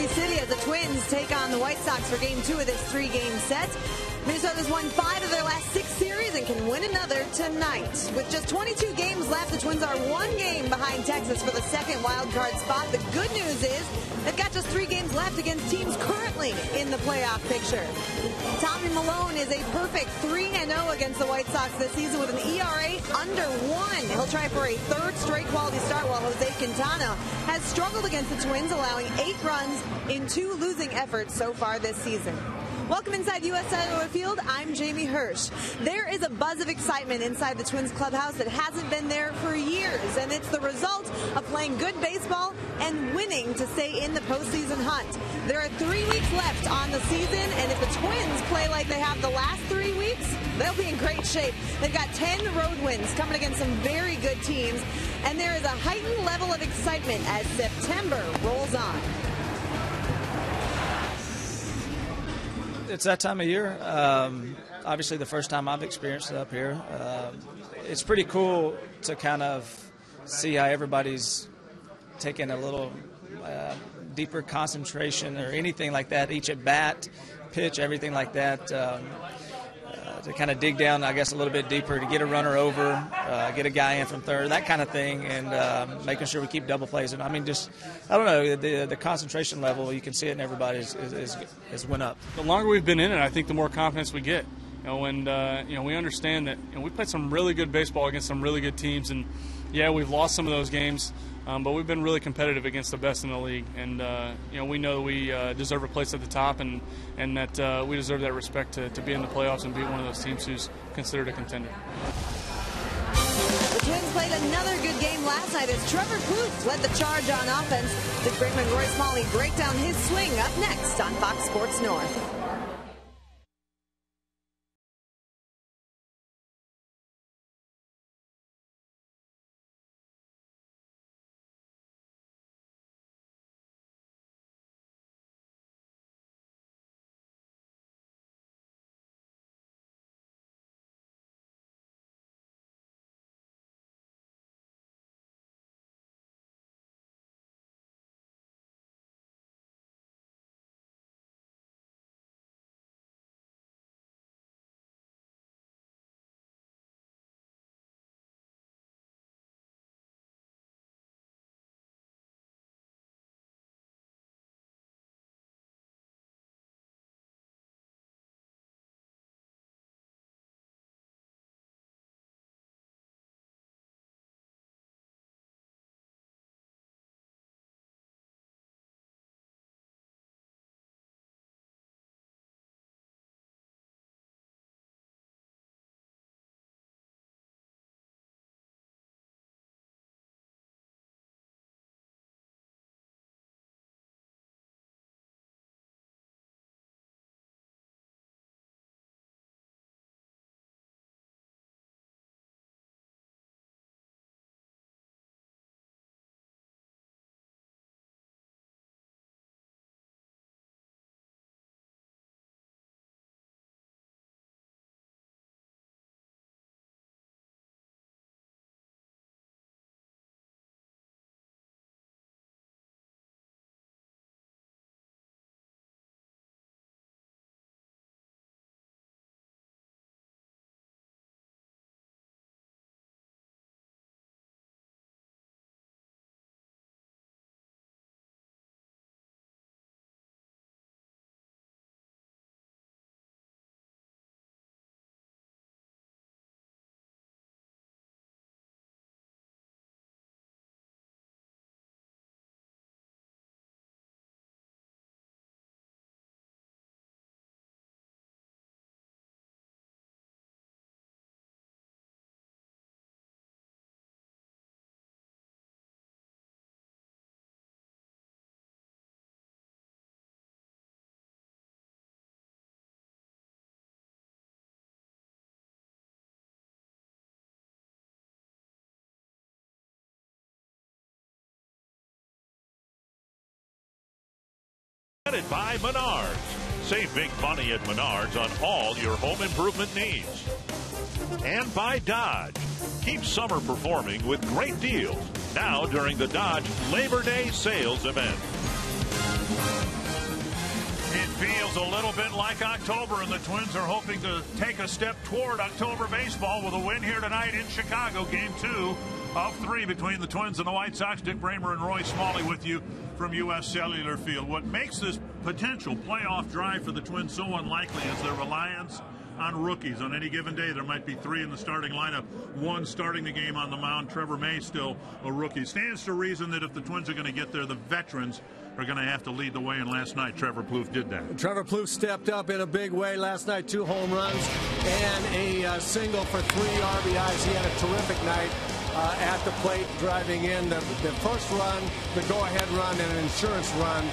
City as the Twins take on the White Sox for Game 2 of this 3-game set. Minnesota's won 5 of their last 6 series and can win another tonight. With just 22 games left, the Twins are 1 game behind Texas for the second wild card spot. The good news is they've got just 3 games left against teams currently in the playoff picture. Tommy Milone is a perfect 3-0 against the White Sox this season with an ERA under 1. He'll try for a 3rd straight quality start, while Jose Quintana has struggled against the Twins, allowing 8 runs in 2 losing efforts so far this season. Welcome inside U.S. Cellular Field. I'm Jamie Hirsch. There is a buzz of excitement inside the Twins clubhouse that hasn't been there for years, and it's the result of playing good baseball and winning to stay in the postseason hunt. There are 3 weeks left on the season, and if the Twins play like they have the last 3 weeks, they'll be in great shape. They've got 10 road wins coming against some very good teams, and there is a heightened level of excitement as September rolls on. It's that time of year. Obviously, the first time I've experienced it up here. It's pretty cool to kind of see how everybody's taking a little deeper concentration or anything like that. Each at bat, pitch, everything like that. To kind of dig down, I guess, a little bit deeper to get a runner over, get a guy in from third, that kind of thing, and making sure we keep double plays. And I mean, just, I don't know, the concentration level, you can see it in everybody, is went up. The longer we've been in it, I think the more confidence we get. And we understand that we played some really good baseball against some really good teams, and yeah, we've lost some of those games, but we've been really competitive against the best in the league. And we know that we deserve a place at the top, and that we deserve that respect to be in the playoffs and be one of those teams who's considered a contender. The Twins played another good game last night as Trevor Plouffe led the charge on offense. Dick Brickman and Roy Smalley break down his swing up next on Fox Sports North. Presented by Menards. Save big money at Menards on all your home improvement needs. And by Dodge. Keep summer performing with great deals now during the Dodge Labor Day sales event. Feels a little bit like October, and the Twins are hoping to take a step toward October baseball with a win here tonight in Chicago. Game 2 of 3 between the Twins and the White Sox. Dick Bramer and Roy Smalley with you from U.S. Cellular Field. What makes this potential playoff drive for the Twins so unlikely is their reliance on rookies. On any given day, there might be 3 in the starting lineup, 1 starting the game on the mound. Trevor May still a rookie. Stands to reason that if the Twins are going to get there, the veterans are going to have to lead the way, and last night Trevor Plouffe did that. Trevor Plouffe stepped up in a big way last night. 2 home runs and a single for 3 RBIs. He had a terrific night at the plate, driving in the first run, the go-ahead run, and an insurance run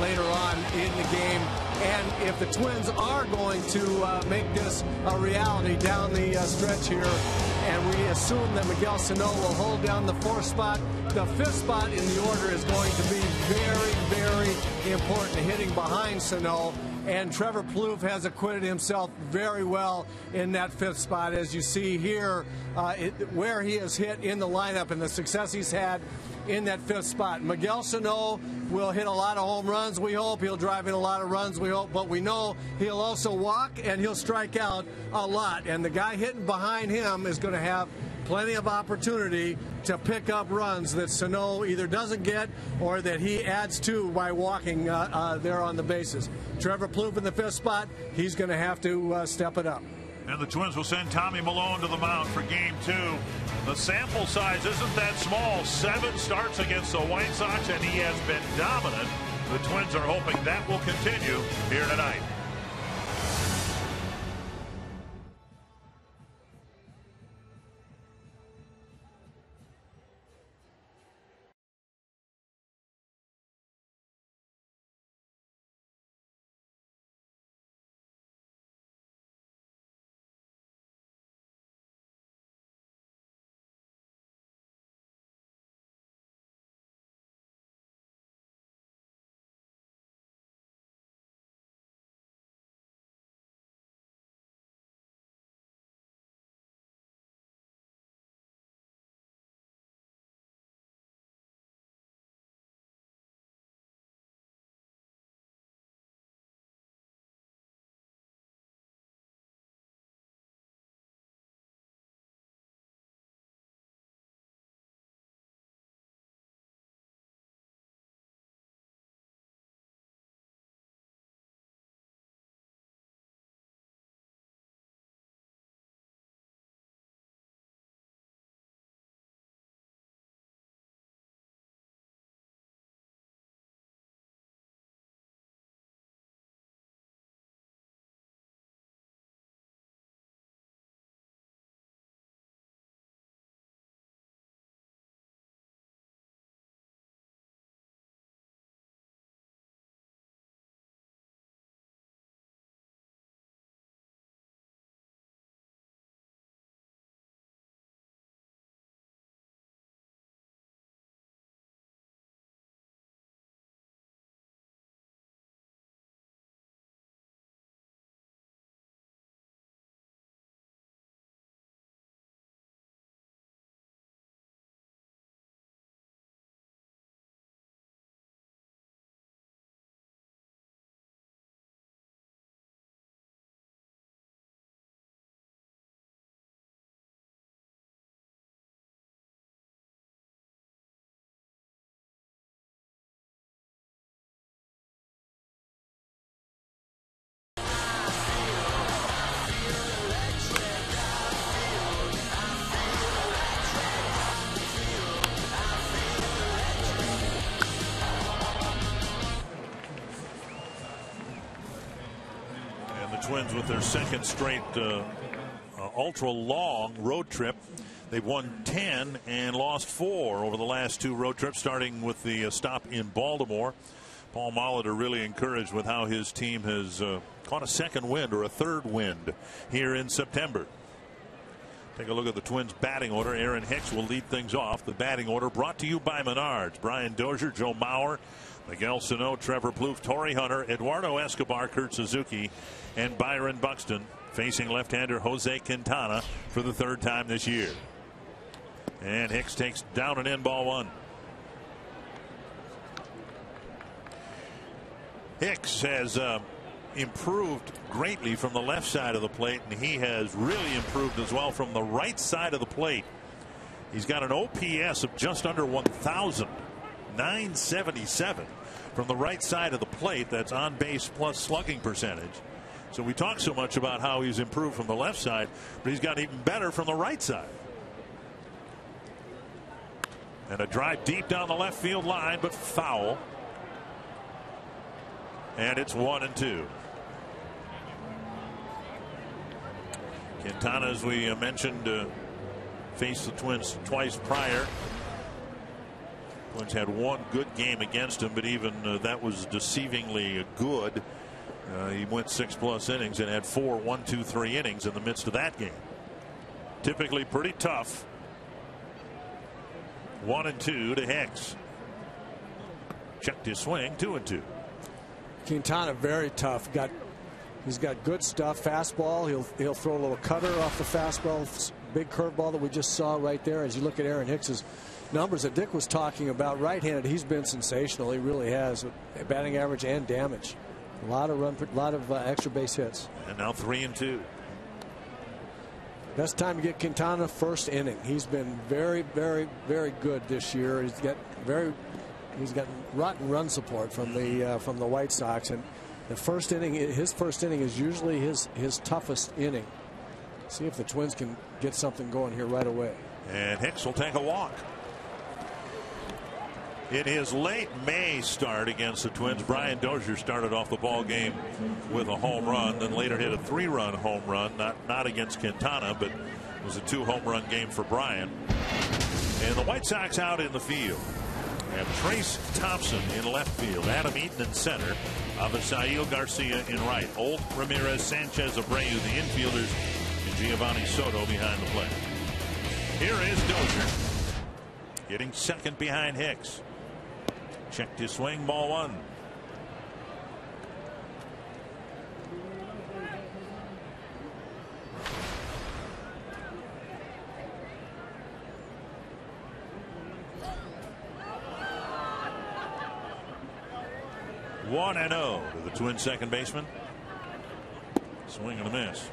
later on in the game. And if the Twins are going to make this a reality down the stretch here, and we assume that Miguel Sano will hold down the 4th spot, the 5th spot in the order is going to be very, very important, hitting behind Sano. And Trevor Plouffe has acquitted himself very well in that 5th spot, as you see here, where he has hit in the lineup and the success he's had in that 5th spot. Miguel Sano will hit a lot of home runs, we hope. He'll drive in a lot of runs, we hope. But we know he'll also walk and he'll strike out a lot. And the guy hitting behind him is going to have plenty of opportunity to pick up runs that Sano either doesn't get or that he adds to by walking there on the bases. Trevor Plouffe in the 5th spot, he's going to have to step it up. And the Twins will send Tommy Malone to the mound for Game 2. The sample size isn't that small. 7 starts against the White Sox, and he has been dominant. The Twins are hoping that will continue here tonight. Twins with their 2nd straight ultra-long road trip. They've won 10 and lost 4 over the last 2 road trips, starting with the stop in Baltimore. Paul Molitor really encouraged with how his team has caught a 2nd wind or a 3rd wind here in September. Take a look at the Twins batting order. Aaron Hicks will lead things off. The batting order brought to you by Menards. Brian Dozier, Joe Mauer, Miguel Sano, Trevor Plouffe, Torrey Hunter, Eduardo Escobar, Kurt Suzuki, and Byron Buxton, facing left-hander Jose Quintana for the 3rd time this year. And Hicks takes down and in ball 1. Hicks has improved greatly from the left side of the plate, and he has really improved as well from the right side of the plate. He's got an OPS of just under 1,000, 977 from the right side of the plate. That's on base plus slugging percentage. So we talk so much about how he's improved from the left side, but he's got even better from the right side. And a drive deep down the left field line, but foul. And it's 1-2. Quintana, as we mentioned, faced the Twins twice prior. Twins had one good game against him, but even that was deceivingly good. He went 6+ innings and had 4 1-2-3 innings in the midst of that game. Typically pretty tough. 1-2 to Hicks. Checked his swing. 2-2. Quintana very tough. He's got good stuff. Fastball. He'll throw a little cutter off the fastball. Big curveball that we just saw right there. As you look at Aaron Hicks's numbers that Dick was talking about, right-handed, he's been sensational. He really has. Batting average and damage. A lot of extra base hits. And now 3-2. Best time to get Quintana, first inning. He's been very, very, very good this year. He's got rotten run support from the White Sox, and the first inning, his first inning is usually his toughest inning. See if the Twins can get something going here right away. And Hicks will take a walk. In his late May start against the Twins, Brian Dozier started off the ball game with a home run, then later hit a 3-run home run, not against Quintana, but it was a 2-home run game for Brian. And the White Sox out in the field. We have Trace Thompson in left field, Adam Eaton in center, Avisail Garcia in right, Holt, Ramirez, Sanchez, Abreu, the infielders, and Giovanni Soto behind the plate. Here is Dozier hitting second behind Hicks. Checked his swing, ball 1. One and 0 to the Twins second baseman. Swing and a miss.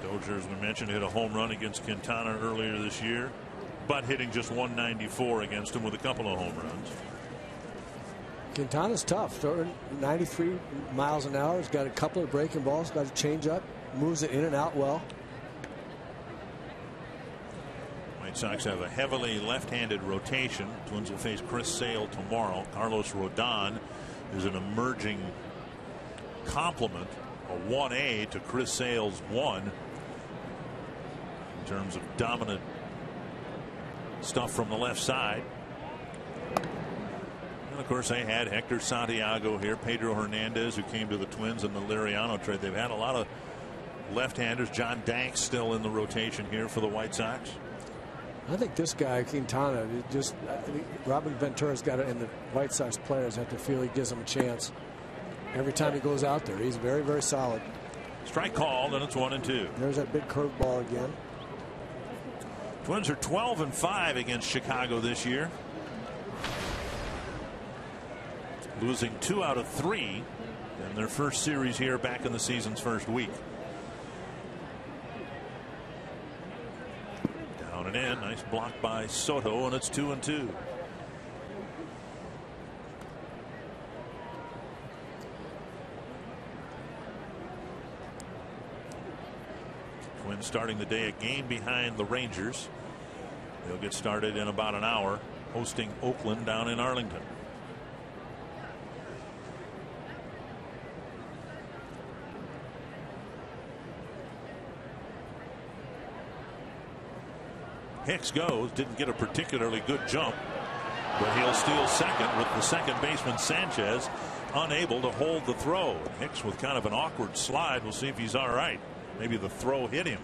Dozier, as we mentioned, hit a home run against Quintana earlier this year, but hitting just 194 against him with a couple of home runs. Quintana's tough. Throwing 93 miles an hour. He's got a couple of breaking balls. Got a changeup. Moves it in and out well. White Sox have a heavily left-handed rotation. Twins will face Chris Sale tomorrow. Carlos Rodon is an emerging complement, a 1A to Chris Sale's 1 in terms of dominant stuff from the left side. And of course, they had Hector Santiago here, Pedro Hernandez, who came to the Twins in the Liriano trade. They've had a lot of left-handers. John Danks still in the rotation here for the White Sox. I think this guy, Quintana, Robin Ventura's got it, and the White Sox players have to feel he gives him a chance. Every time he goes out there, he's very, very solid. Strike called, and it's 1-2. There's that big curveball again. Twins are 12-5 against Chicago this year, losing 2 out of 3 in their first series here back in the season's first week. Down and in, nice block by Soto, and it's 2-2. Twins starting the day a game behind the Rangers. They'll get started in about an hour, hosting Oakland down in Arlington. Hicks goes, didn't get a particularly good jump, but he'll steal second with the second baseman Sanchez unable to hold the throw. Hicks with kind of an awkward slide. We'll see if he's all right. Maybe the throw hit him.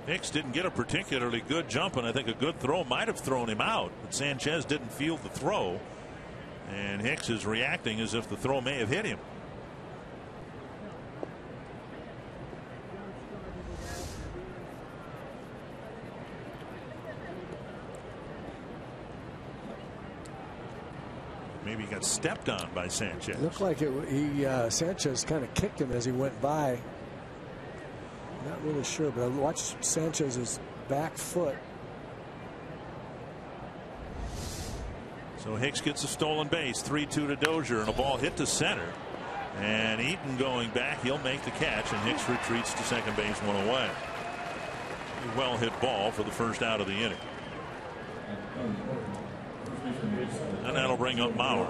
Hicks didn't get a particularly good jump, and I think a good throw might have thrown him out, but Sanchez didn't feel the throw, and Hicks is reacting as if the throw may have hit him. got stepped on by Sanchez. Looked like Sanchez kind of kicked him as he went by. Not really sure, but I watched Sanchez's back foot. So Hicks gets a stolen base. 3-2 to Dozier, and a ball hit to center. And Eaton going back, he'll make the catch, and Hicks retreats to second base, one away. A well hit ball for the first out of the inning. And that'll bring up Mauer.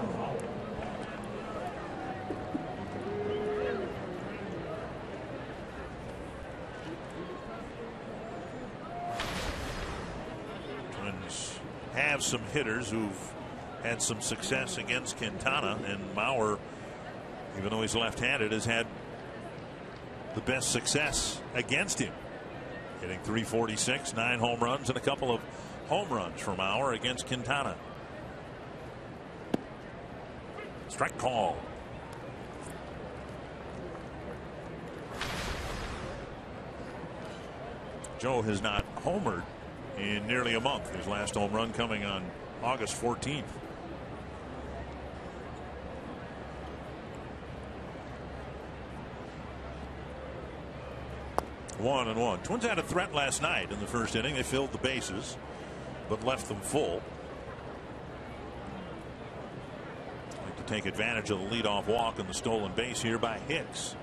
Twins have some hitters who've had some success against Quintana, and Mauer, even though he's left-handed, has had the best success against him. Hitting .346, 9 home runs, and a couple of home runs for Mauer against Quintana. Strike call. Joe has not homered in nearly a month. His last home run coming on August 14th. One and one. Twins had a threat last night in the first inning. They filled the bases, but left them full. Like to take advantage of the leadoff walk and the stolen base here by Hicks.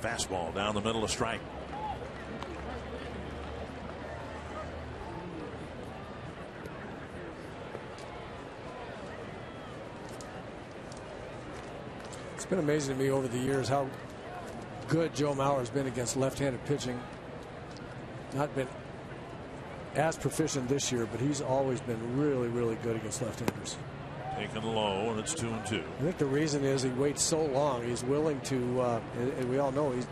Fastball down the middle of strike. It's been amazing to me over the years how good Joe Mauer has been against left-handed pitching. Not been as proficient this year, but he's always been really, really good against left-handers. Taken low, and it's 2-2. I think the reason is he waits so long. He's willing to, and we all know he's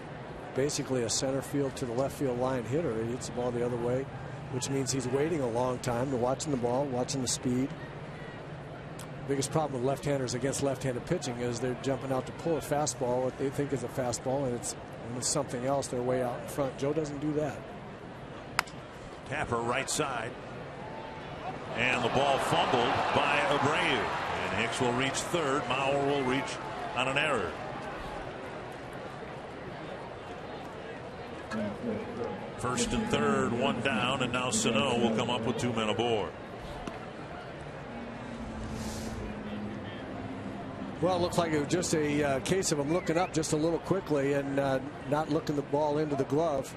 basically a center field to the left field line hitter. He hits the ball the other way, which means he's waiting a long time to watching the ball, watching the speed. Biggest problem with left-handers against left-handed pitching is they're jumping out to pull a fastball, what they think is a fastball, and it's something else. They're way out in front. Joe doesn't do that. Tapper right side. And the ball fumbled by Abreu. And Hicks will reach third. Mauer will reach on an error. First and third, one down, and now Sano will come up with 2 men aboard. Well, it looked like it was just a case of him looking up just a little quickly and not looking the ball into the glove.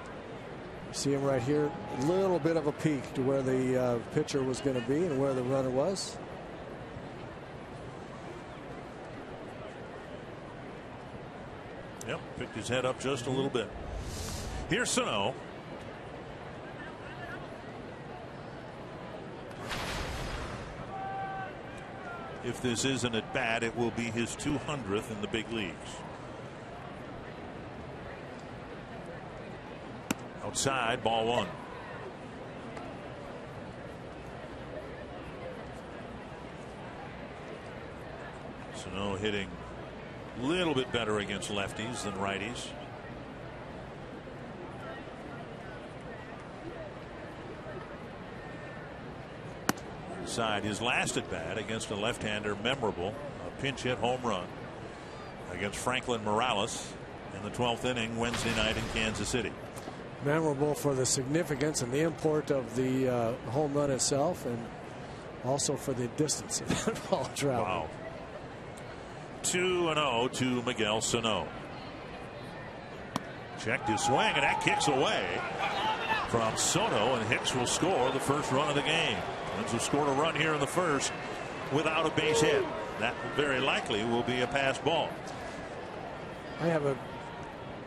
See him right here, a little bit of a peek to where the pitcher was going to be and where the runner was. Yep, picked his head up just a little bit. Here's Sano. If this isn't at bat, it will be his 200th in the big leagues. Outside, ball one. Sano hitting a little bit better against lefties than righties. Inside, his last at bat against a left-hander, memorable, a pinch hit home run against Franklin Morales in the 12th inning Wednesday night in Kansas City. Memorable for the significance and the import of the home run itself, and also for the distance of that ball travel. Wow. 2-0 to Miguel Sano. Checked his swing, and that kicks away from Soto, and Hicks will score the first run of the game. Twins have scored a run here in the first without a base hit. That very likely will be a pass ball. I have a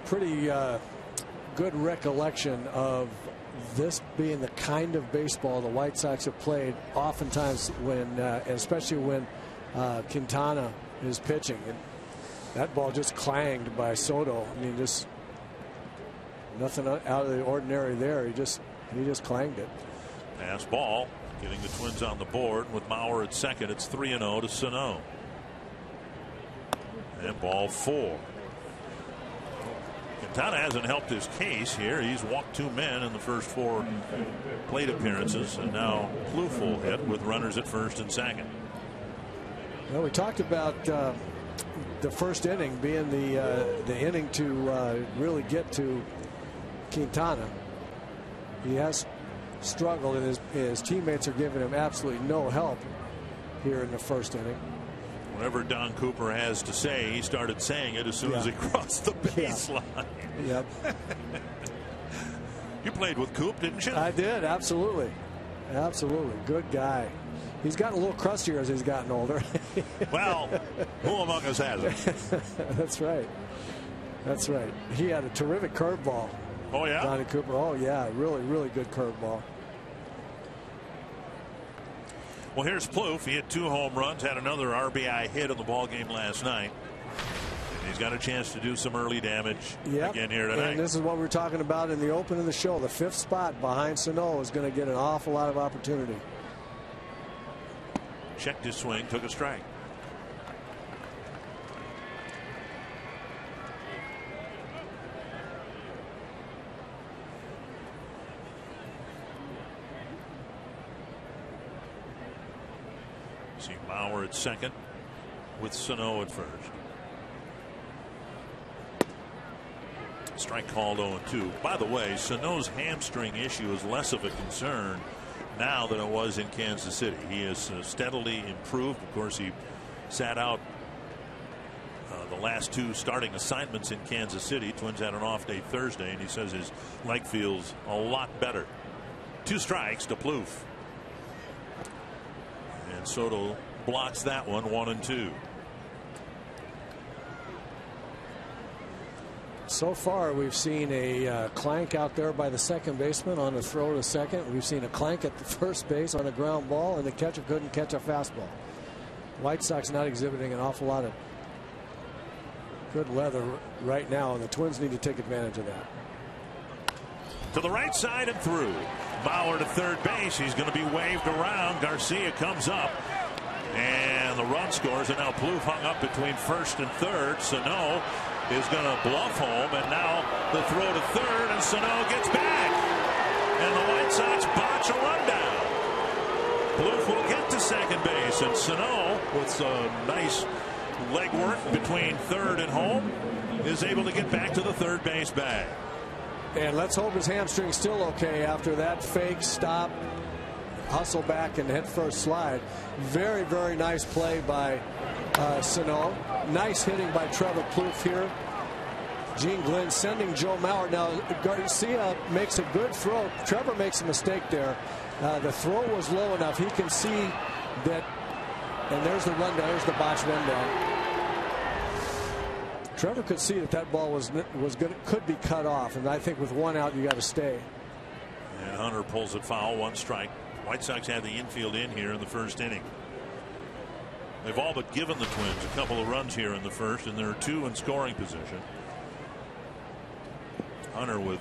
pretty good recollection of this being the kind of baseball the White Sox have played oftentimes when especially when Quintana is pitching, and that ball just clanged by Soto. I mean, just nothing out of the ordinary there. He just clanged it. Pass ball, getting the Twins on the board with Mauer at second. It's 3-0 to Sano. And ball 4. Quintana hasn't helped his case here. He's walked 2 men in the first 4 plate appearances, and now Plouffe will hit with runners at first and second. Well, we talked about the first inning being the inning to really get to Quintana. He has struggled, and his teammates are giving him absolutely no help here in the first inning. Whatever Don Cooper has to say, he started saying it as soon as he crossed the baseline. Yep. You played with Coop, didn't you? I did, absolutely. Absolutely. Good guy. He's gotten a little crustier as he's gotten older. Well, who among us hasn't? That's right. That's right. He had a terrific curveball. Oh, yeah? Donnie Cooper. Oh, yeah. Really, really good curveball. Well, here's Plouffe. He hit 2 home runs, had another RBI hit in the ballgame last night. And he's got a chance to do some early damage again here tonight. And this is what we were talking about in the open of the show. The 5th spot behind Sano is going to get an awful lot of opportunity. Checked his swing, took a strike. See Bauer at second with Sano at first. Strike called 0-2. By the way, Sano's hamstring issue is less of a concern now than it was in Kansas City. He has steadily improved. Of course, he sat out the last 2 starting assignments in Kansas City. Twins had an off day Thursday, and he says his leg feels a lot better. 2 strikes to Plouffe. And Soto blocks that one, 1-2. So far, we've seen a clank out there by the second baseman on a throw to second. We've seen a clank at the first base on a ground ball, and the catcher couldn't catch a fastball. White Sox not exhibiting an awful lot of good leather right now, and the Twins need to take advantage of that. To the right side and through. Bauer to third base. He's going to be waved around. Garcia comes up, and the run scores, and now Plouffe hung up between first and third. Sano is going to bluff home, and now the throw to third, and Sano gets back, and the White Sox botch a rundown. Plouffe will get to second base, and Sano, with some nice leg work between third and home, is able to get back to the third base bag. And let's hope his hamstring's still okay after that fake stop, hustle back, and head first slide. Very, very nice play by Sano. Nice hitting by Trevor Plouffe here. Gene Glenn sending Joe Mauer. Now Garcia makes a good throw. Trevor makes a mistake there. The throw was low enough. He can see that. And there's the rundown. There's the botch rundown. Trevor could see that that ball was good. Could be cut off, and I think with 1 out, you got to stay. And Hunter pulls it foul, 1 strike. White Sox had the infield in here in the first inning. They've all but given the Twins a couple of runs here in the first, and there are 2 in scoring position. Hunter with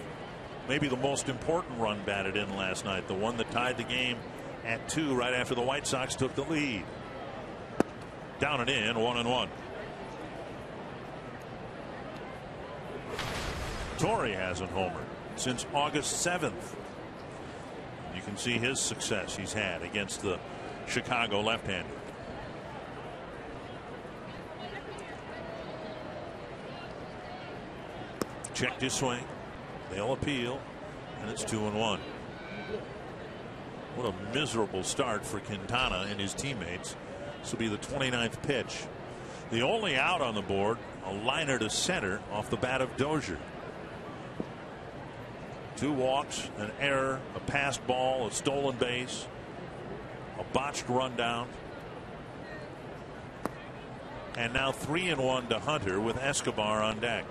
maybe the most important run batted in last night, the one that tied the game at 2 right after the White Sox took the lead. Down and in, 1-1. Torrey hasn't homered since August 7th. You can see his success he's had against the Chicago left-hander. Checked his swing. They'll appeal, and it's 2-1. What a miserable start for Quintana and his teammates. This will be the 29th pitch. The only out on the board, a liner to center off the bat of Dozier. 2 walks, an error, a passed ball, a stolen base, a botched rundown. And now 3-1 to Hunter with Escobar on deck.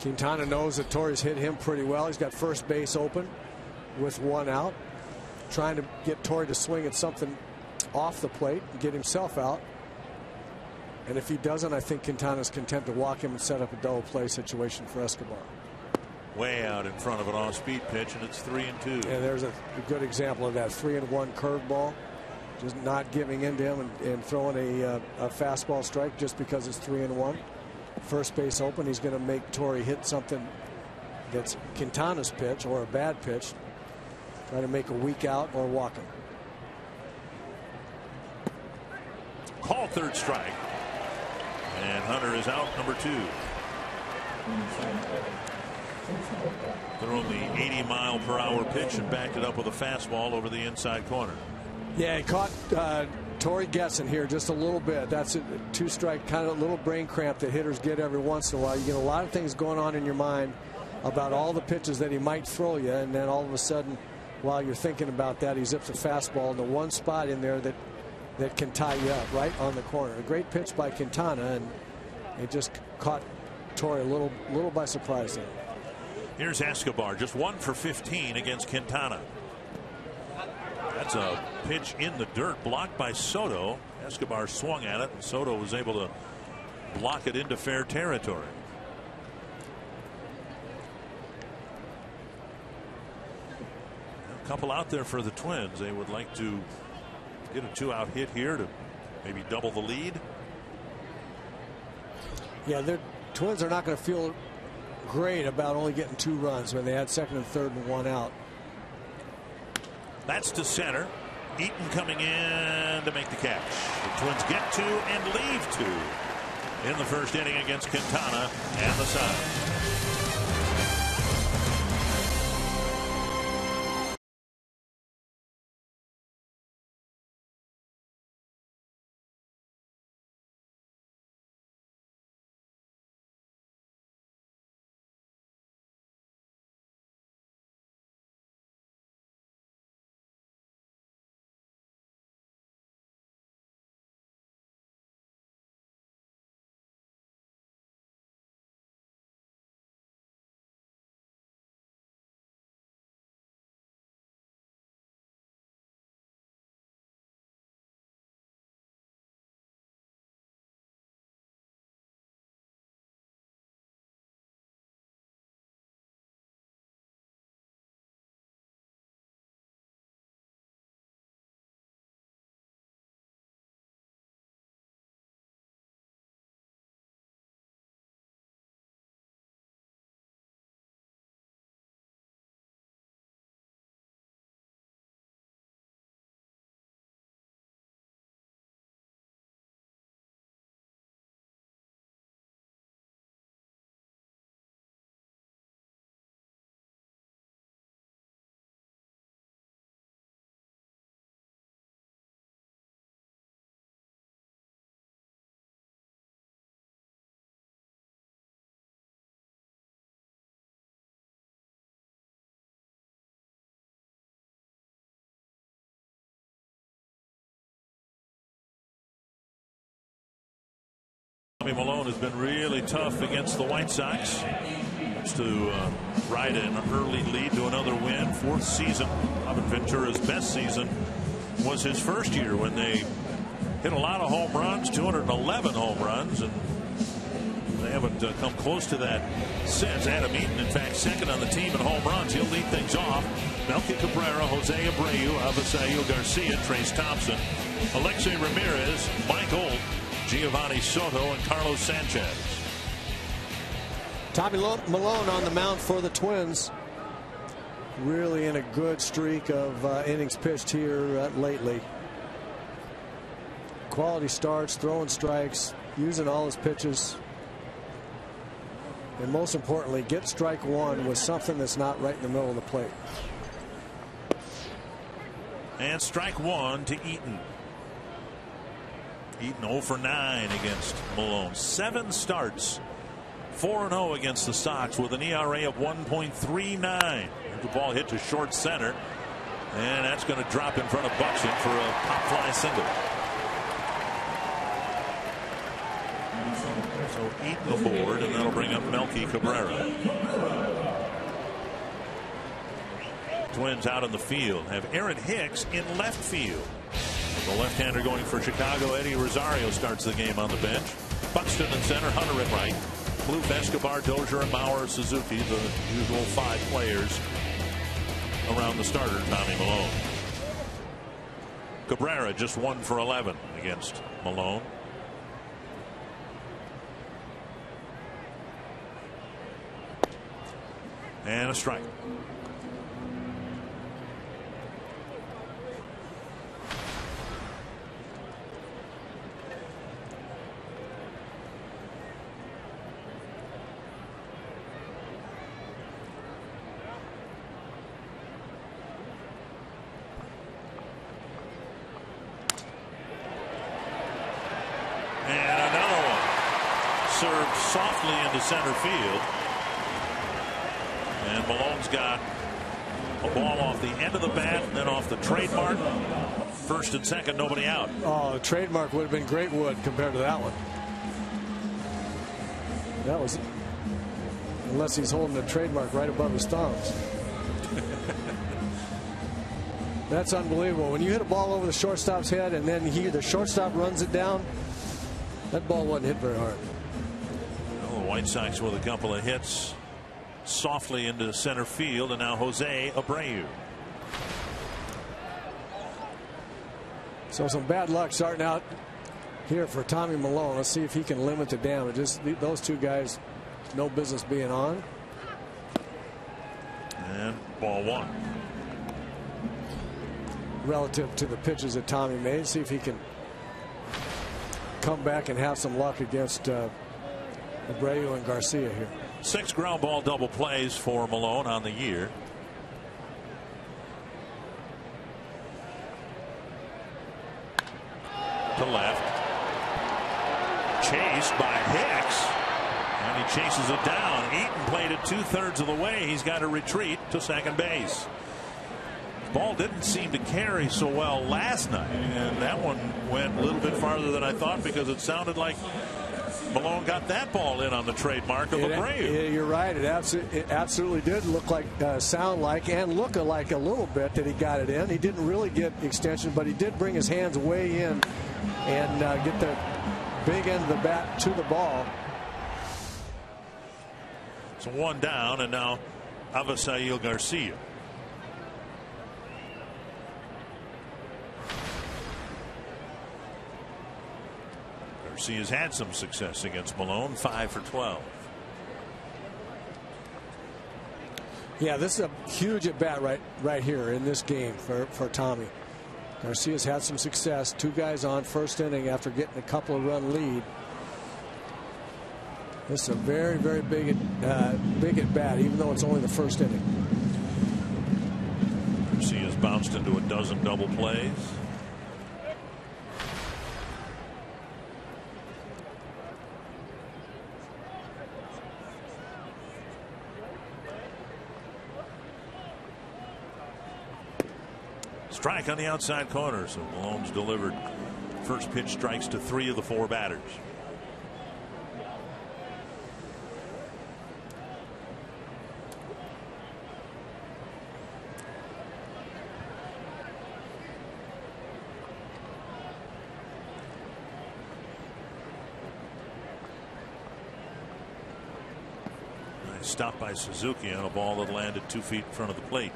Quintana knows that Torres hit him pretty well. He's got first base open with 1 out. Trying to get Torrey to swing at something off the plate and get himself out. And if he doesn't, I think Quintana's content to walk him and set up a double play situation for Escobar. Way out in front of an off-speed pitch, and it's 3-2. And there's a good example of that 3-1 curveball. Just not giving in to him and throwing a fastball strike just because it's 3-1. First base open. He's going to make Torrey hit something that's Quintana's pitch or a bad pitch. Try to make a weak out or walk him. Call third strike. And Hunter is out, number 2. Thrown the 80-mile-per-hour pitch and backed it up with a fastball over the inside corner. Yeah, he caught Torrey guessing here just a little bit. That's a 2-strike, kind of a little brain cramp that hitters get every once in a while. You get a lot of things going on in your mind about all the pitches that he might throw you, and then all of a sudden, while you're thinking about that, he zips a fastball in the one spot in there that can tie you up right on the corner. A great pitch by Quintana, and it just caught Torrey a little by surprise there. Here's Escobar, just 1 for 15 against Quintana. That's a pitch in the dirt, blocked by Soto. Escobar swung at it, and Soto was able to block it into fair territory. A couple out there for the Twins. They would like to get a 2-out hit here to maybe double the lead. Yeah, the Twins are not going to feel great about only getting 2 runs when they had second and third and 1 out. That's to center. Eaton coming in to make the catch. The Twins get 2 and leave 2 in the first inning against Quintana and the Sox. Tommy Milone has been really tough against the White Sox. Wants to ride an early lead to another win. 4th season. Robin Ventura's best season was his first year when they hit a lot of home runs, 211 home runs, and they haven't come close to that since. Adam Eaton, in fact, second on the team in home runs. He'll lead things off. Melky Cabrera, Jose Abreu, Avisail Garcia, Trace Thompson, Alexei Ramirez, Mike Olt, Giovanni Soto, and Carlos Sanchez. Tommy Milone on the mound for the Twins. Really in a good streak of innings pitched here lately. Quality starts, throwing strikes, using all his pitches. And most importantly, get strike one with something that's not right in the middle of the plate. And strike one to Eaton. Eaton 0 for 9 against Milone. 7 starts. 4-0 against the Sox with an ERA of 1.39. The ball hit to short center. And that's going to drop in front of Buxton for a pop fly single. So Eaton aboard, and that'll bring up Melky Cabrera. Twins out in the field have Aaron Hicks in left field. The left-hander going for Chicago, Eddie Rosario, starts the game on the bench. Buxton in center, Hunter at right. Plouffe, Escobar, Dozier, and Bauer, Suzuki, the usual 5 players around the starter, Tommy Milone. Cabrera just 1 for 11 against Malone. And a strike. Served softly into center field. And Malone's got a ball off the end of the bat, and then off the trademark. First and second, nobody out. Oh, the trademark would have been great wood compared to that one. That was, unless he's holding the trademark right above his thumbs. That's unbelievable. When you hit a ball over the shortstop's head and then the shortstop runs it down, that ball wasn't hit very hard. Well, the White Sox with a couple of hits softly into center field, and now Jose Abreu. So some bad luck starting out here for Tommy Milone. Let's see if he can limit the damage. Those two guys, no business being on. And ball one. Relative to the pitches that Tommy made, see if he can come back and have some luck against Abreu and Garcia here. 6 ground ball double plays for Milone on the year. To left. Chased by Hicks. And he chases it down. Eaton played it 2/3 of the way. He's got to retreat to second base. Ball didn't seem to carry so well last night, and that one went a little bit farther than I thought, because it sounded like Milone got that ball in on the trademark of Abreu. You're right. It absolutely did look like, sound like, and look like a little bit that he got it in. He didn't really get extension, but he did bring his hands way in and get the big end of the bat to the ball. So 1 down, and now Avisail Garcia. Garcia's had some success against Milone, 5 for 12. Yeah, this is a huge at bat right here in this game for Tommy. Garcia's had some success. 2 guys on first inning after getting a couple of run lead. This is a very, very big at bat, even though it's only the first inning. Garcia's bounced into a dozen double plays. Strike on the outside corner, so Malone's delivered first pitch strikes to 3 of the 4 batters. Nice stop by Suzuki on a ball that landed 2 feet in front of the plate.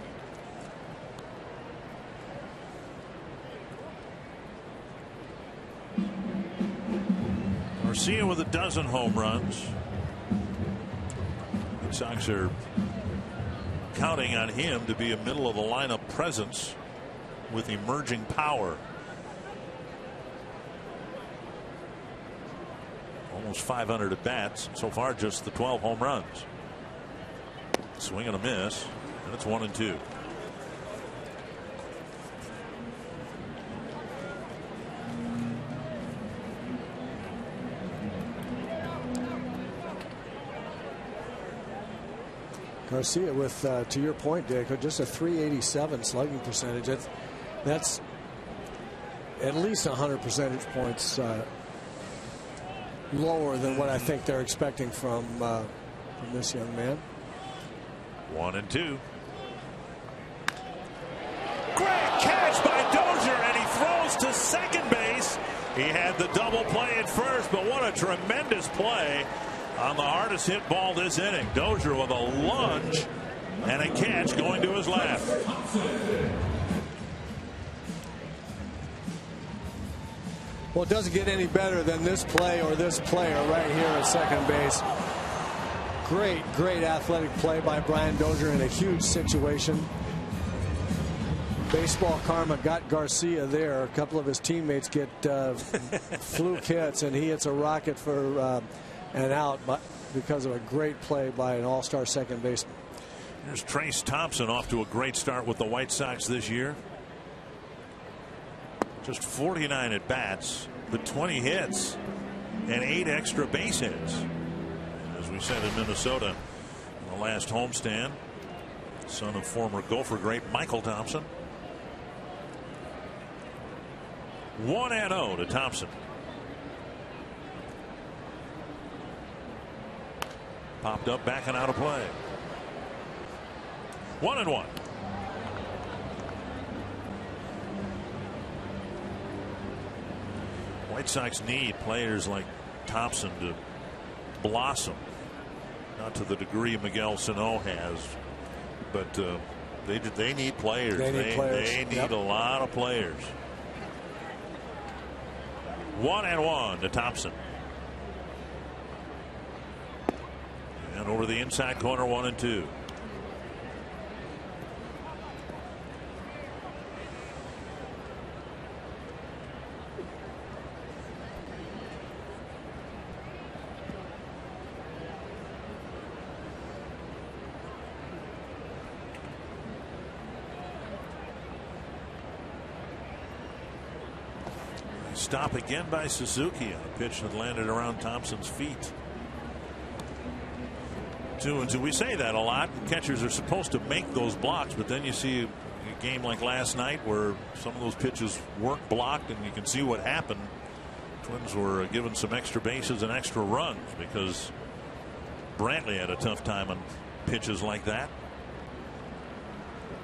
Garcia with a dozen home runs. The Sox are counting on him to be a middle of the lineup presence with emerging power. Almost 500 at bats so far, just the 12 home runs. Swing and a miss, and it's 1-2. Garcia with, to your point, Dick, just a .387 slugging percentage. That's at least 100 percentage points lower than what I think they're expecting from this young man. 1-2. Great catch by Dozier, and he throws to second base. He had the double play at first, but what a tremendous play on the hardest hit ball this inning. Dozier with a lunge and a catch going to his left. Well, it doesn't get any better than this play or this player right here at second base. Great athletic play by Brian Dozier in a huge situation. Baseball karma got Garcia there. A couple of his teammates get fluke hits, and he hits a rocket for an out because of a great play by an all-star second baseman. There's Trace Thompson off to a great start with the White Sox this year. Just 49 at bats, but 20 hits and 8 extra base hits. As we said in Minnesota in the last homestand, son of former Gopher great Michael Thompson. 1-0 to Thompson. Popped up, back and out of play. 1-1. White Sox need players like Thompson to blossom. Not to the degree Miguel Sano has, but they need players. They need a lot of players. 1-1 to Thompson. And over the inside corner, 1-2. Stop again by Suzuki on a pitch that landed around Thompson's feet. 2-2. We say that a lot. Catchers are supposed to make those blocks, but then you see a game like last night where some of those pitches weren't blocked, and you can see what happened. Twins were given some extra bases and extra runs because Brantley had a tough time on pitches like that.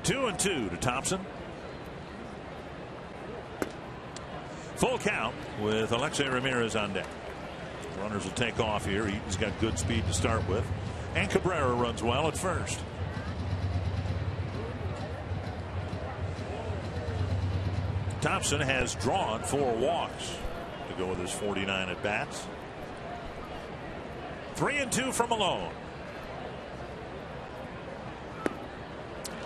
2-2 to Thompson. Full count with Alexei Ramirez on deck. Runners will take off here. Eaton's got good speed to start with, and Cabrera runs well at first. Thompson has drawn 4 walks to go with his 49 at bats. 3-2 from Malone.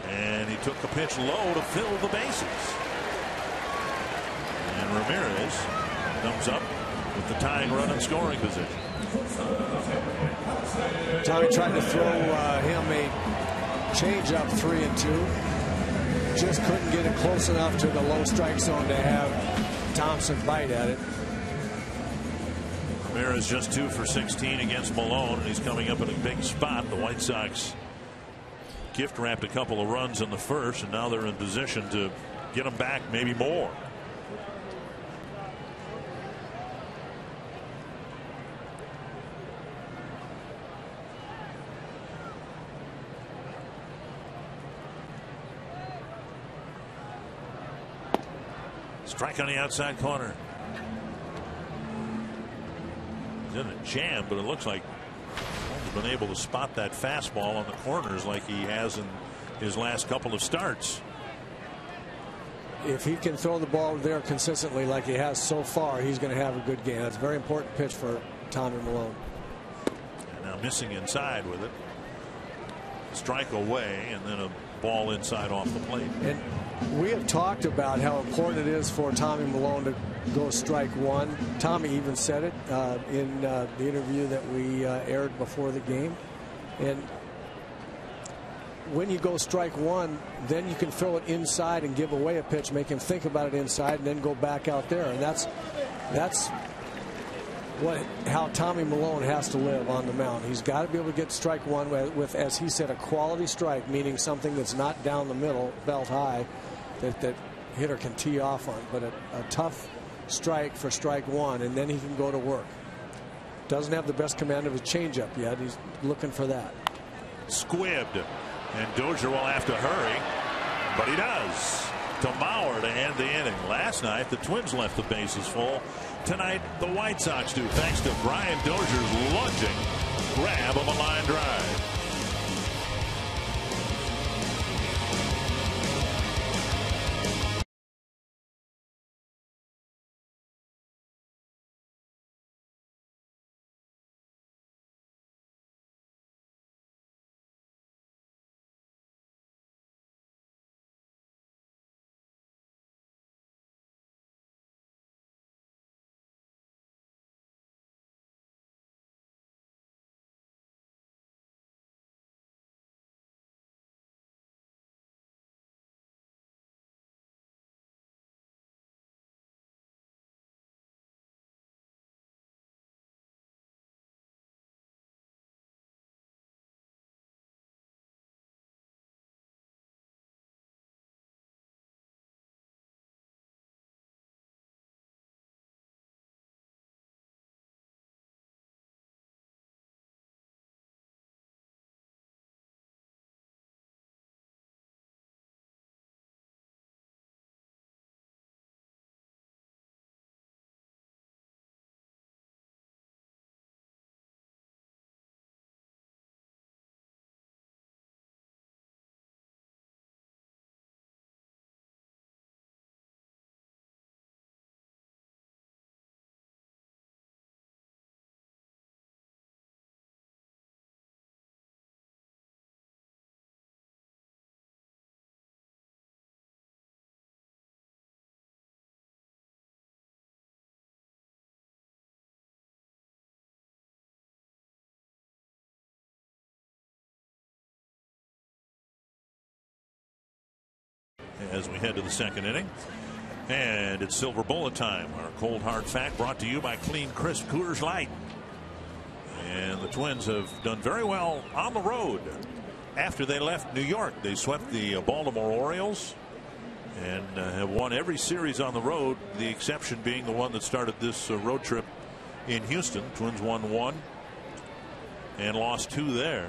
And he took the pitch low to fill the bases. And Ramirez comes up with the tying run in scoring position. Tommy tried to throw him a changeup 3-2. Just couldn't get it close enough to the low strike zone to have Thompson bite at it. Ramirez just 2 for 16 against Malone, and he's coming up in a big spot. The White Sox gift wrapped a couple of runs in the first, and now they're in position to get them back, maybe more. Strike on the outside corner. He's in a jam, but it looks like he's been able to spot that fastball on the corners like he has in his last couple of starts. If he can throw the ball there consistently like he has so far, he's going to have a good game. That's a very important pitch for Tommy Malone. And now missing inside with it. Strike away, and then a ball inside off the plate. And we have talked about how important it is for Tommy Malone to go strike one. Tommy even said it in the interview that we aired before the game. And when you go strike one, then you can throw it inside and give away a pitch, make him think about it inside, and then go back out there. And that's how Tommy Malone has to live on the mound. He's got to be able to get strike one with, as he said, a quality strike, meaning something that's not down the middle, belt high, that hitter can tee off on, but a tough strike for strike one, and then he can go to work. Doesn't have the best command of his changeup yet. He's looking for that. Squibbed, and Dozier will have to hurry, but he does. To Mauer to end the inning. Last night the Twins left the bases full. Tonight the White Sox do, thanks to Brian Dozier's lunging grab of a line drive. as we head to the second inning. And it's Silver Bullet time. Our cold hard fact brought to you by Clean Crisp Coors Light. And the Twins have done very well on the road. After they left New York, they swept the Baltimore Orioles and have won every series on the road, the exception being the one that started this road trip in Houston. Twins won 1 and lost 2 there.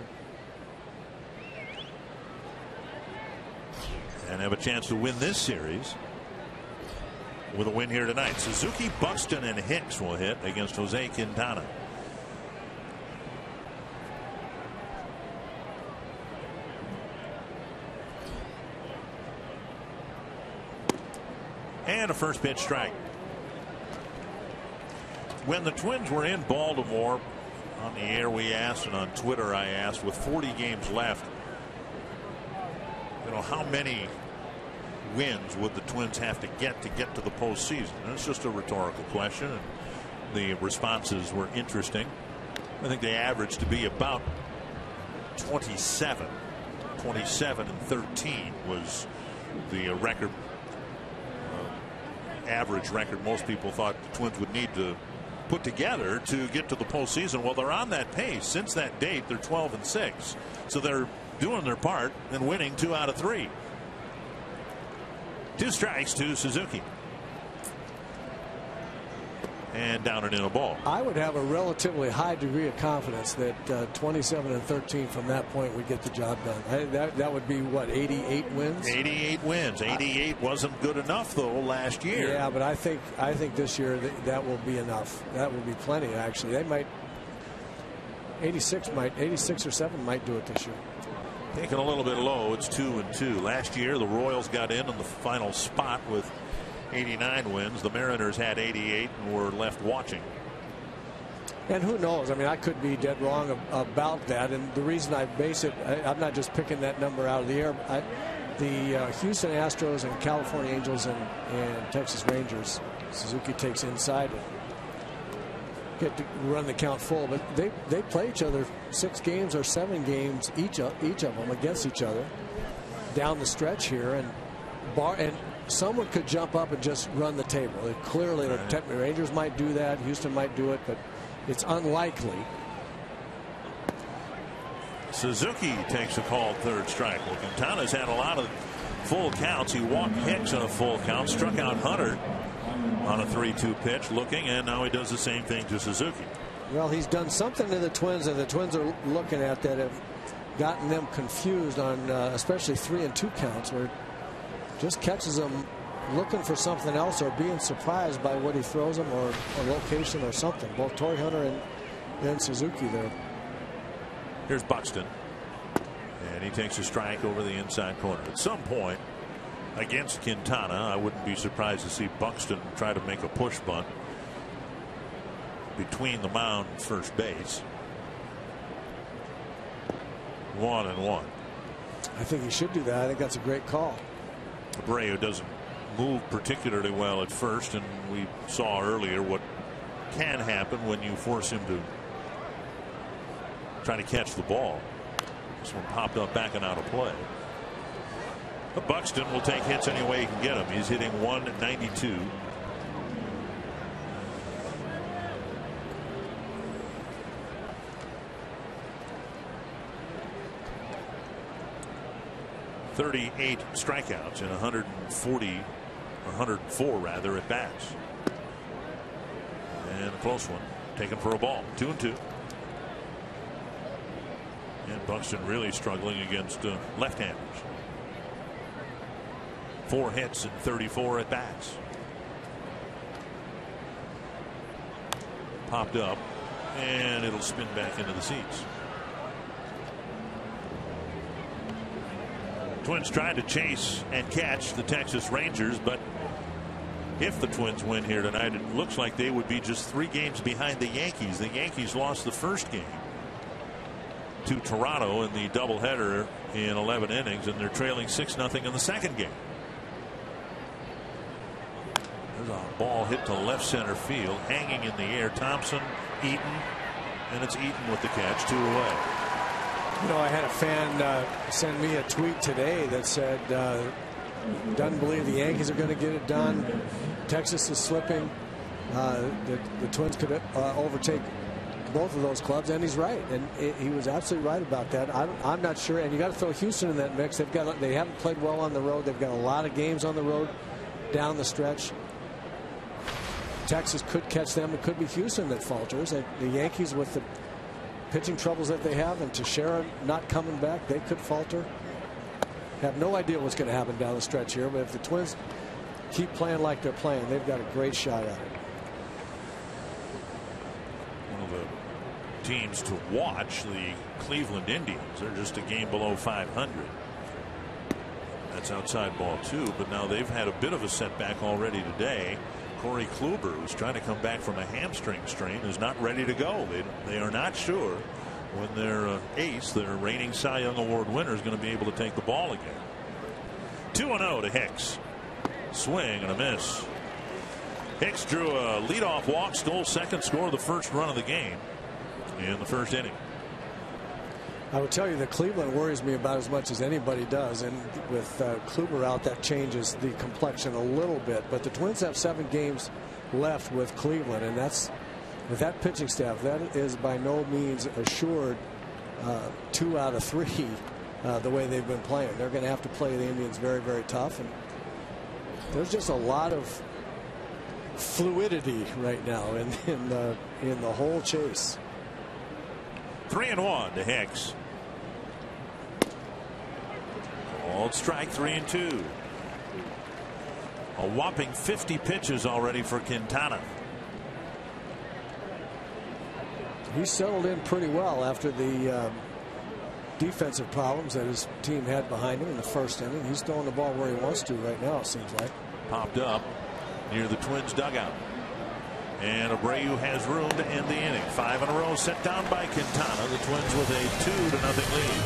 And have a chance to win this series with a win here tonight. Suzuki, Buxton, and Hicks will hit against Jose Quintana. And a first pitch strike. When the Twins were in Baltimore, on the air we asked, and on Twitter I asked, with 40 games left, how many wins would the Twins have to get to the postseason? And it's just a rhetorical question, and the responses were interesting. I think they averaged to be about 27. 27-13 was the record, average record most people thought the Twins would need to put together to get to the postseason. Well, they're on that pace. Since that date, they're 12-6. So they're doing their part and winning 2 out of 3. 2 strikes to Suzuki. And down and in a ball. I would have a relatively high degree of confidence that 27-13 from that point would get the job done. That would be what, 88 wins? 88 wins. 88 wasn't good enough though last year. Yeah, but I think this year that will be enough. That will be plenty actually. They might 86 or 7 might do it this year. Taking a little bit low. It's 2-2. Last year the Royals got in on the final spot with 89 wins. The Mariners had 88 and were left watching. And who knows? I mean, I could be dead wrong about that. And the reason I base it, I'm not just picking that number out of the air. The Houston Astros and California Angels and Texas Rangers, Suzuki takes inside and get to run the count full. But they play each other 6 games or 7 games each of them against each other down the stretch here. And someone could jump up and just run the table. Clearly, the Rangers might do that. Houston might do it, but it's unlikely. Suzuki takes a called third strike. Well, Quintana's had a lot of full counts. He walked Hicks on a full count, struck out Hunter on a 3-2 pitch looking, and now he does the same thing to Suzuki. Well, he's done something to the Twins, and the Twins are looking at that have gotten them confused on especially 3 and 2 counts, where just catches them looking for something else or being surprised by what he throws them or location or something. Both Torrey Hunter and Suzuki there. Here's Buxton, and he takes a strike over the inside corner. At some point against Quintana, I wouldn't be surprised to see Buxton try to make a push bunt between the mound and first base. 1-1. I think he should do that. I think that's a great call. Abreu doesn't move particularly well at first, and we saw earlier what can happen when you force him to try to catch the ball. This one popped up back and out of play. But Buxton will take hits any way he can get them. He's hitting .192. .38 strikeouts and 104 rather at bats. And a close one taken for a ball. 2-2. And Buxton really struggling against left-handers. 4 hits and 34 at bats. Popped up, and it'll spin back into the seats. Twins tried to chase and catch the Texas Rangers, but if the Twins win here tonight, it looks like they would be just 3 games behind the Yankees. The Yankees lost the first game to Toronto in the doubleheader in 11 innings, and they're trailing 6-0 in the second game. There's a ball hit to left center field, hanging in the air. Thompson, Eaton, and it's Eaton with the catch. 2 away. You know, I had a fan send me a tweet today that said doesn't believe the Yankees are going to get it done. Texas is slipping. The Twins could overtake both of those clubs, and he's right, and he was absolutely right about that. I'm not sure, and you got to throw Houston in that mix. They haven't played well on the road. They've got a lot of games on the road down the stretch. Texas could catch them. It could be Houston that falters. And the Yankees, with the pitching troubles that they have, and Teixeira not coming back, they could falter. Have no idea what's going to happen down the stretch here, but if the Twins keep playing like they're playing, they've got a great shot at it. One of the teams to watch, the Cleveland Indians. They're just a game below 500. That's outside ball 2, but now they've had a bit of a setback already today. Corey Kluber, who's trying to come back from a hamstring strain, is not ready to go. They are not sure when their ace, their reigning Cy Young Award winner, is going to be able to take the ball again. 2-0 to Hicks. Swing and a miss. Hicks drew a leadoff walk, stole second, scored the first run of the game in the first inning. I would tell you that Cleveland worries me about as much as anybody does, and with Kluber out, that changes the complexion a little bit. But the Twins have 7 games left with Cleveland, and that's, with that pitching staff, that is by no means assured 2 out of 3 the way they've been playing. They're going to have to play the Indians very, very tough, and there's just a lot of fluidity right now in the whole chase. 3-1 to Hicks. Called strike 3-2. A whopping 50 pitches already for Quintana. He settled in pretty well after the defensive problems that his team had behind him in the first inning. He's throwing the ball where he wants to right now, it seems like. Popped up near the Twins dugout. And Abreu has room to end the inning. 5 in a row set down by Quintana. The Twins with a 2-0 lead.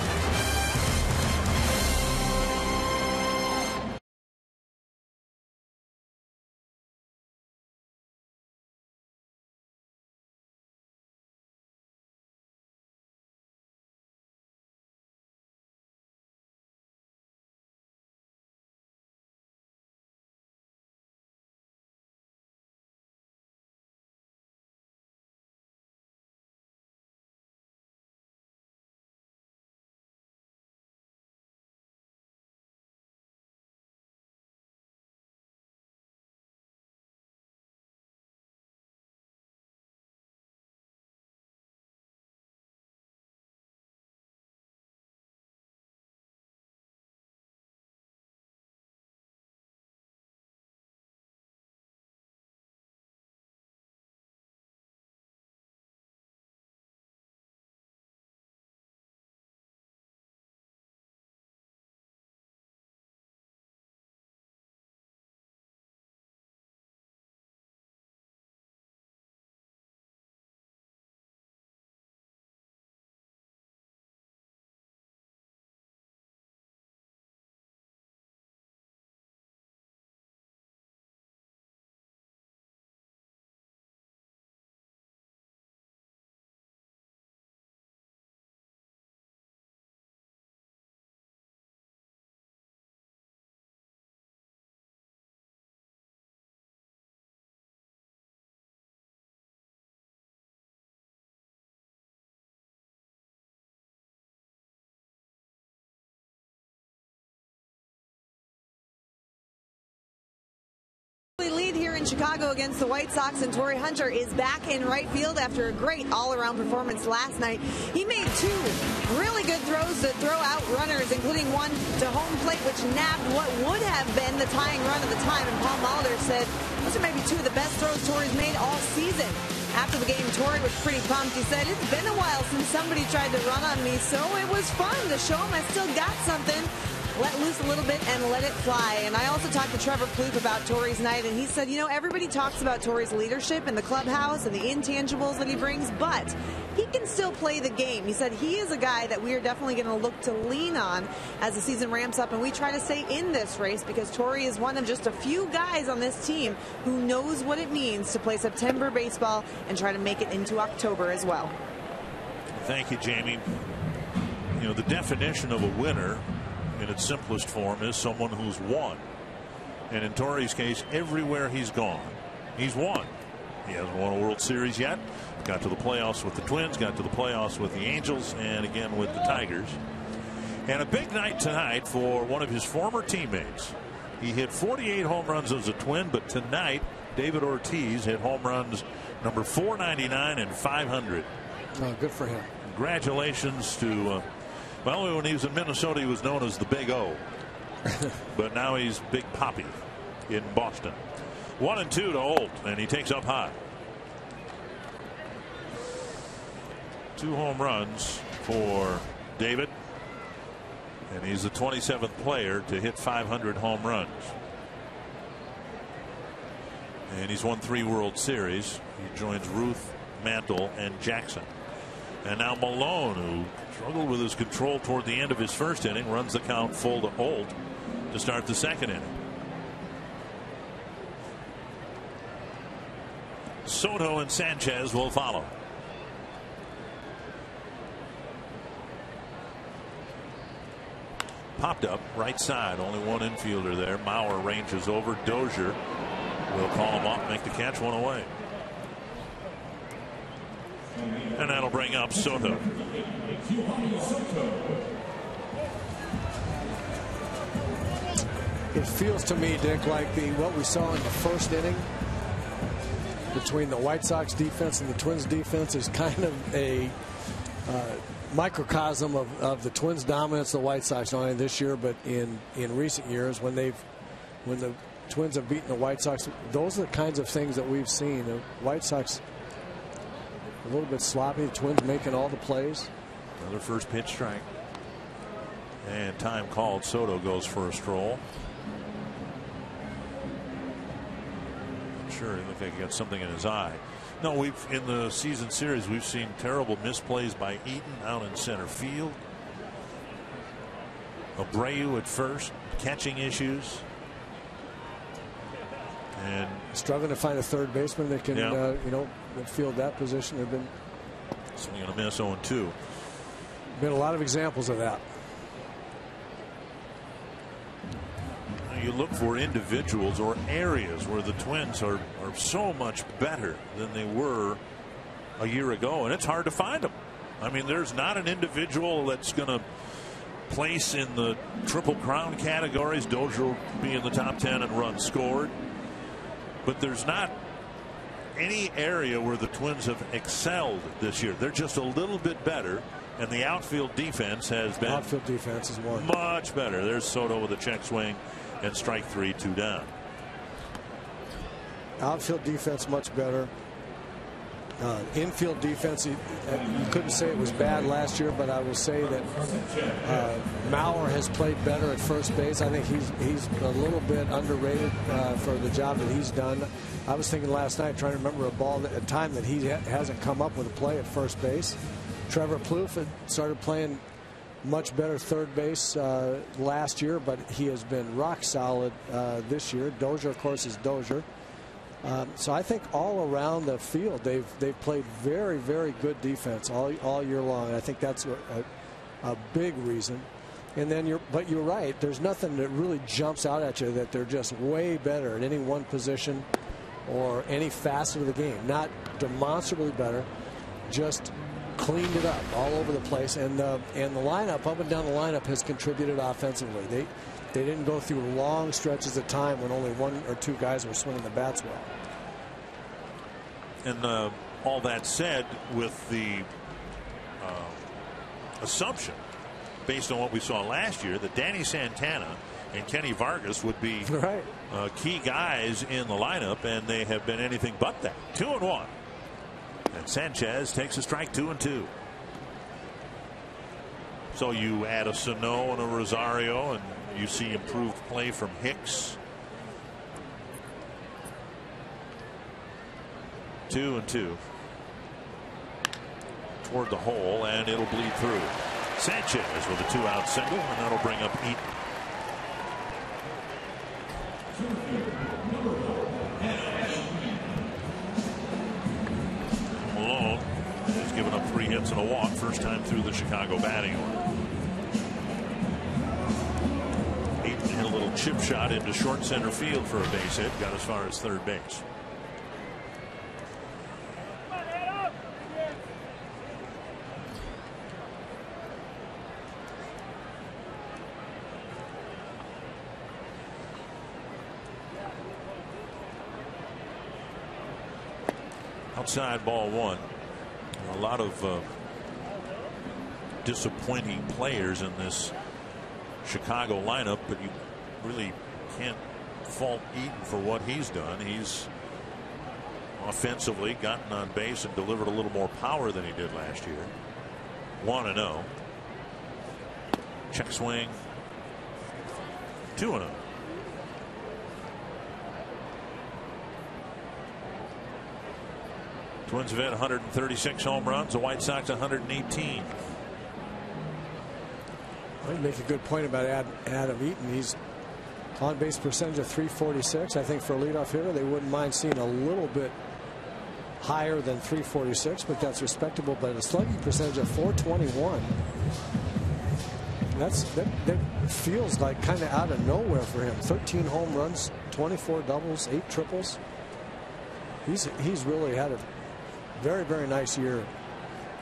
Lead here in Chicago against the White Sox, and Torrey Hunter is back in right field after a great all-around performance last night. He made 2 really good throws to throw out runners, including one to home plate, which nabbed what would have been the tying run of the time. And Paul Molitor said those are maybe 2 of the best throws Torrey's made all season. After the game, Torrey was pretty pumped. He said, "It's been a while since somebody tried to run on me, so it was fun to show him I still got something. Let loose a little bit and let it fly." And I also talked to Trevor Plouffe about Torrey's night, and he said, you know, everybody talks about Torrey's leadership in the clubhouse and the intangibles that he brings, but he can still play the game. He said he is a guy that we are definitely going to look to lean on as the season ramps up and we try to stay in this race, because Torrey is one of just a few guys on this team who knows what it means to play September baseball and try to make it into October as well. Thank you, Jamie. You know, the definition of a winner in its simplest form is someone who's won. And in Torrey's case, everywhere he's gone, he's won. He hasn't won a World Series yet. Got to the playoffs with the Twins, got to the playoffs with the Angels, and again with the Tigers. And a big night tonight for one of his former teammates. He hit 48 home runs as a Twin, but tonight David Ortiz hit home runs number 499 and 500. Oh, good for him. Congratulations to, well, when he was in Minnesota, he was known as the Big O. But now he's Big Poppy in Boston. 1-2 to Holt, and he takes up high. 2 home runs for David, and he's the 27th player to hit 500 home runs. And he's won 3 World Series. He joins Ruth, Mantle, and Jackson. And now Malone, who struggled with his control toward the end of his first inning, runs the count full to Holt to start the second inning. Soto and Sanchez will follow. Popped up right side, only one infielder there. Mauer ranges over. Dozier will call him up, make the catch, 1 away. And that'll bring up Soto. It feels to me, Dick, like what we saw in the first inning between the White Sox defense and the Twins defense is kind of a microcosm of the Twins' dominance, the White Sox, not only this year but in recent years when the Twins have beaten the White Sox. Those are the kinds of things that we've seen. The White Sox a little bit sloppy, the Twins making all the plays. Another first pitch strike. And time called. Soto goes for a stroll. Sure, he looked like he got something in his eye. No, we've in the season series we've seen terrible misplays by Eaton out in center field. Abreu at first, catching issues, and struggling to find a third baseman that can field that position. They've been swinging a miss. 0-2. Been a lot of examples of that. You look for individuals or areas where the Twins are so much better than they were a year ago, and it's hard to find them. I mean, there's not an individual that's going to place in the Triple Crown categories. Dozier will be in the top 10 in runs scored, but there's not any area where the Twins have excelled this year. They're just a little bit better, and the outfield defense has been outfield defense is one much better. There's Soto with a check swing. And strike 3, 2 down. Outfield defense much better. Infield defense, you couldn't say it was bad last year, but I will say that Mauer has played better at first base. I think he's a little bit underrated for the job that he's done. I was thinking last night, trying to remember a time that he hasn't come up with a play at first base. Trevor Plouffe had started playing much better third base last year, but he has been rock solid this year. Dozier, of course, is Dozier. So I think all around the field they've played very, very good defense all year long. And I think that's a big reason. And then you're right. There's nothing that really jumps out at you that they're just way better at any one position or any facet of the game. Not demonstrably better, just cleaned it up all over the place, and the lineup, up and down the lineup, has contributed offensively. They didn't go through long stretches of time when only 1 or 2 guys were swinging the bats well. And all that said, with the assumption, based on what we saw last year, that Danny Santana and Kenny Vargas would be right. Key guys in the lineup, and they have been anything but that. 2-1. And Sanchez takes a strike, 2-2. So you add a Sano and a Rosario, and you see improved play from Hicks. 2-2. Toward the hole, and it'll bleed through. Sanchez with a 2-out single, and that'll bring up Eaton. Malone has given up 3 hits and a walk, first time through the Chicago batting order. Eaton hit a little chip shot into short center field for a base hit. Got as far as third base. Outside ball one. A lot of disappointing players in this Chicago lineup, but you really can't fault Eaton for what he's done. He's offensively gotten on base and delivered a little more power than he did last year. 1-0. Check swing. 2-0. Twins have had 136 home runs. The White Sox 118. Well, you make a good point about Adam Eaton. He's on base percentage of .346. I think for a leadoff hitter, they wouldn't mind seeing a little bit higher than .346, but that's respectable. But a slugging percentage of .421. That feels like kind of out of nowhere for him. 13 home runs, 24 doubles, 8 triples. He's really had a very, very nice year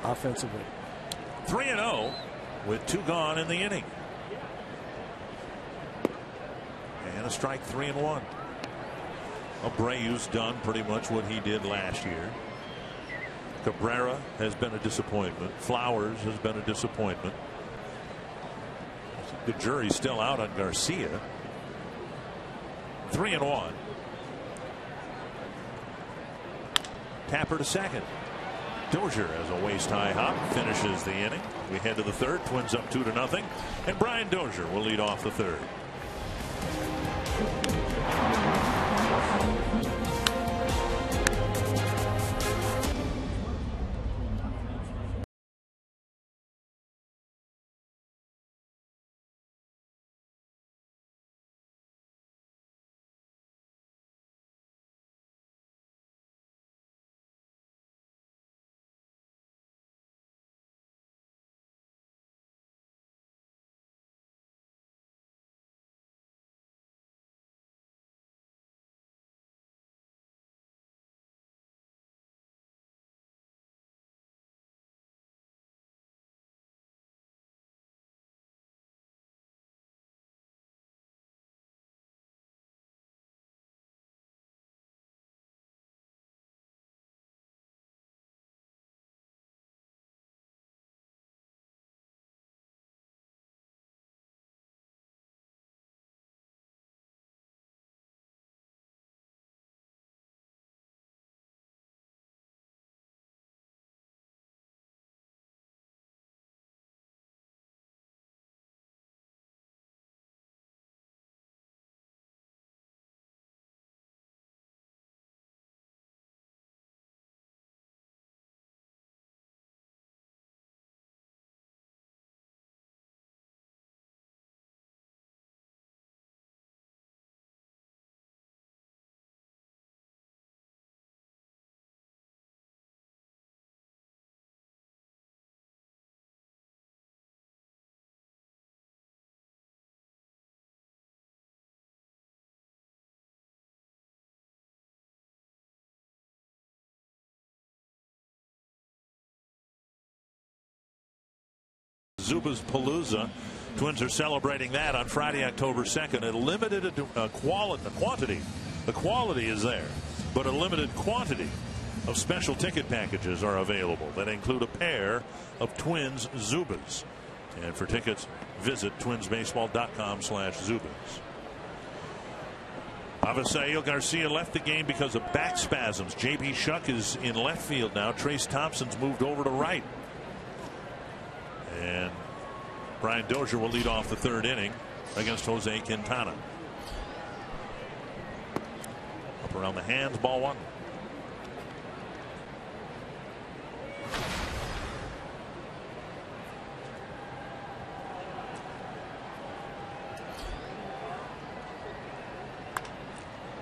offensively. 3-0 with 2 gone in the inning. And a strike, 3-1. Abreu's done pretty much what he did last year. Cabrera has been a disappointment. Flowers has been a disappointment. The jury's still out on Garcia. 3-1. Tapper to second. Dozier has a waist-high hop, finishes the inning. We head to the third. Twins up 2-0, and Brian Dozier will lead off the third. Zuba's Palooza. Twins are celebrating that on Friday, October 2nd. A limited quantity. The quality is there, but a limited quantity of special ticket packages are available that include a pair of Twins Zubas. And for tickets, visit twinsbaseball.com/Zubas. Avisail Garcia left the game because of back spasms. J.B. Shuck is in left field now. Trace Thompson's moved over to right. And Brian Dozier will lead off the third inning against Jose Quintana. Up around the hands, ball one.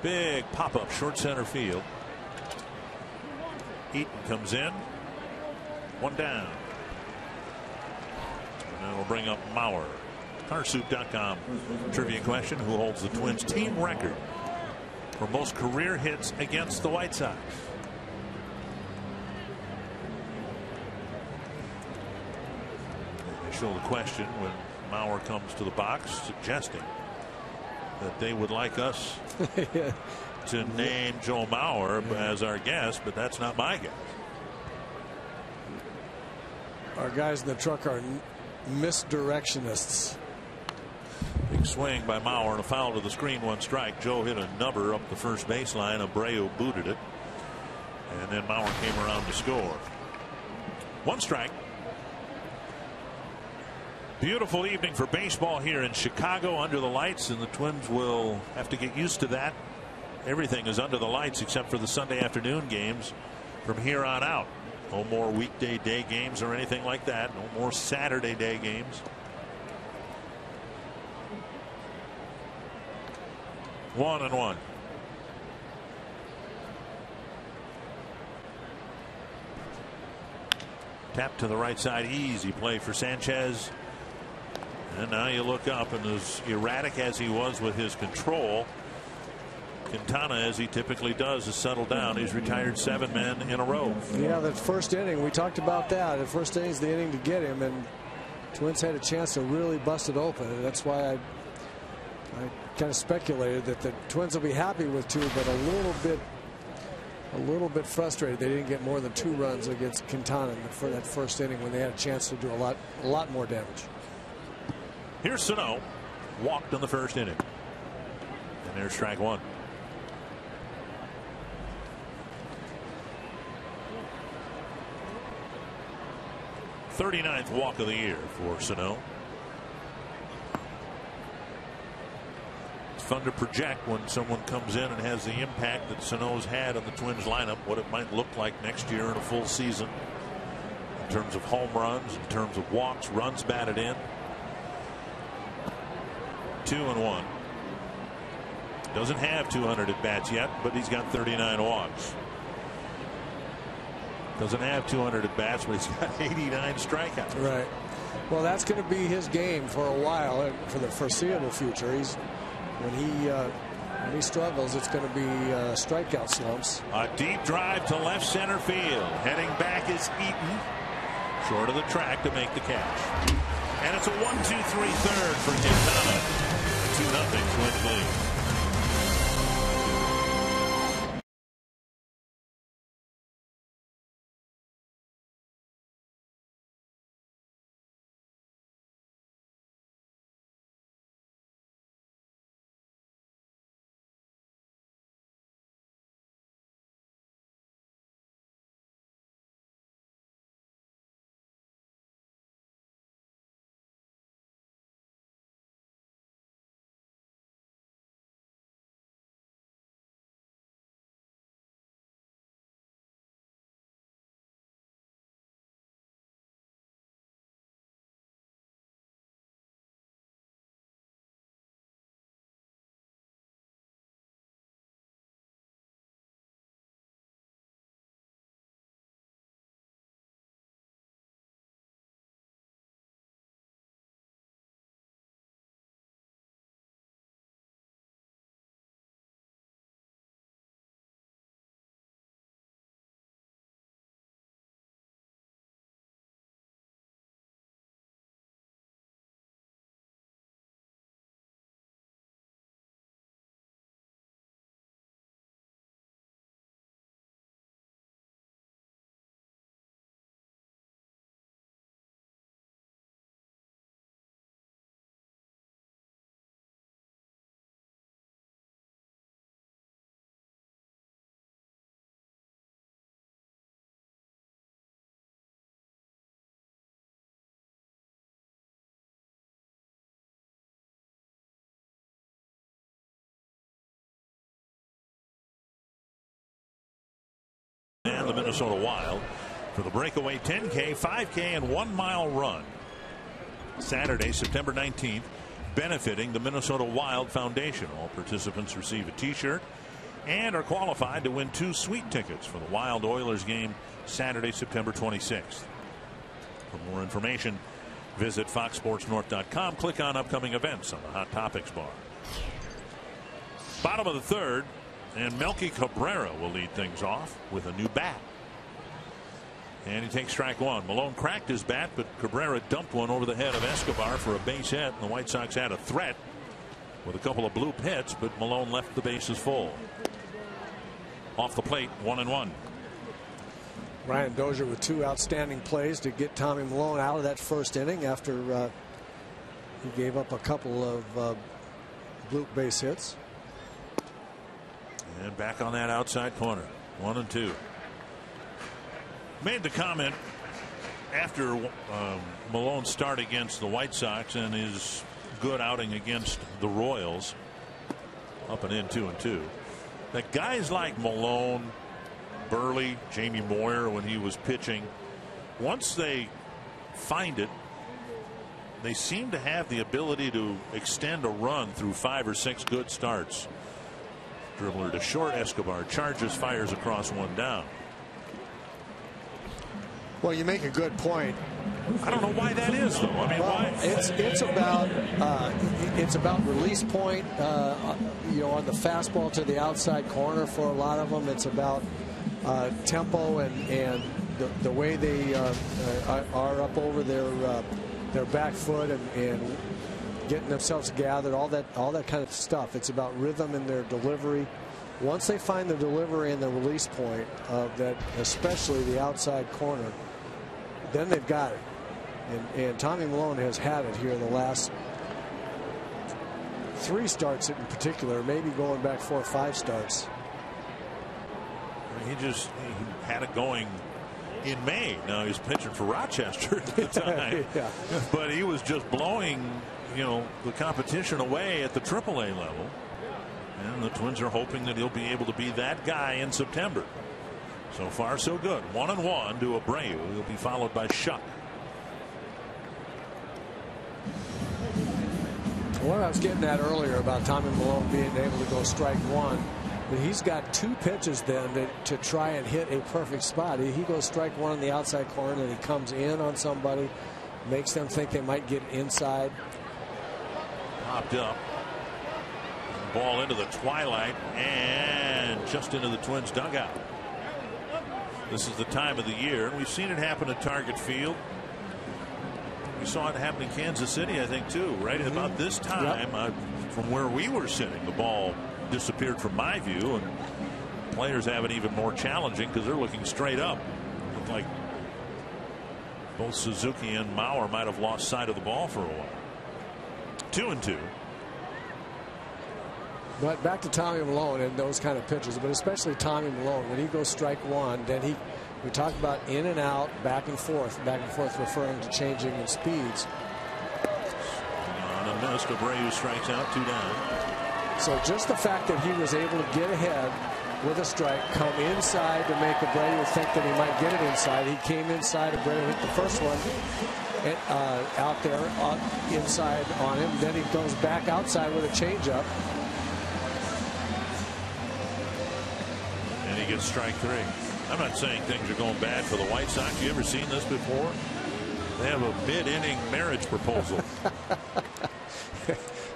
Big pop-up short center field. Eaton comes in. One down. And that'll bring up Mauer. Carsoup.com trivia question: who holds the Twins team record for most career hits against the White Sox? They show the question when Mauer comes to the box, suggesting that they would like us to name Joe Mauer as our guest, but that's not my guess. Our guys in the truck are misdirectionists. Big swing by Mauer and a foul to the screen, 1 strike. Joe hit a number up the first baseline. Abreu booted it, and then Mauer came around to score. 1 strike. Beautiful evening for baseball here in Chicago under the lights, and the Twins will have to get used to that. Everything is under the lights except for the Sunday afternoon games from here on out. No more weekday day games or anything like that. No more Saturday day games. 1-1. Tap to the right side. Easy play for Sanchez. And now you look up, and as erratic as he was with his control, Quintana, as he typically does, has settled down. He's retired 7 men in a row. Yeah, that first inning, we talked about that. The first inning is the inning to get him, and Twins had a chance to really bust it open. And that's why I kind of speculated that the Twins will be happy with 2, but a little bit frustrated they didn't get more than 2 runs against Quintana for that first inning when they had a chance to do a lot more damage. Here's Sano, walked in the first inning, and there's strike 1. "39th walk of the year for Sano." It's fun to project when someone comes in and has the impact that Sano's had on the Twins lineup, what it might look like next year in a full season in terms of home runs, in terms of walks, runs batted in. 2-1. Doesn't have 200 at bats yet, but he's got 39 walks. Doesn't have 200 at bats, but he's got 89 strikeouts. Right. Well, that's going to be his game for a while, for the foreseeable future. When he struggles, it's going to be strikeout slumps. A deep drive to left center field. Heading back is Eaton, short of the track to make the catch. And it's a 1-2-3 third for Quintana. 2-0 Twins lead. And the Minnesota Wild for the breakaway 10K, 5K, and 1 mile run. Saturday, September 19th, benefiting the Minnesota Wild Foundation. All participants receive a t-shirt and are qualified to win 2 sweet tickets for the Wild Oilers game Saturday, September 26th. For more information, Visit foxsportsnorth.com. Click on upcoming events on the Hot Topics bar. Bottom of the third, and Melky Cabrera will lead things off with a new bat. And he takes strike one. Malone cracked his bat, but Cabrera dumped one over the head of Escobar for a base hit. And the White Sox had a threat with a couple of bloop hits, but Malone left the bases full. Off the plate, 1-1. Ryan Dozier with two outstanding plays to get Tommy Malone out of that first inning after he gave up a couple of bloop base hits. And back on that outside corner, 1-2. Made the comment after Malone's start against the White Sox and his good outing against the Royals, up and in 2-2, that guys like Malone, Burley, Jamie Moyer, when he was pitching, once they find it, they seem to have the ability to extend a run through 5 or 6 good starts. Dribbler to short, Escobar charges, fires across, one down. Well, you make a good point. I don't know why that is, though. I mean, why? It's about release point. You know, on the fastball to the outside corner for a lot of them. It's about tempo and the way they are up over their back foot and getting themselves gathered. All that kind of stuff. It's about rhythm in their delivery. Once they find the delivery and the release point of that, especially the outside corner, then they've got it. And Tommy Malone has had it here the last 3 starts in particular, maybe going back 4 or 5 starts. He had it going in May. Now he's pitching for Rochester at the time. Yeah. But he was just blowing, you know, the competition away at the AAA level. And the Twins are hoping that he'll be able to be that guy in September. So far, so good. 1-1 to Abreu. He'll be followed by Shuck. What I was getting at earlier about Tommy Malone being able to go strike one, but he's got 2 pitches then to try and hit a perfect spot. He goes strike one in the outside corner, and he comes in on somebody, makes them think they might get inside. Popped up. Ball into the twilight and just into the Twins dugout. This is the time of the year, and we've seen it happen at Target Field. We saw it happen in Kansas City, I think, too. Right at about this time, from where we were sitting, the ball disappeared from my view, and players have it even more challenging because they're looking straight up. Looked like both Suzuki and Mauer might have lost sight of the ball for a while. 2-2. But back to Tommy Malone and those kind of pitches, but especially Tommy Malone, when he goes strike one, then we talk about in and out, back and forth, referring to changing in speeds. On a miss, Abreu strikes out, 2 down. So just the fact that he was able to get ahead with a strike, come inside to make Abreu think that he might get it inside. He came inside, Abreu hit the first one out there inside on him. Then he goes back outside with a changeup. And he gets strike 3. I'm not saying things are going bad for the White Sox. You ever seen this before? They have a mid-inning marriage proposal.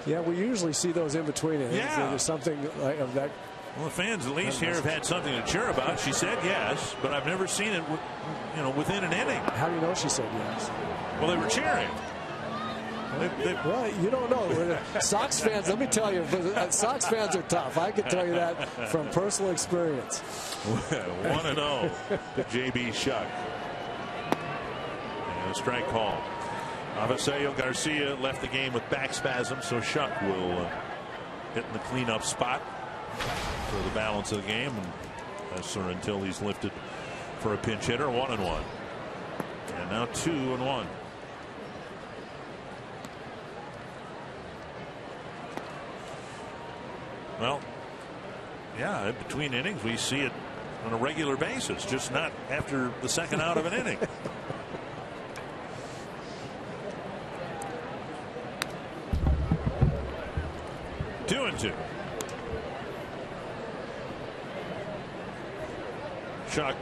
Yeah, we usually see those in between innings. Yeah. There's something like of that. Well, the fans at least here have had something to cheer about. She said yes, but I've never seen it, within an inning. How do you know she said yes? Well, they were cheering. Well, you don't know. Sox fans, let me tell you, Sox fans are tough. I can tell you that from personal experience. 1-0 to J.B. Shuck. And a strike call. Avisario Garcia left the game with back spasms, so Shuck will get in the cleanup spot for the balance of the game, and that's until he's lifted for a pinch hitter. 1-1, and now 2-1. Well, yeah, in between innings we see it on a regular basis, just not after the second out of an inning. Two and two. Shuck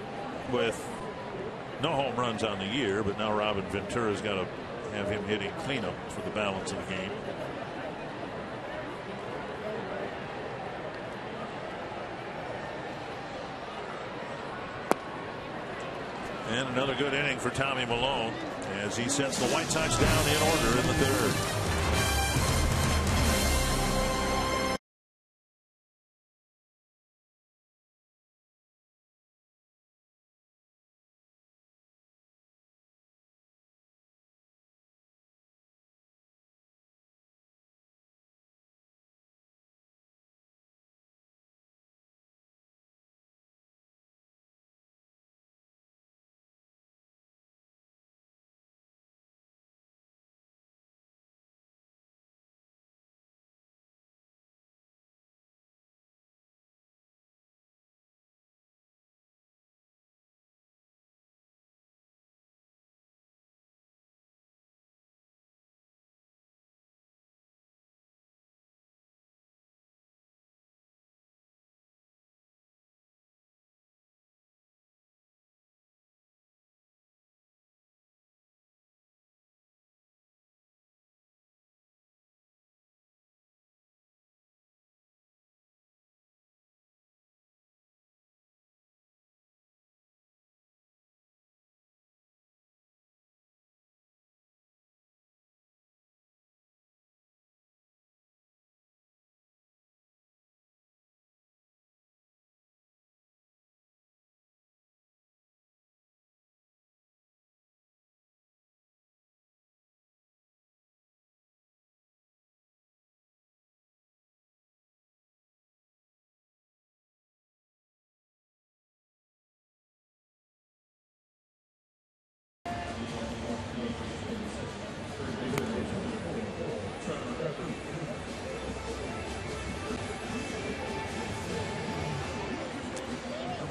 with no home runs on the year, but now Robin Ventura's got a have him hitting cleanup for the balance of the game. And another good inning for Tommy Milone as he sets the White Sox down in order in the third.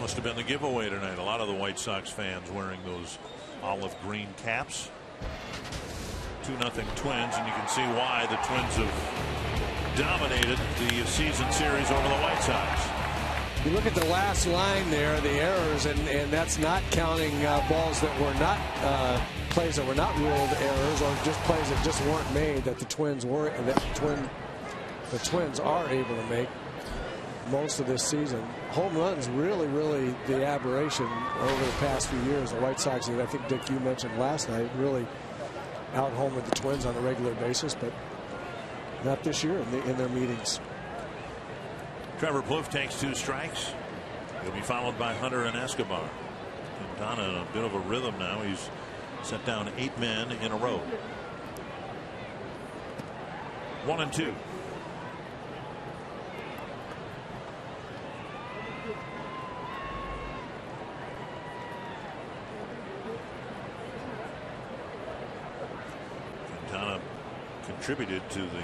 Must have been the giveaway tonight. A lot of the White Sox fans wearing those olive green caps. 2-0 Twins, and you can see why the Twins have dominated the season series over the White Sox. You look at the last line there, the errors, and that's not counting balls that were not plays that were not ruled errors, or just plays that just weren't made that the Twins were, and that the Twins are able to make most of this season. Home runs really the aberration over the past few years. The White Sox, I think Dick, you mentioned last night, really out-homered the Twins on a regular basis, but not this year in their meetings. Trevor Plouffe takes 2 strikes. He'll be followed by Hunter and Escobar. Quintana in a bit of a rhythm now. He's set down 8 men in a row. 1-2. Quintana contributed to the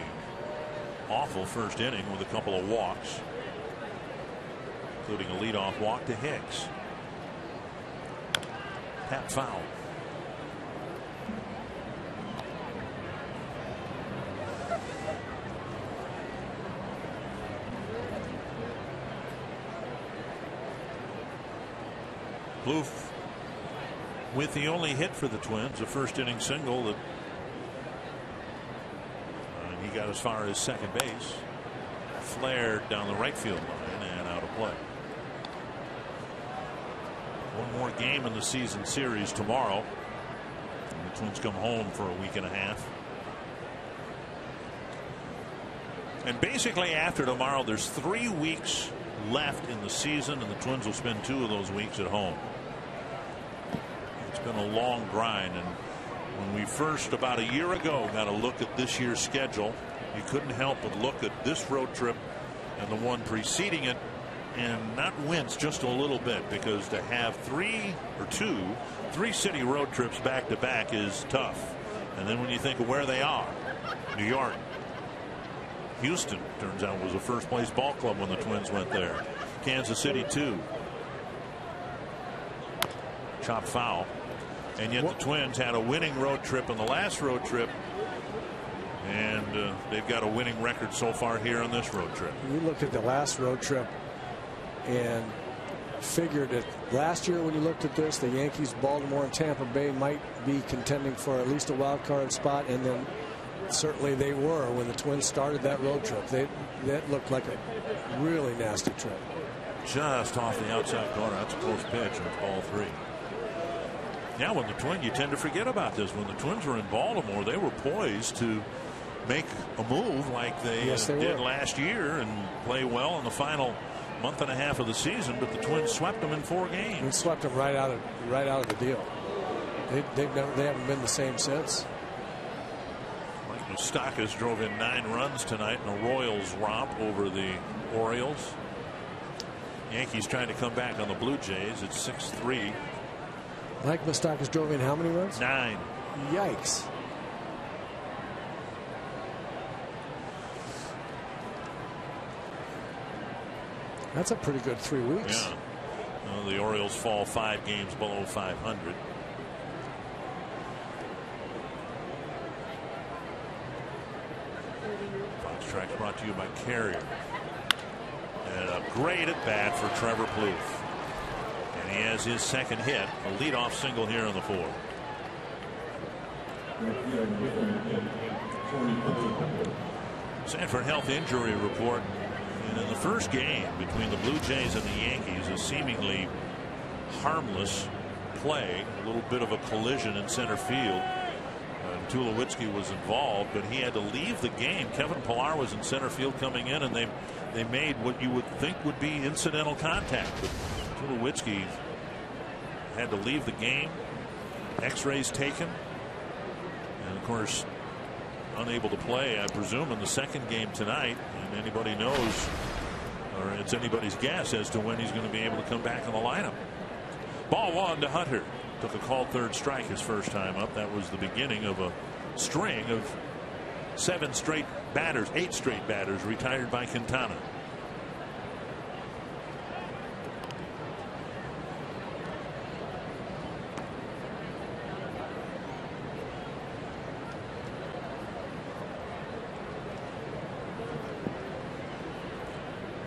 awful first inning with a couple of walks, including a leadoff walk to Hicks. Pat foul. Plouffe with the only hit for the Twins, a first inning single that he got as far as second base, flared down the right field line and out of play. One more game in the season series tomorrow. And the Twins come home for a week and a half. And basically after tomorrow, there's 3 weeks left in the season, and the Twins will spend 2 of those weeks at home. It's been a long grind, and when we first, about a year ago, got a look at this year's schedule, you couldn't help but look at this road trip and the one preceding it and not wince just a little bit, because to have 3 city road trips back to back is tough. And then when you think of where they are, New York, Houston turns out was a first place ball club when the Twins went there. Kansas City too. Chop foul. And yet the Twins had a winning road trip in the last road trip, and they've got a winning record so far here on this road trip. You look at the last road trip, and figured that last year when you looked at this, the Yankees, Baltimore, and Tampa Bay might be contending for at least a wild card spot, and then certainly they were when the Twins started that road trip. That looked like a really nasty trip. Just off the outside corner. That's a close pitch, and it's ball 3. Yeah, when the Twins, you tend to forget about this. When the Twins were in Baltimore, they were poised to make a move like they did last year and play well in the final month and a half of the season, but the Twins swept them in 4 games. And swept them right out of the deal. They haven't been the same since. Mike Moustakas drove in 9 runs tonight in a Royals romp over the Orioles. Yankees trying to come back on the Blue Jays. It's 6-3. Mike Moustakas drove in how many runs? 9. Yikes. That's a pretty good 3 weeks. Yeah. Well, the Orioles fall 5 games below 500. Fox Tracks brought to you by Carrier. And a great at bat for Trevor Plouffe. And he has his second hit, a leadoff single here in the 4th. Sanford Health Injury Report. And in the first game between the Blue Jays and the Yankees, a seemingly harmless play, a little bit of a collision in center field. Tulowitzki was involved, but he had to leave the game. Kevin Pillar was in center field coming in, and they made what you would think would be incidental contact. But Tulowitzki had to leave the game. X-rays taken, and of course unable to play, I presume, in the second game tonight. And anybody knows, or it's anybody's guess as to when he's going to be able to come back in the lineup. Ball 1 to Hunter. Took a called third strike his first time up. That was the beginning of a string of 8 straight batters retired by Quintana.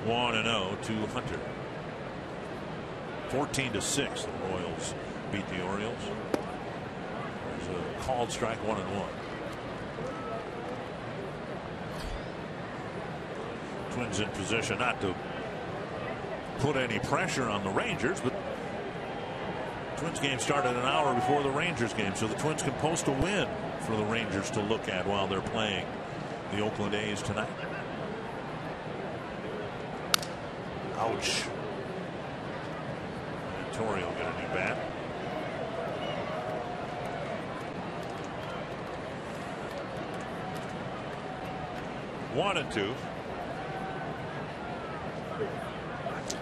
One 1-0 to Hunter. 14-6 the Royals beat the Orioles. There's a called strike, 1-1. Twins in position not to put any pressure on the Rangers, but Twins game started an hour before the Rangers game, so the Twins can post a win for the Rangers to look at while they're playing the Oakland A's tonight. Ouch. And Torrey will get a new bat. One and 2.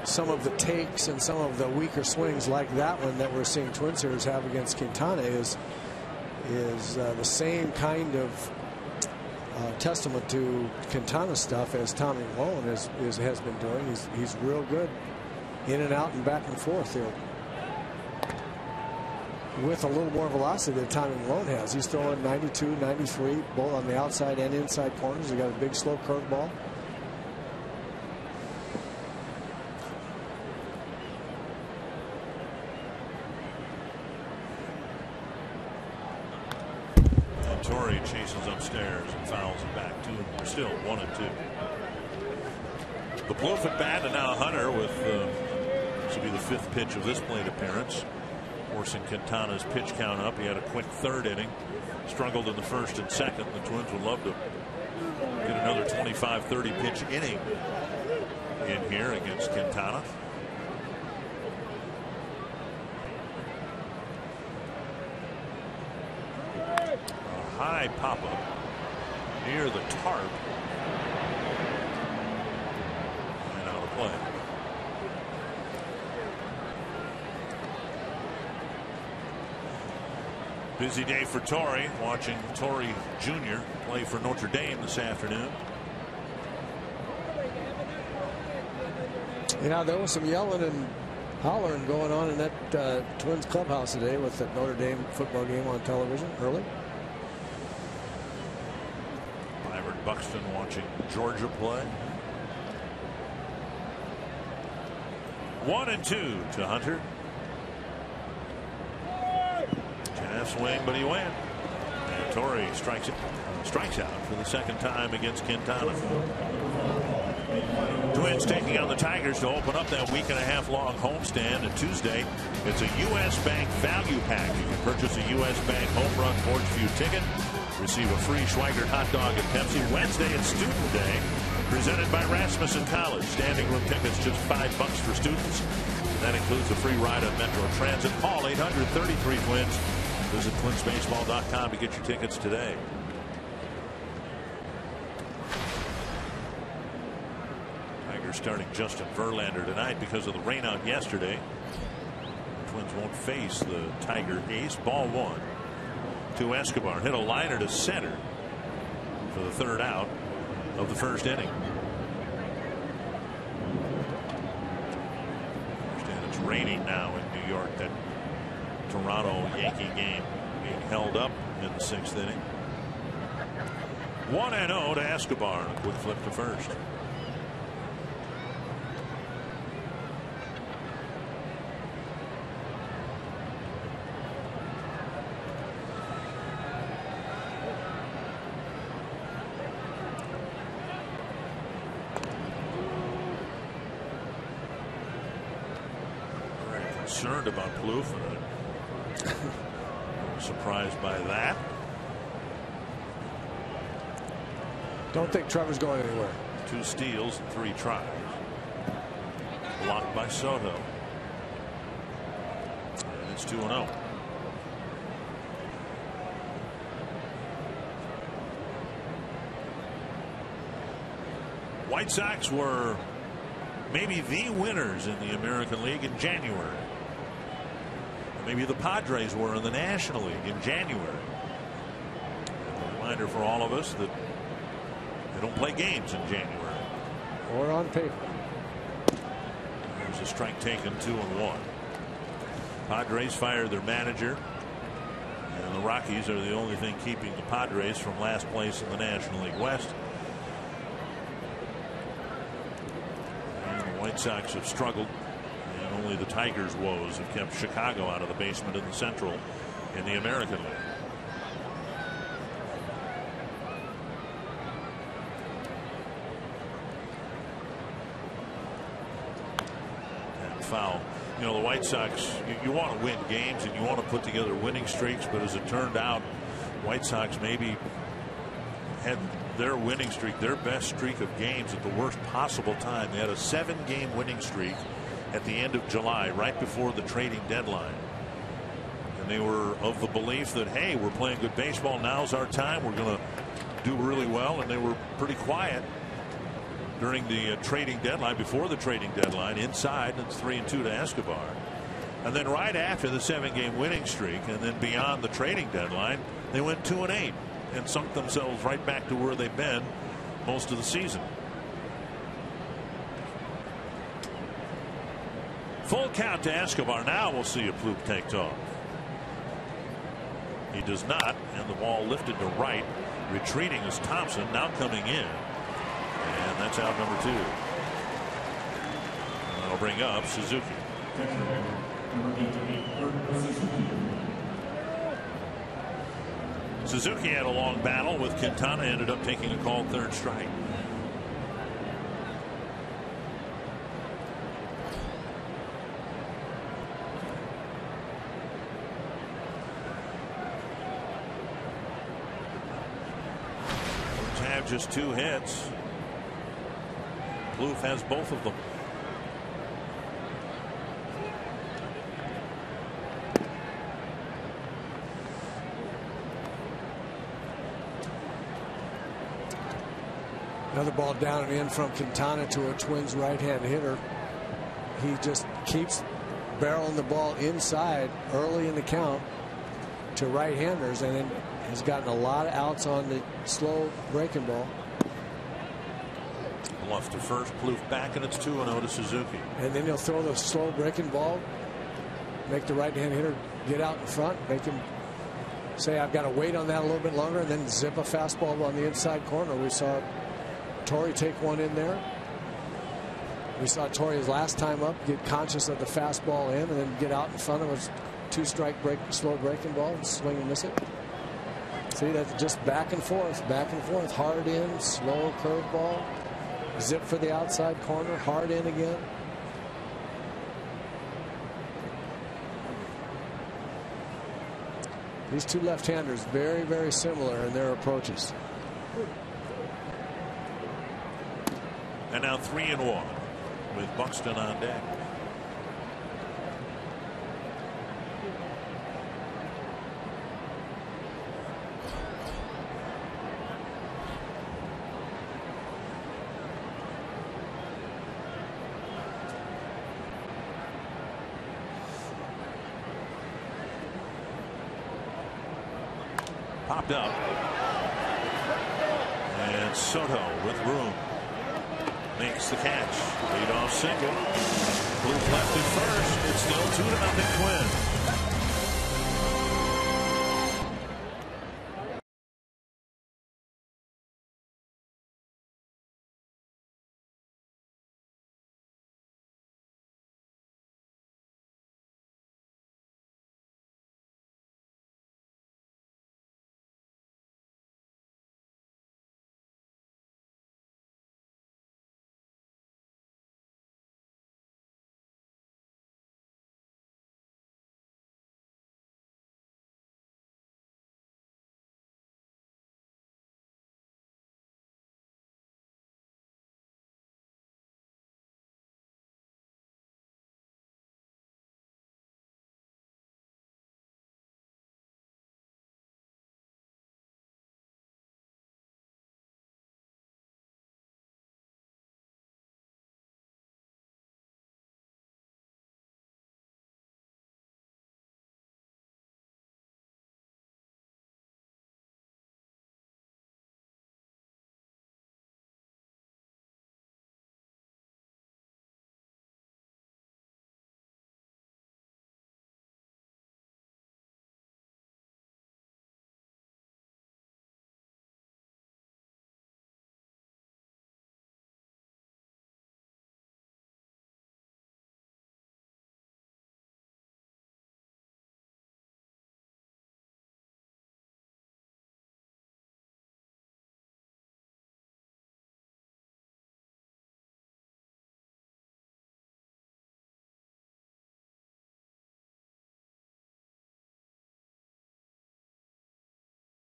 Some of the takes and some of the weaker swings like that one that we're seeing Twins hitters have against Quintana is the same kind of testament to Quintana stuff as Tommy Malone has been doing. He's real good in and out and back and forth here with a little more velocity than Tommy Malone has. He's throwing 92, 93, both on the outside and inside corners. He got a big slow curveball. Torrey chases upstairs and fouls it back. 2 and still 1 and 2. The Plouffe at bat, and now Hunter with this will be the 5th pitch of this plate appearance, forcing Quintana's pitch count up. He had a quick 3rd inning, struggled in the 1st and 2nd. The Twins would love to get another 25-30 pitch inning in here against Quintana. High pop-up near the tarp and out of play. Busy day for Torrey. Watching Torrey Jr. play for Notre Dame this afternoon. You know, there was some yelling and hollering going on in that Twins clubhouse today with the Notre Dame football game on television early. Buxton watching Georgia play. 1-2 to Hunter. Half swing, but he went. And Torrey strikes out for the second time against Quintana. Twins taking on the Tigers to open up that week-and-a-half long homestand. And Tuesday, it's a U.S. Bank value pack. You can purchase a U.S. Bank home run porch view ticket, receive a free Schweigert hot dog and Pepsi. Wednesday, it's Student Day, presented by Rasmussen College. Standing room tickets just $5 for students. That includes a free ride on Metro Transit. Call 800-33-TWINS. Visit twinsbaseball.com to get your tickets today. Tigers starting Justin Verlander tonight because of the rainout yesterday. The Twins won't face the Tiger ace. Ball one to Escobar. Hit a liner to center for the third out of the first inning. I understand it's raining now in New York. That Toronto Yankee game being held up in the sixth inning. 1-0 to Escobar. A quick flip to first. Very concerned about Plouffe. Surprised by that. Don't think Trevor's going anywhere. 2 steals and 3 tries. Blocked by Soto. And it's 2-0. White Sox were maybe the winners in the American League in January. Maybe the Padres were in the National League in January. A reminder for all of us that they don't play games in January. Or on paper. There's a strike taken, 2-1. Padres fired their manager. And the Rockies are the only thing keeping the Padres from last place in the National League West. And the White Sox have struggled. And only the Tigers' woes have kept Chicago out of the basement in the Central in the American League. And foul. You know, the White Sox, you want to win games and you want to put together winning streaks, but as it turned out, White Sox maybe had their winning streak, their best streak of games at the worst possible time. They had a 7-game winning streak at the end of July, right before the trading deadline. And they were of the belief that, hey, we're playing good baseball. Now's our time. We're going to do really well. And they were pretty quiet during the trading deadline, before the trading deadline, inside. It's 3-2 to Escobar. And then right after the 7-game winning streak, and then beyond the trading deadline, they went 2-8 and sunk themselves right back to where they've been most of the season. Full count to Escobar. Now we'll see if Plouffe takes off. He does not, and the ball lifted to right. Retreating is Thompson, now coming in. And that's out number 2. And that'll bring up Suzuki. Suzuki had a long battle with Quintana, ended up taking a called third strike. Have just 2 hits. Plouffe has both of them. Another ball down and in from Quintana to a Twins right-hand hitter. He just keeps barreling the ball inside early in the count to right-handers, and then has gotten a lot of outs on the slow breaking ball. Bluff to first, Plouffe back, and it's 2-0 to Suzuki. And then he'll throw the slow breaking ball, make the right-hand hitter get out in front, make him say, I've got to wait on that a little bit longer, and then zip a fastball on the inside corner. We saw Torrey take one in there. We saw Torres last time up get conscious of the fastball in and then get out in front of a 2-strike break, slow breaking ball and swing and miss it. See, that's just back and forth, hard in, slow curveball, zip for the outside corner, hard in again. These two left-handers very, very similar in their approaches. And now 3-1 with Buxton on deck. Popped up. And Soto with room. Makes the catch. Leadoff single. Blue left at first. It's still 2-0 Twins.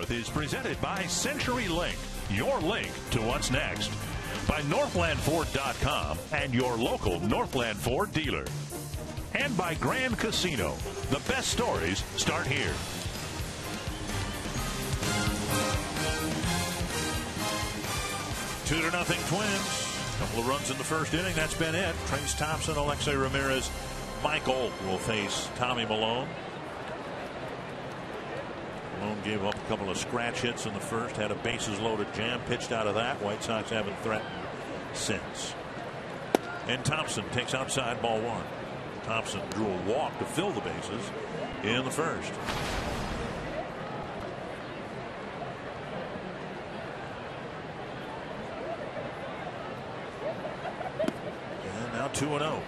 Is presented by CenturyLink, your link to what's next. By NorthlandFord.com and your local Northland Ford dealer. And by Grand Casino. The best stories start here. Two to nothing Twins. Couple of runs in the first inning. That's been it. Trace Thompson, Alexei Ramirez, Mike Olt will face Tommy Milone. Malone gave up a couple of scratch hits in the first, had a bases loaded jam, pitched out of that. White Sox haven't threatened since. And Thompson takes outside, ball one. Thompson drew a walk to fill the bases in the first. And now 2-0.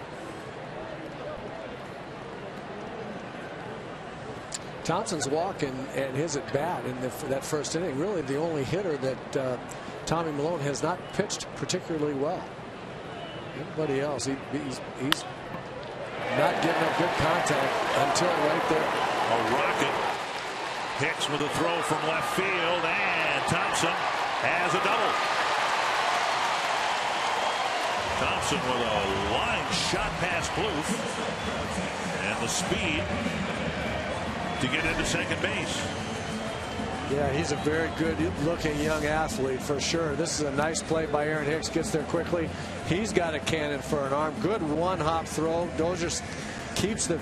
Thompson's walk and his at bat in that first inning, really the only hitter that Tommy Milone has not pitched particularly well. Everybody else, he's not getting a good contact until right there. A rocket. Hicks with a throw from left field, and Thompson has a double. Thompson with a line shot past Plouffe, and the speed to get into second base. Yeah, he's a very good looking young athlete for sure. This is a nice play by Aaron Hicks. Gets there quickly. He's got a cannon for an arm. Good one-hop throw. Dozier keeps the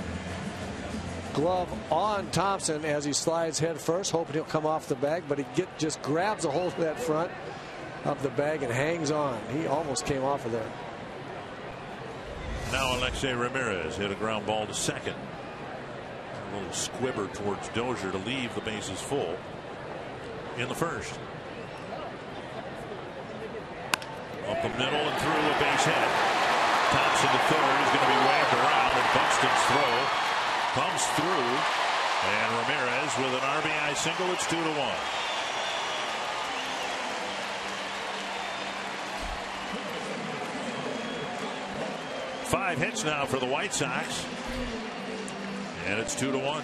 glove on Thompson as he slides head first, hoping he'll come off the bag, but he just grabs a hold of that front of the bag and hangs on. He almost came off of there. Now Alexei Ramirez hit a ground ball to second. A little squibber towards Dozier to leave the bases full in the first. Up the middle and through a base hit. Thompson to third. He's going to be waved around, and Buxton's throw comes through. And Ramirez with an RBI single. It's 2-1. Five hits now for the White Sox. And it's 2-1.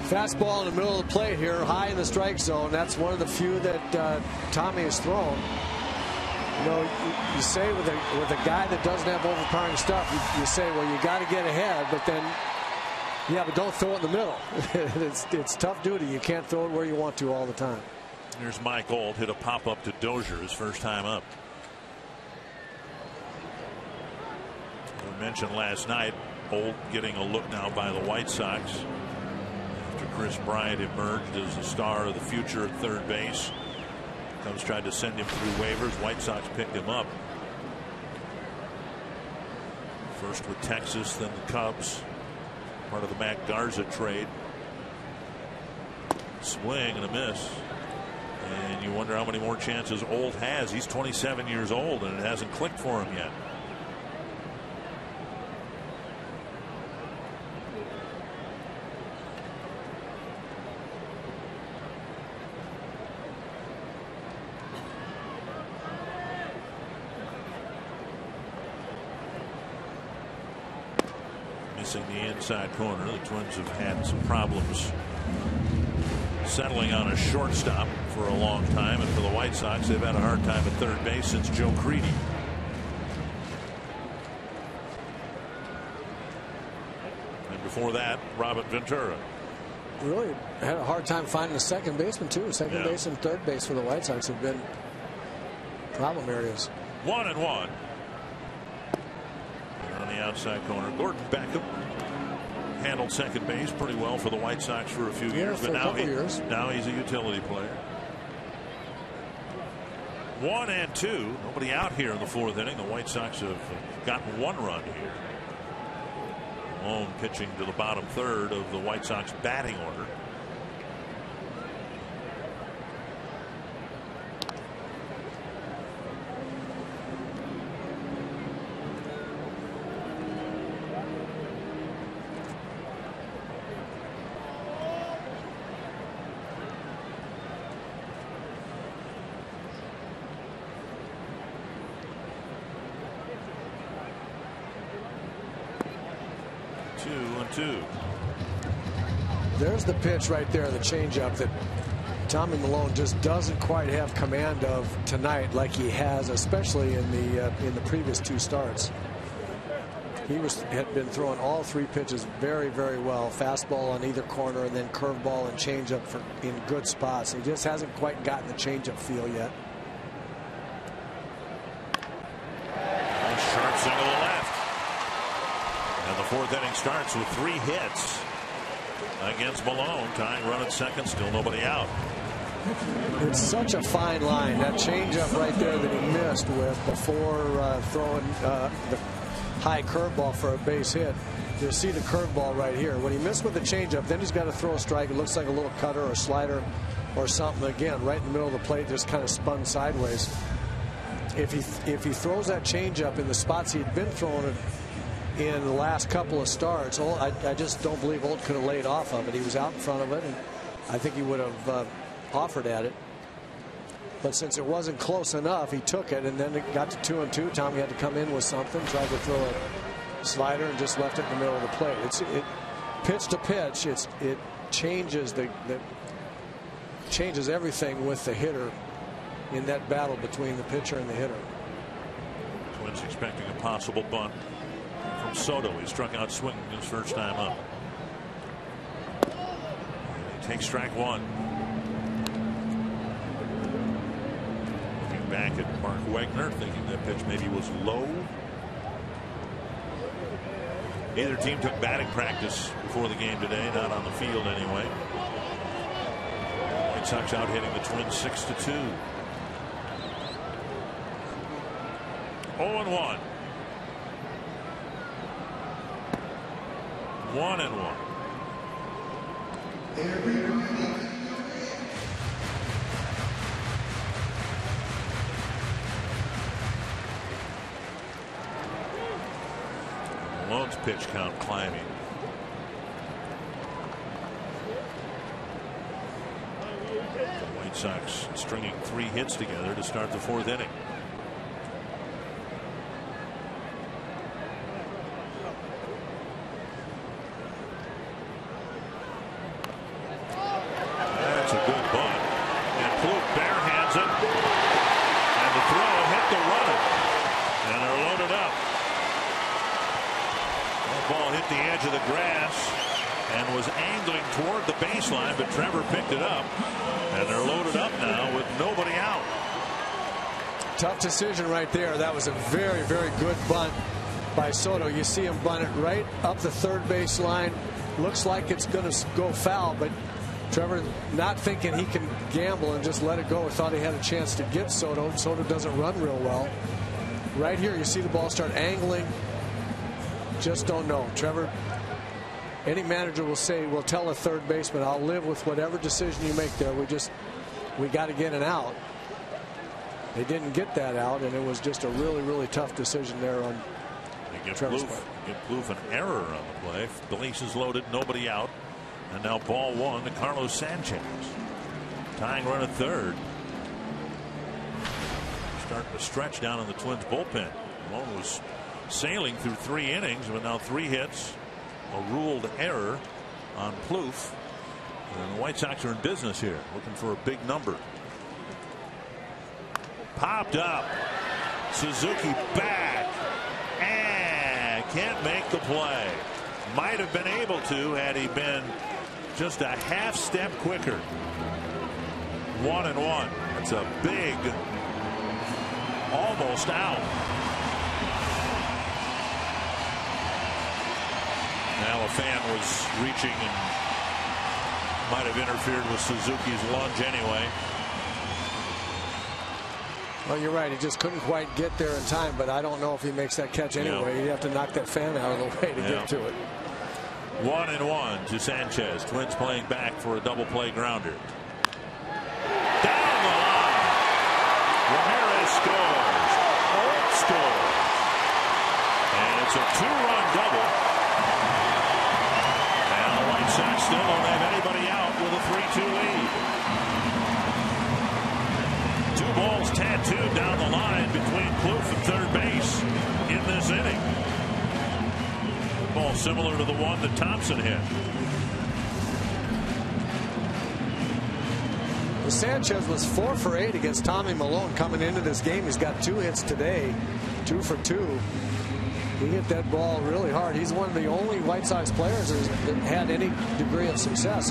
Fastball in the middle of the plate here, high in the strike zone. That's one of the few that Tommy has thrown. You know, you say with a guy that doesn't have overpowering stuff, you say, well, you got to get ahead, but then, yeah, but don't throw it in the middle. it's tough duty. You can't throw it where you want to all the time. Here's Mike Old, hit a pop up to Dozier his first time up. We mentioned last night, Old getting a look now by the White Sox. Chris Bryant emerged as the star of the future at third base. Cubs tried to send him through waivers. White Sox picked him up. First with Texas, then the Cubs. Part of the Matt Garza trade. Swing and a miss. And you wonder how many more chances Old has. He's 27 years old and it hasn't clicked for him yet. Missing the inside corner. The Twins have had some problems settling on a shortstop for a long time, and for the White Sox, they've had a hard time at third base since Joe Creedy. And before that, Robert Ventura. Really had a hard time finding a second baseman too. Second base and third base for the White Sox have been problem areas. 1-1. On the outside corner, Gordon Beckham handled second base pretty well for the White Sox for a few years, but now he's a utility player. 1-2. Nobody out here in the fourth inning. The White Sox have gotten one run here. Malone pitching to the bottom third of the White Sox batting order. There's the pitch right there, the changeup that Tommy Malone just doesn't quite have command of tonight like he has, especially in the previous two starts. He had been throwing all three pitches very, very well. Fastball on either corner and then curveball and changeup in good spots. He just hasn't quite gotten the changeup feel yet. A sharp single to left. And the fourth inning starts with 3 hits against Malone. Tying run at second, still nobody out. It's such a fine line. That changeup right there that he missed with before throwing the high curveball for a base hit. You'll see the curveball right here. When he missed with the changeup, then he's got to throw a strike. It looks like a little cutter or slider or something. Again, right in the middle of the plate, just kind of spun sideways. If he throws that changeup in the spots he'd been throwing it in the last couple of starts, I just don't believe Old could have laid off of it. He was out in front of it, and I think he would have offered at it. But since it wasn't close enough, he took it, and then it got to 2-2. Tommy had to come in with something, tried to throw a slider, and just left it in the middle of the plate. Pitch to pitch. It changes changes everything with the hitter in that battle between the pitcher and the hitter. Twins expecting a possible bunt from Soto. He struck out swinging his first time up. He takes strike one. Looking back at Mark Wegner, thinking that pitch maybe was low. Neither team took batting practice before the game today, not on the field anyway. White Sox out hitting the Twins 6-2. 0-1. 1-1. pitch count climbing. The White Sox stringing 3 hits together to start the 4th inning. That's a good bunt. And Plouffe barehands it. And the throw hit the runner. And they're loaded up. That ball hit the edge of the grass and was angling toward the baseline, but Trevor picked it up. And they're loaded up now with nobody out. Tough decision right there. That was a very, very good bunt by Soto. You see him bunt it right up the third base line. Looks like it's going to go foul, but Trevor not thinking he can gamble and just let it go. Thought he had a chance to get Soto. Soto doesn't run real well. Right here you see the ball start angling. Just don't know. Trevor, any manager will say, will tell a third baseman, I'll live with whatever decision you make there. We got to get an out. They didn't get that out, and it was just a really, really tough decision there on Trevor's part. Give Plouffe an error on the play. The bases loaded, nobody out. And now ball 1 to Carlos Sanchez. Tying run at third. Starting to stretch down in the Twins bullpen. Malone was sailing through 3 innings, but now 3 hits. A ruled error on Plouffe. And the White Sox are in business here, looking for a big number. Popped up. Suzuki back. And can't make the play. Might have been able to had he been just a half step quicker. 1-1. It's a big, almost out. Now a fan was reaching and might have interfered with Suzuki's lunge anyway. Well, you're right. He just couldn't quite get there in time, but I don't know if he makes that catch anyway. You'd have to knock that fan out of the way to get to it. 1-1 to Sanchez. Twins playing back for a double play grounder. Down the line. Ramirez scores. Holt scores. And it's a 2-run double. And the White Sox still don't have anybody out with a 3-2 lead. 2 balls tattooed down the line between Plouffe and third base in this inning. Ball similar to the one that Thompson hit. Sanchez was 4 for 8 against Tommy Milone coming into this game. He's got 2 hits today, 2 for 2. He hit that ball really hard. He's one of the only White Sox players that had any degree of success.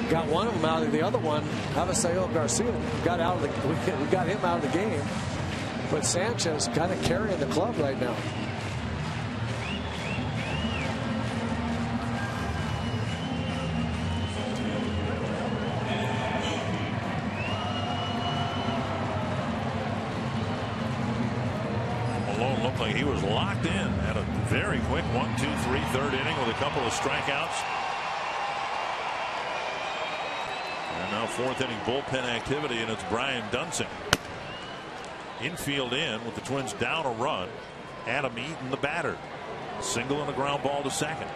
Got one of them out of the other one. Avisail Garcia got out of the. We got him out of the game. But Sanchez kind of carrying the club right now. Malone looked like he was locked in. Had a very quick 1, 2, 3 third inning with a couple of strikeouts. And now 4th inning bullpen activity, and it's Brian Dunsing. Infield in with the Twins down a run. Adam Eaton the batter. Single and a ground ball to second.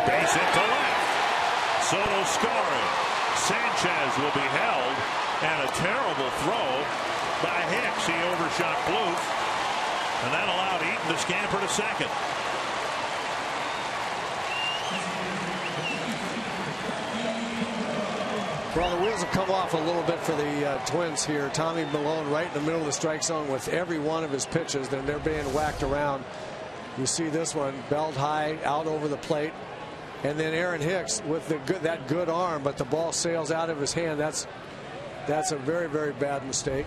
Base hit to left. Soto scoring. Sanchez will be held, and a terrible throw by Hicks. He overshot Plouffe, and that allowed Eaton to scamper to second. Well, the wheels have come off a little bit for the Twins here. Tommy Milone right in the middle of the strike zone with every one of his pitches. Then they're being whacked around. You see this one belled high out over the plate, and then Aaron Hicks with that good arm, but the ball sails out of his hand. That's a very, very bad mistake.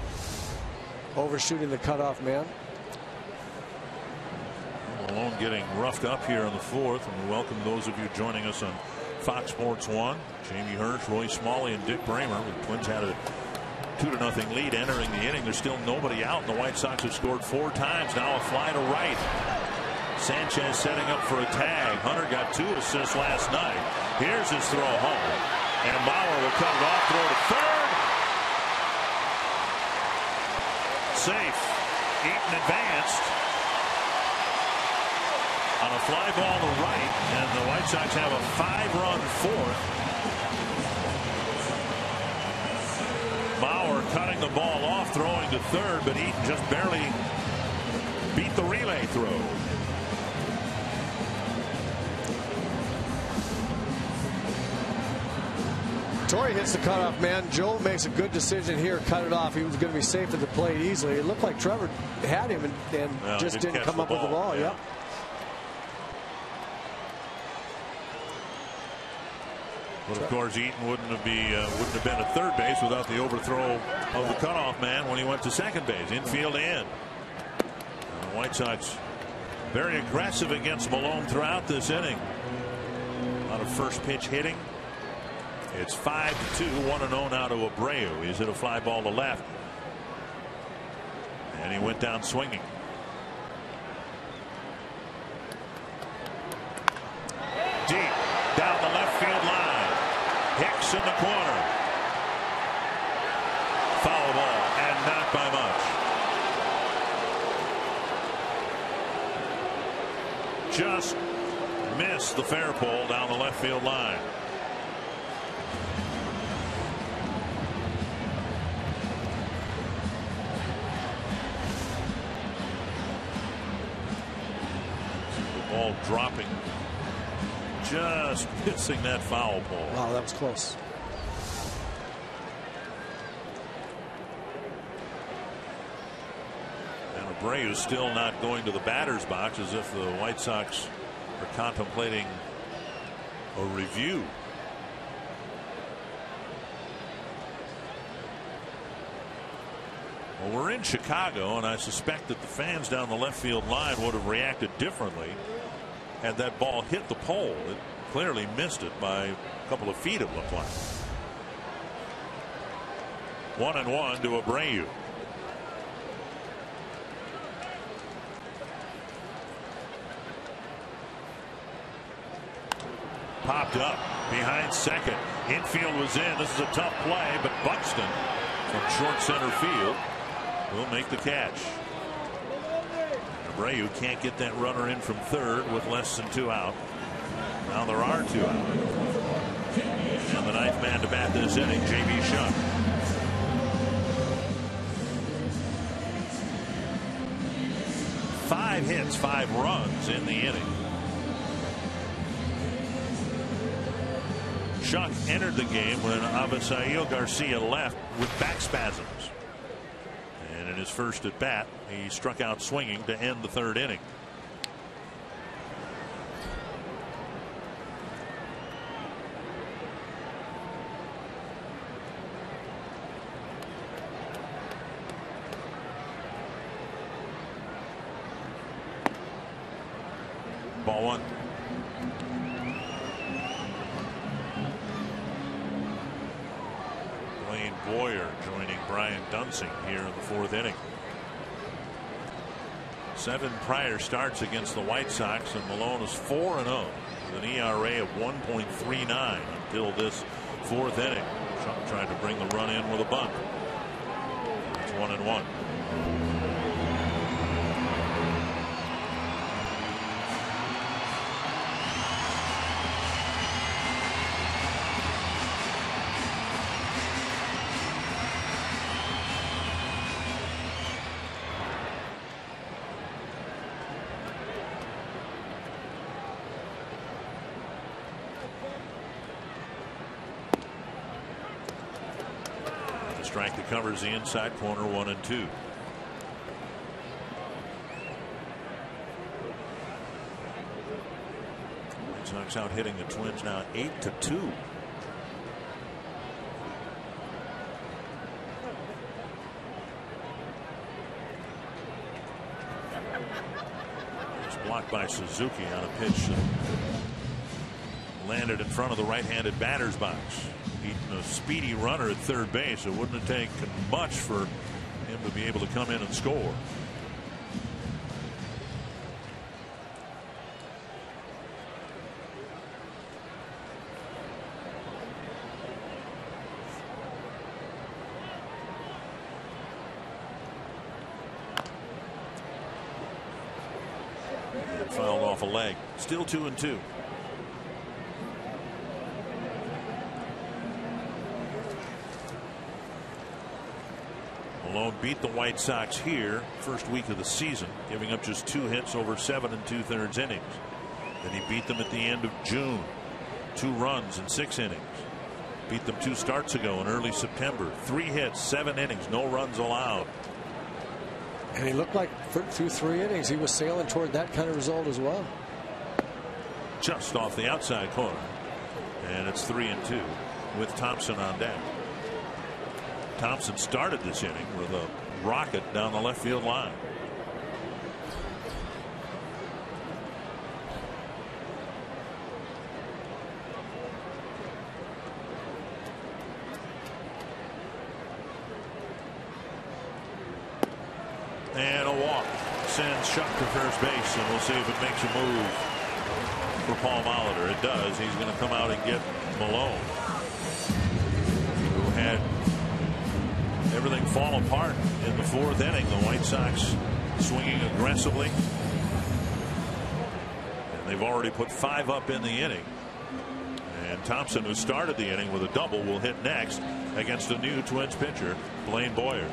Overshooting the cutoff man. Malone getting roughed up here in the 4th, and we welcome those of you joining us on Fox Sports 1. Jamie Hirsch, Roy Smalley, and Dick Bramer. The Twins had a 2-0 lead entering the inning. There's still nobody out, and the White Sox have scored 4 times. Now a fly to right. Sanchez setting up for a tag. Hunter got 2 assists last night. Here's his throw home, and Bauer will cut it off. Throw to third. Safe. Eaton Eaton advanced on a fly ball to right, and the White Sox have a 5-run fourth. Mauer cutting the ball off, throwing to third, but Eaton just barely beat the relay throw. Torrey hits the cutoff man. Joe makes a good decision here, cut it off. He was going to be safe at the plate easily. It looked like Trevor had him and just didn't come up with the ball. Yeah. But of course, Eaton wouldn't have been at third base without the overthrow of the cutoff man when he went to second base, infield in. The White Sox very aggressive against Malone throughout this inning. A lot of first pitch hitting. It's 5-2, 1-0 now to Abreu. He's hit a fly ball to left, and he went down swinging. Deep down the left field line. Hicks in the corner. Foul ball, and not by much. Just missed the fair pole down the left field line. Ball dropping, just missing that foul pole. Wow, that was close. And Abreu still not going to the batter's box, as if the White Sox are contemplating a review. Well, we're in Chicago, and I suspect that the fans down the left field line would have reacted differently had that ball hit the pole. It clearly missed it by a couple of feet, it looked like. 1-1 to Abreu. Popped up behind second. Infield was in. This is a tough play, but Buxton from short center field will make the catch. Abreu can't get that runner in from third with less than 2 out. Now there are 2 out. And the 9th man to bat this inning, J.B. Shuck. Five hits, 5 runs in the inning. Shuck entered the game when Avisail Garcia left with back spasms. And in his first at bat, he struck out swinging to end the 3rd inning. Ball 1. Boyer joining Brian Dunsing here in the 4th inning. 7 prior starts against the White Sox, and Malone is 4-0 with an ERA of 1.39 until this 4th inning. Chuck tried to bring the run in with a bunt. It's 1-1. Strike that covers the inside corner, 1 and 2. White Sox out hitting the Twins now 8-2. It's blocked by Suzuki on a pitch that landed in front of the right-handed batter's box. Eaton, a speedy runner at third base. It wouldn't have taken much for him to be able to come in and score. fouled off a leg. Still 2-2. Malone beat the White Sox here first week of the season, giving up just 2 hits over 7 2/3 innings. Then he beat them at the end of June, 2 runs in 6 innings. Beat them 2 starts ago in early September, 3 hits, 7 innings, no runs allowed. And he looked like through 3 innings he was sailing toward that kind of result as well. Just off the outside corner, and it's 3-2 with Thompson on deck. Thompson started this inning with a rocket down the left field line. And a walk sends Shuck to first base, and we'll see if it makes a move for Paul Molitor. It does. He's going to come out and get Malone, who had everything fall apart in the 4th inning. The White Sox swinging aggressively, and they've already put 5 up in the inning. And Thompson, who started the inning with a double, will hit next against a new Twins pitcher, Blaine Boyer.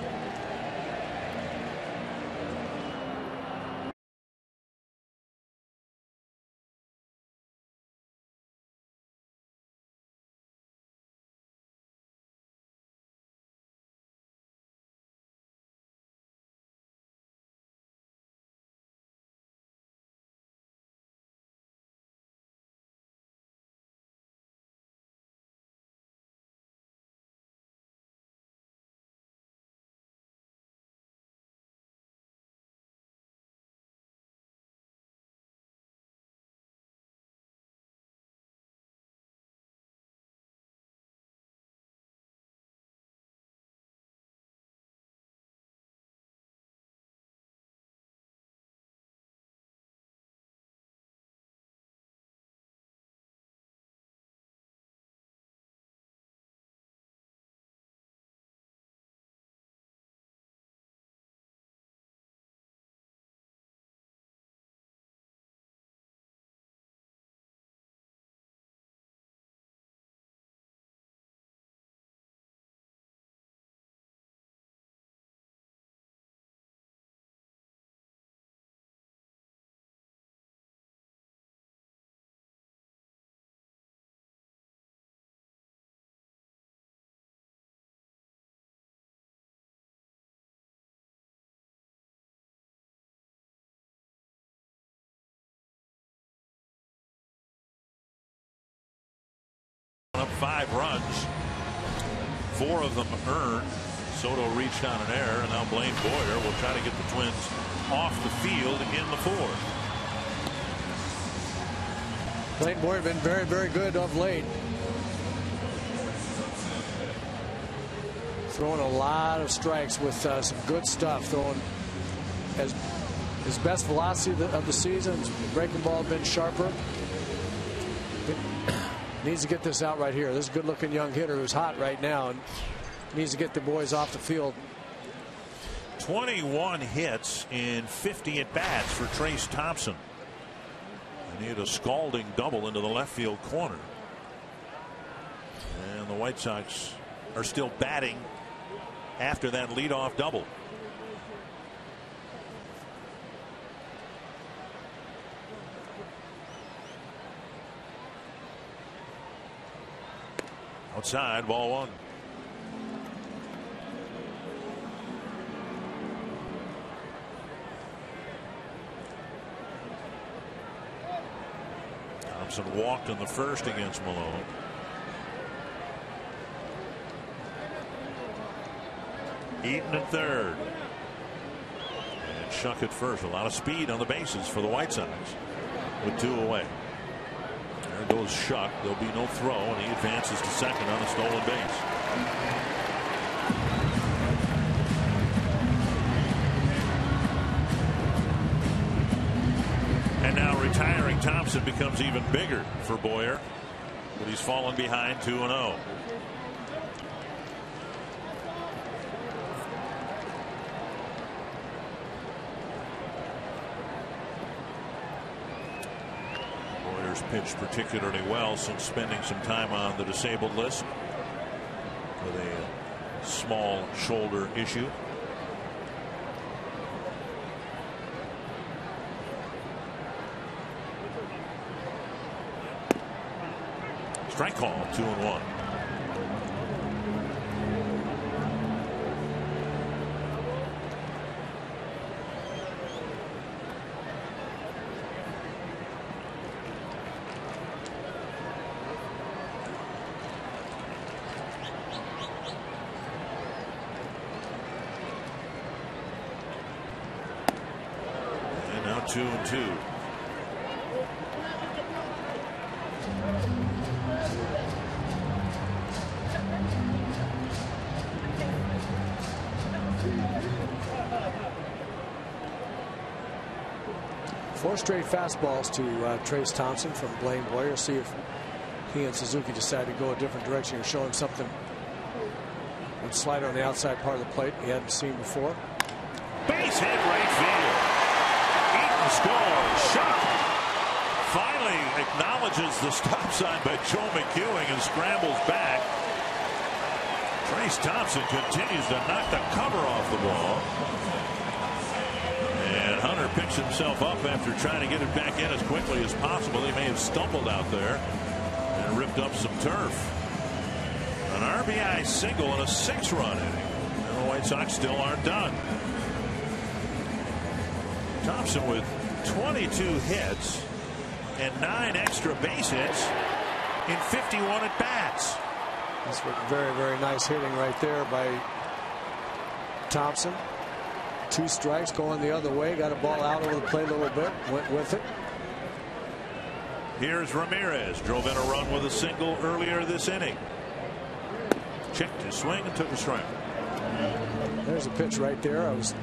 Up 5 runs, 4 of them earned. Soto reached on an error, and now Blaine Boyer will try to get the Twins off the field in the 4th. Blaine Boyer been very, very good of late. Throwing a lot of strikes with some good stuff. Throwing as his best velocity of the season. His breaking ball has been sharper. Needs to get this out right here. This is a good-looking young hitter who's hot right now and needs to get the boys off the field. 21 hits in 50 at-bats for Trace Thompson. And he had a scalding double into the left field corner. And the White Sox are still batting after that leadoff double. Outside, ball 1. Thompson walked in the first against Malone. Eaton at third. And Shuck at first. A lot of speed on the bases for the White Sox with 2 away. There goes Shuck. There'll be no throw, and he advances to second on a stolen base. And now retiring Thompson becomes even bigger for Boyer, but he's fallen behind 2-0. Myers pitched particularly well since spending some time on the disabled list with a small shoulder issue. Strike call, 2-1. And now 2-2. Four straight fastballs to Trace Thompson from Blaine Boyer. See if he and Suzuki decide to go a different direction or show him something. One slider on the outside part of the plate he hadn't seen before. Base hit right field. Eaton scores. Shot. Finally acknowledges the stop sign by Joe McEwing and scrambles back. Trace Thompson continues to knock the cover off the ball. And Hunter picks himself up after trying to get it back in as quickly as possible. He may have stumbled out there and ripped up some turf. An RBI single in a 6-run inning. And the White Sox still aren't done. Thompson with 22 hits and 9 extra base hits in 51 at bats. That's very, very nice hitting right there by Thompson. 2 strikes going the other way. Got a ball out over the plate a little bit. Went with it. Here's Ramirez. Drove in a run with a single earlier this inning. Checked his swing and took a strike. There's a pitch right there. I was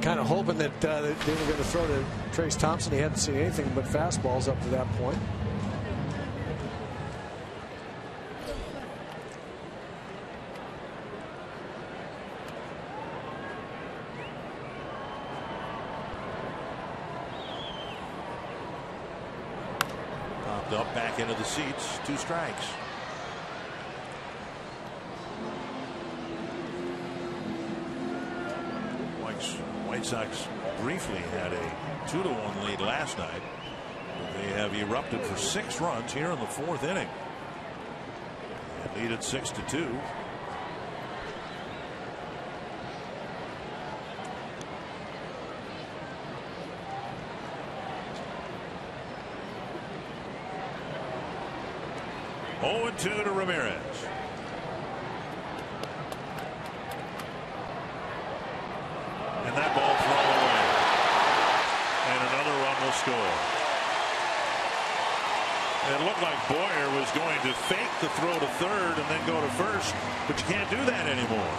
kind of hoping that they were going to throw to Trace Thompson. He hadn't seen anything but fastballs up to that point. Popped up, back into the seats. 2 strikes. White Sox briefly had a 2-1 lead last night. But they have erupted for 6 runs here in the 4th inning. And lead at 6-2. Oh, 2 to Ramirez. And that ball thrown away. And another run will score. It looked like Boyer was going to fake the throw to third and then go to first, but you can't do that anymore.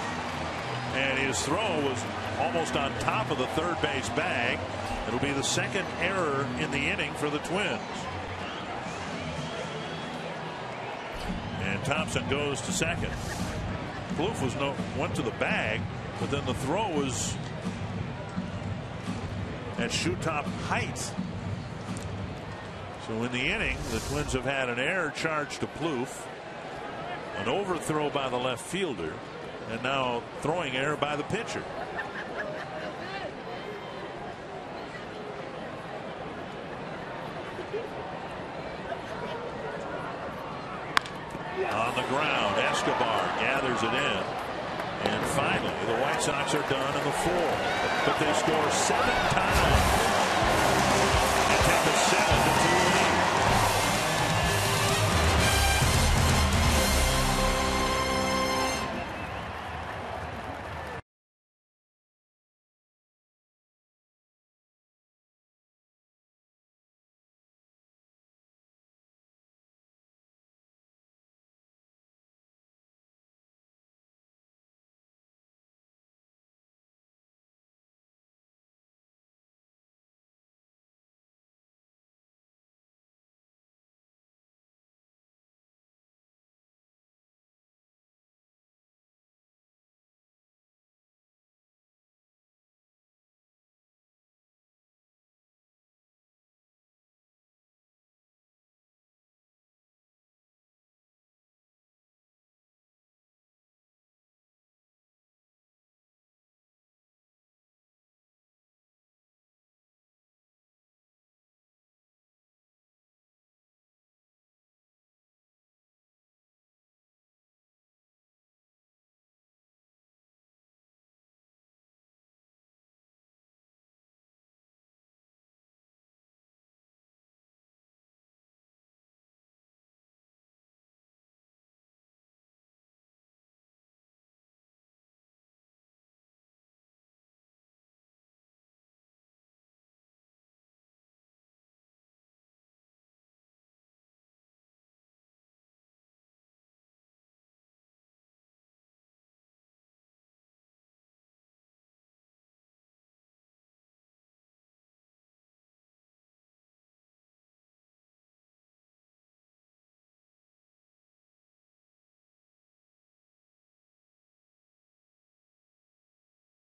And his throw was almost on top of the third base bag. It'll be the 2nd error in the inning for the Twins. And Thompson goes to second. Plouffe went to the bag, but then the throw was at shoot top height. So in the inning, the Twins have had an error charged to Plouffe, an overthrow by the left fielder, and now throwing error by the pitcher. On the ground, Escobar gathers it in. And finally, the White Sox are done in the 4th. But they score 7 times. And take a 7-2 lead.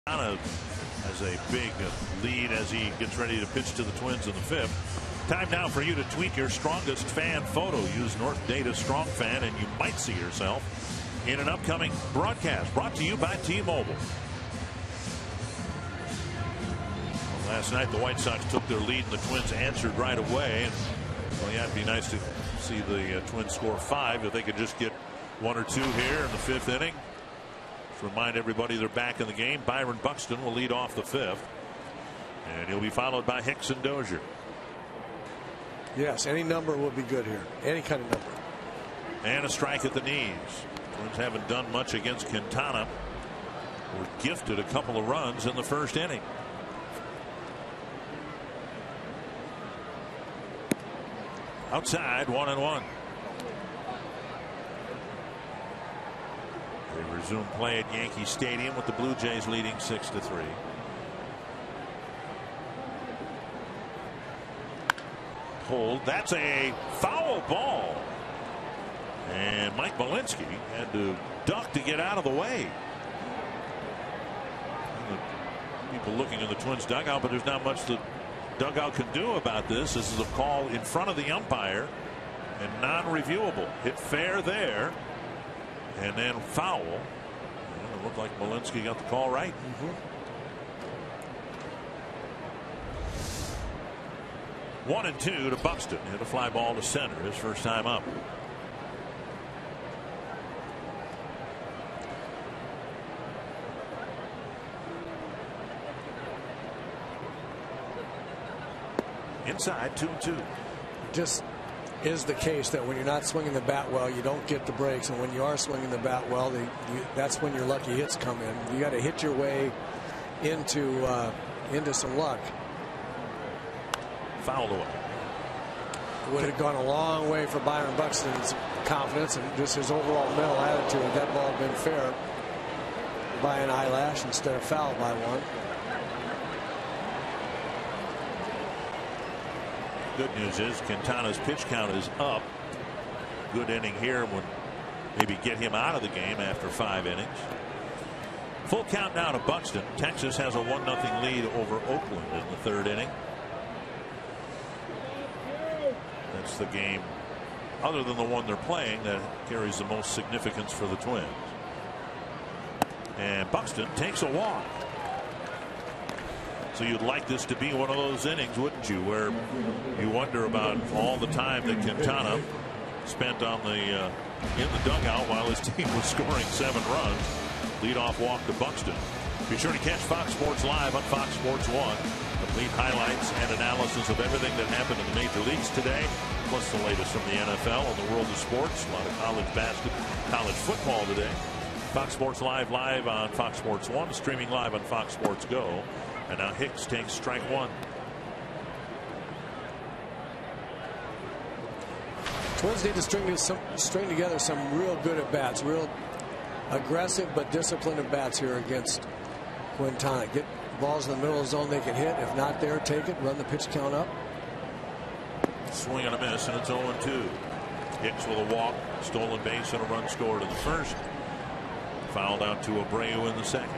Has a big lead as he gets ready to pitch to the Twins in the 5th. Time now for you to tweet your strongest fan photo. Use North Data Strong Fan and you might see yourself in an upcoming broadcast brought to you by T-Mobile. Last night the White Sox took their lead and the Twins answered right away. And, well, yeah, it'd be nice to see the Twins score 5 if they could just get 1 or 2 here in the 5th inning. To remind everybody they're back in the game. Byron Buxton will lead off the 5th. And he'll be followed by Hicks and Dozier. Yes, any number will be good here. Any kind of number. And a strike at the knees. Twins haven't done much against Quintana. Were gifted a couple of runs in the 1st inning. Outside, 1-1. They resume play at Yankee Stadium with the Blue Jays leading 6-3. Hold. That's a foul ball. And Mike Malinsky had to duck to get out of the way. And the people looking in the Twins dugout, but there's not much the dugout can do about this. This is a call in front of the umpire and non-reviewable. Hit fair there. And then foul. And it looked like Malinsky got the call right. 1-2 to Buxton. Hit a fly ball to center his first time up. Inside, 2-2. Just is the case that when you're not swinging the bat well, you don't get the breaks, and when you are swinging the bat well, that's when your lucky hits come in. You got to hit your way into some luck. Fouled away. It would have gone a long way for Byron Buxton's confidence and just his overall mental attitude. If that ball had been fair by an eyelash instead of fouled by one. Good news is Quintana's pitch count is up. Good inning here would maybe get him out of the game after 5 innings. Full count now to Buxton. Texas has a 1-0 lead over Oakland in the 3rd inning. That's the game, other than the one they're playing, that carries the most significance for the Twins. And Buxton takes a walk. So you'd like this to be one of those innings, wouldn't you, where you wonder about all the time that Quintana spent on the in the dugout while his team was scoring 7 runs. Leadoff walk to Buxton. Be sure to catch Fox Sports Live on Fox Sports 1. Complete highlights and analysis of everything that happened in the major leagues today, plus the latest from the NFL and the world of sports. A lot of college basketball, college football today. Fox Sports Live on Fox Sports 1, streaming live on Fox Sports Go. And now Hicks takes strike 1. Twins need to string together some real good at bats, real aggressive but disciplined at bats here against Quintana. Get balls in the middle of the zone they can hit. If not there, take it, run the pitch count up. Swing and a miss, and it's 0-2. Hicks with a walk, stolen base, and a run scored in the 1st. Fouled out to Abreu in the 2nd.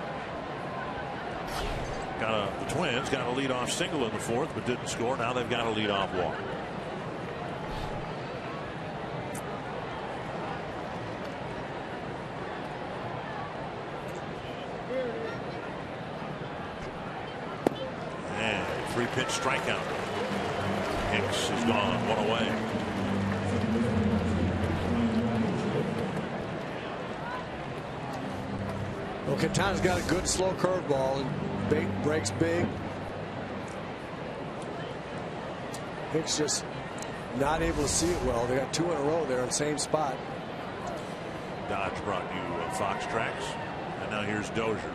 The Twins got a leadoff single in the 4th, but didn't score. Now they've got a leadoff walk. And 3-pitch strikeout. Hicks is gone, 1 away. Well, Quintana's got a good slow curveball and breaks big. Hicks just not able to see it well. They got 2 in a row there in the same spot. Dodge brought you Fox Tracks. And now here's Dozier.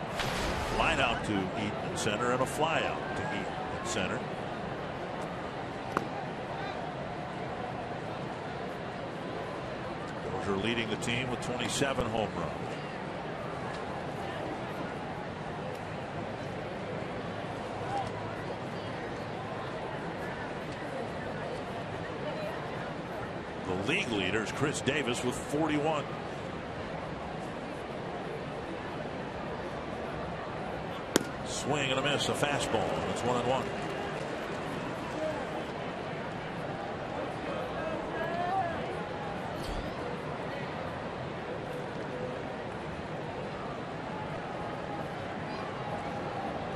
Line out to Eaton in center and a fly out to Eaton in center. Dozier leading the team with 27 home runs. The league leader is Chris Davis with 41. Swing and a miss, a fastball. It's 1-1.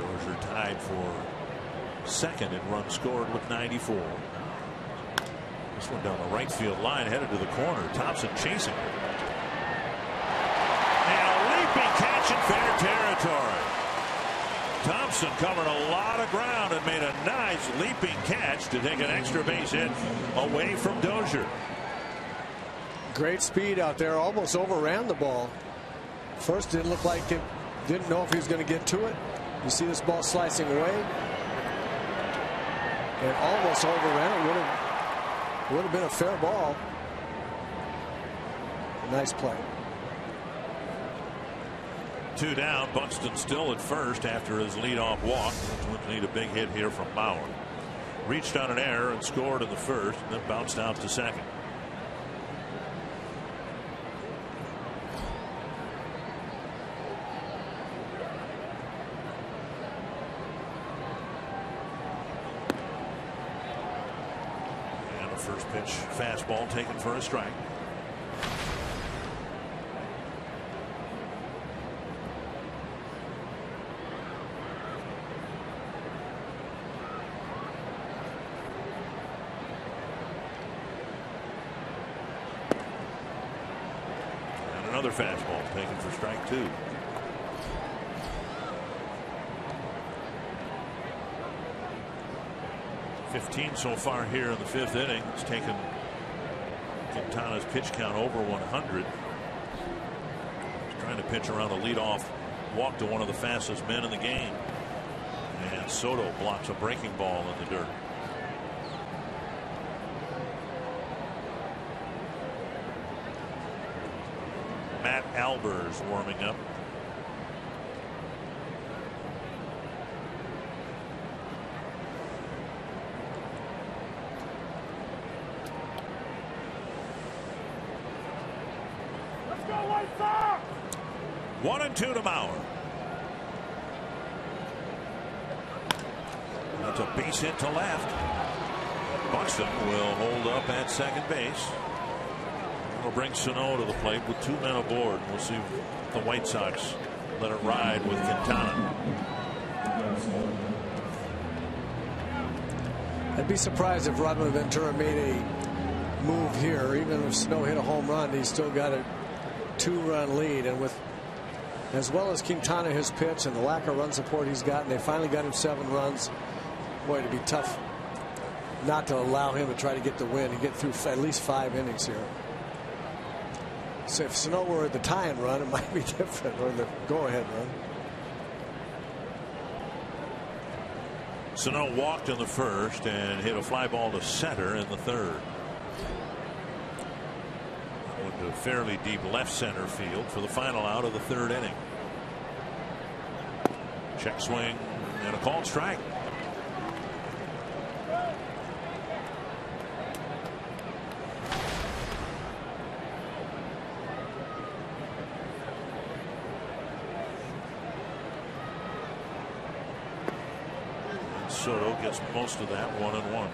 Dozier tied for second in runs scored with 94. This one down the right field line, headed to the corner. Thompson chasing. And a leaping catch in fair territory. Thompson covered a lot of ground and made a nice leaping catch to take an extra base hit away from Dozier. Great speed out there, almost overran the ball. First didn't look like it, didn't know if he was going to get to it. You see this ball slicing away. And almost overran it. Would have been a fair ball. Nice play. 2 down. Buxton still at first after his leadoff walk. The Twins need a big hit here from Bauer. Reached on an error and scored in the first, and then bounced out to second. And the first pitch fastball taken for a strike. Another fastball taken for strike 2. $15 so far here in the 5th inning. It's taken Quintana's pitch count over 100. He's trying to pitch around a leadoff walk to one of the fastest men in the game. And Soto blocks a breaking ball in the dirt. Matt Albers warming up. Let's go, White Sox! 1-2 to Bauer. That's a base hit to left. Buxton will hold up at second base. Will bring Sano to the plate with 2 men aboard. We'll see if the White Sox let it ride with Quintana. I'd be surprised if Rodman Ventura made a move here. Even if Sano hit a home run, he's still got a 2-run lead. And with as well as Quintana, his pitch, and the lack of run support he's gotten, they finally got him 7 runs. Boy, it'd be tough not to allow him to try to get the win and get through at least 5 innings here. So if Sano were the tie-in run, it might be different, or the go-ahead run. Sano walked in the first and hit a fly ball to center in the third. Went to fairly deep left center field for the final out of the 3rd inning. Check swing and a called strike. Soto gets most of that 1-1.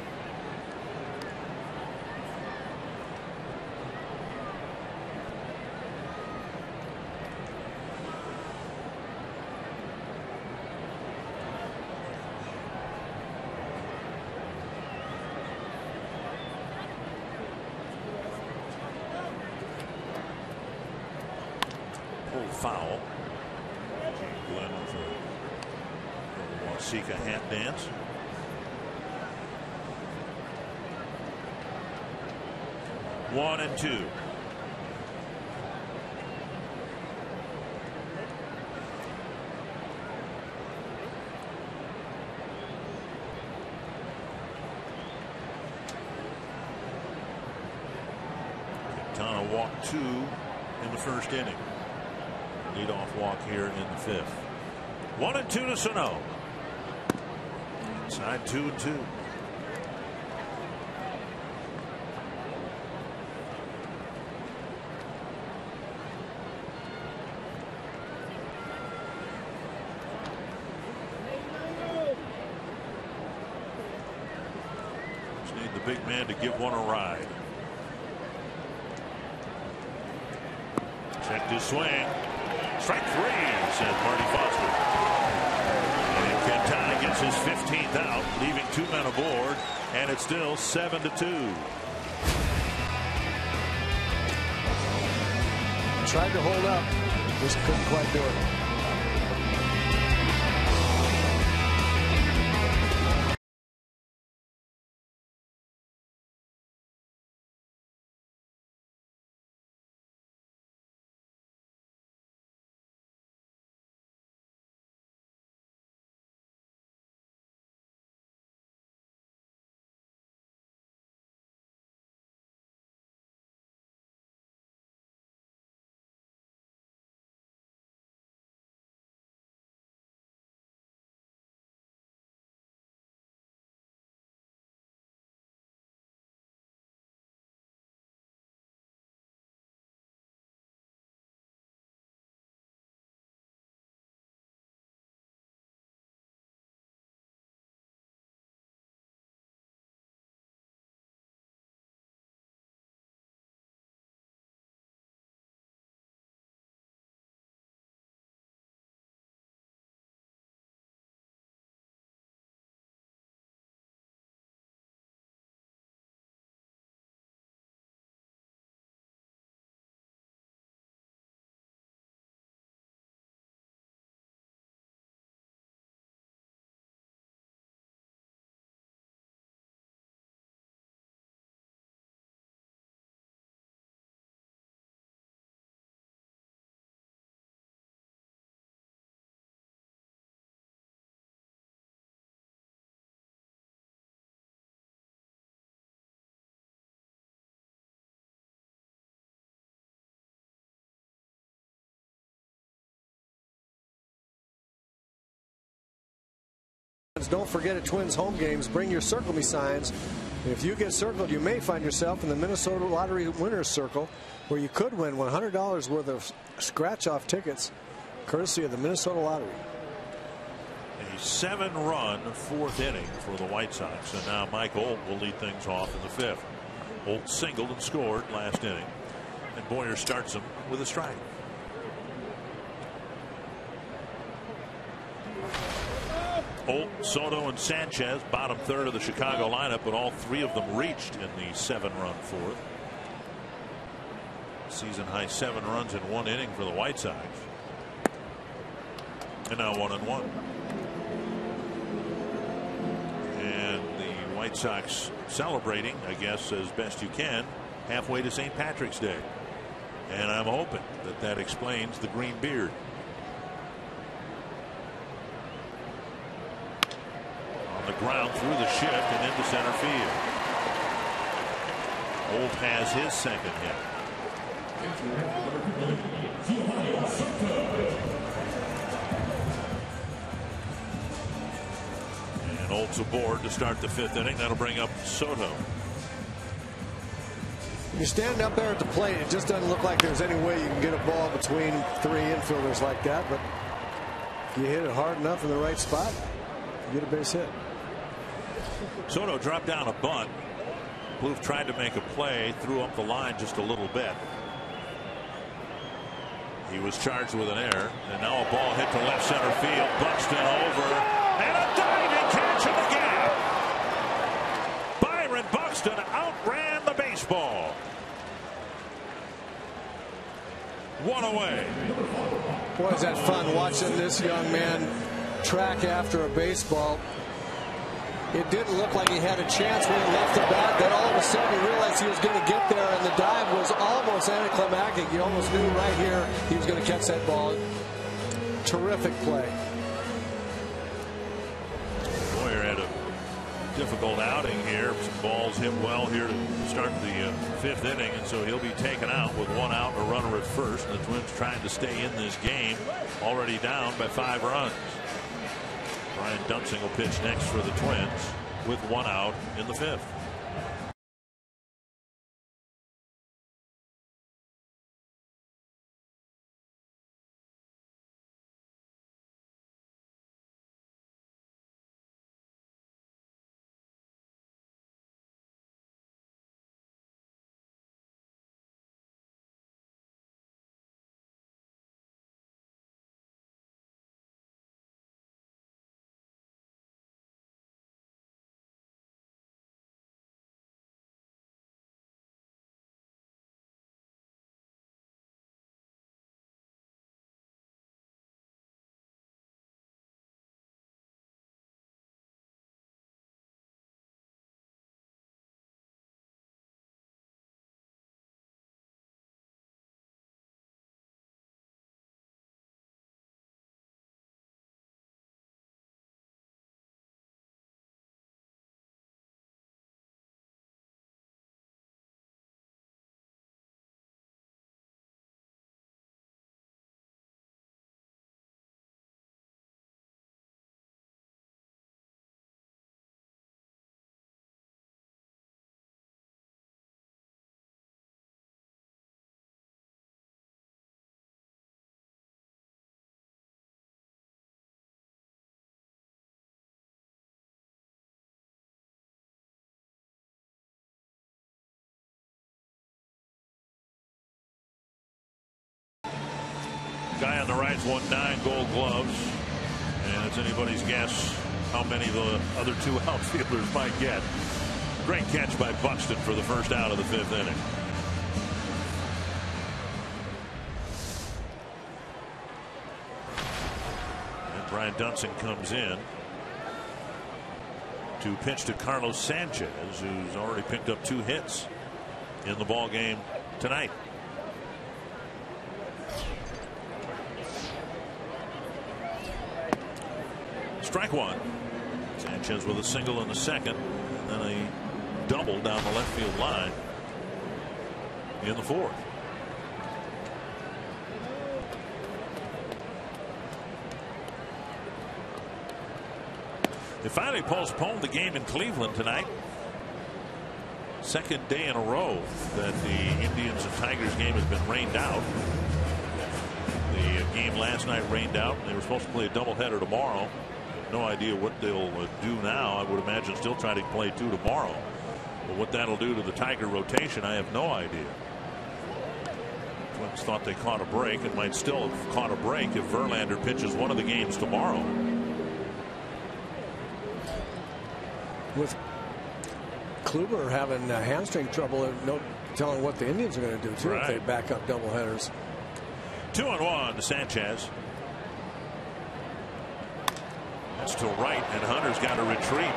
Pulled foul. Glenn with a Wasika hat dance. One and 2. Quintana walked 2 in the first inning. Leadoff walk here in the 5th. 1-2 to Sano. Inside 2-2. big man to give one a ride. Checked his swing. Strike 3, says Marty Foster. And Quintana gets his 15th out, leaving 2 men aboard, and it's still 7-2. Tried to hold up, just couldn't quite do it. Don't forget at Twins home games, bring your Circle Me signs. If you get circled, you may find yourself in the Minnesota Lottery Winners Circle, where you could win $100 worth of scratch-off tickets, courtesy of the Minnesota Lottery. A 7-run 4th inning for the White Sox, and now Mike Olt will lead things off in the 5th. Olt singled and scored last inning, and Boyer starts him with a strike. Olt, Soto, and Sanchez, bottom third of the Chicago lineup, but all 3 of them reached in the 7-run 4th. Season high 7 runs in 1 inning for the White Sox. And now 1-1. And the White Sox celebrating, I guess, as best you can, halfway to St. Patrick's Day. And I'm hoping that that explains the green beard. The ground through the shift and into center field. Olt has his 2nd hit. And Olt's aboard to start the 5th inning. That'll bring up Soto. You stand up there at the plate, it just doesn't look like there's any way you can get a ball between 3 infielders like that, but if you hit it hard enough in the right spot, you get a base hit. Soto dropped down a bunt. Bluth tried to make a play, threw up the line just a little bit. He was charged with an error, and now a ball hit to left center field. Buxton over, and a diving catch in the gap. Byron Buxton outran the baseball. 1 away. Boy, is that fun watching this young man track after a baseball. It didn't look like he had a chance when he left the bat. Then all of a sudden he realized he was going to get there, and the dive was almost anticlimactic. You almost knew right here he was going to catch that ball. Terrific play. Boyer had a difficult outing here. Some balls hit well here to start the 5th inning, and so he'll be taken out with 1 out and a runner at first. And the Twins trying to stay in this game, already down by 5 runs. Brian Dunsing will pitch next for the Twins with 1 out in the 5th. Guy on the right's won 9 Gold Gloves, and it's anybody's guess how many the other 2 outfielders might get. Great catch by Buxton for the first out of the 5th inning. And Brian Dunson comes in to pitch to Carlos Sanchez, who's already picked up 2 hits in the ball game tonight. Strike 1. Sanchez with a single in the 2nd, and then a double down the left field line in the 4th. They finally postponed the game in Cleveland tonight. 2nd day in a row that the Indians and Tigers game has been rained out. The game last night rained out, and they were supposed to play a doubleheader tomorrow. No idea what they'll do now. I would imagine still try to play 2 tomorrow. But what that'll do to the Tiger rotation, I have no idea. Twins thought they caught a break and might still have caught a break if Verlander pitches one of the games tomorrow. With Kluber having hamstring trouble, no telling what the Indians are going to do too if they back up doubleheaders. 2-1 to Sanchez. That's to right, and Hunter's got to retreat.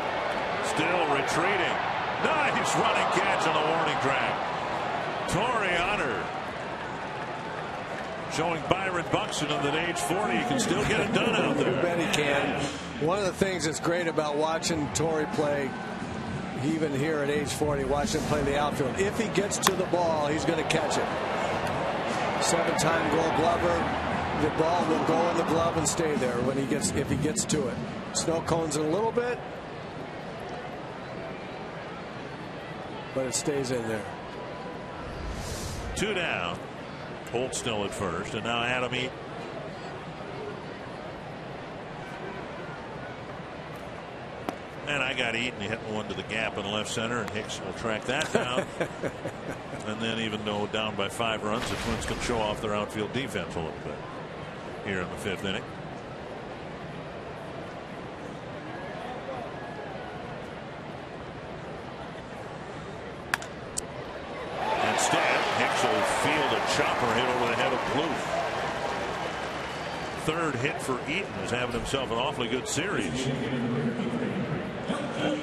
Still retreating. Nice running catch on the warning track. Torrey Hunter showing Byron Buxton that at age 40 he can still get it done out there. You bet he can. One of the things that's great about watching Torrey play, even here at age 40, watching him play the outfield, if he gets to the ball, he's going to catch it. 7-time Gold Glover. The ball will go in the glove and stay there when if he gets to it. Snow cones in a little bit, but it stays in there. 2 down. Holt still at first, and now Adam Eaton. And I got Eaton hitting one to the gap in left center, and Hicks will track that down. And then, even though down by 5 runs, the Twins can show off their outfield defense a little bit here in the 5th inning. Instead, Hicks will field a chopper hit over the head of Plouffe. 3rd hit for Eaton, who's having himself an awfully good series.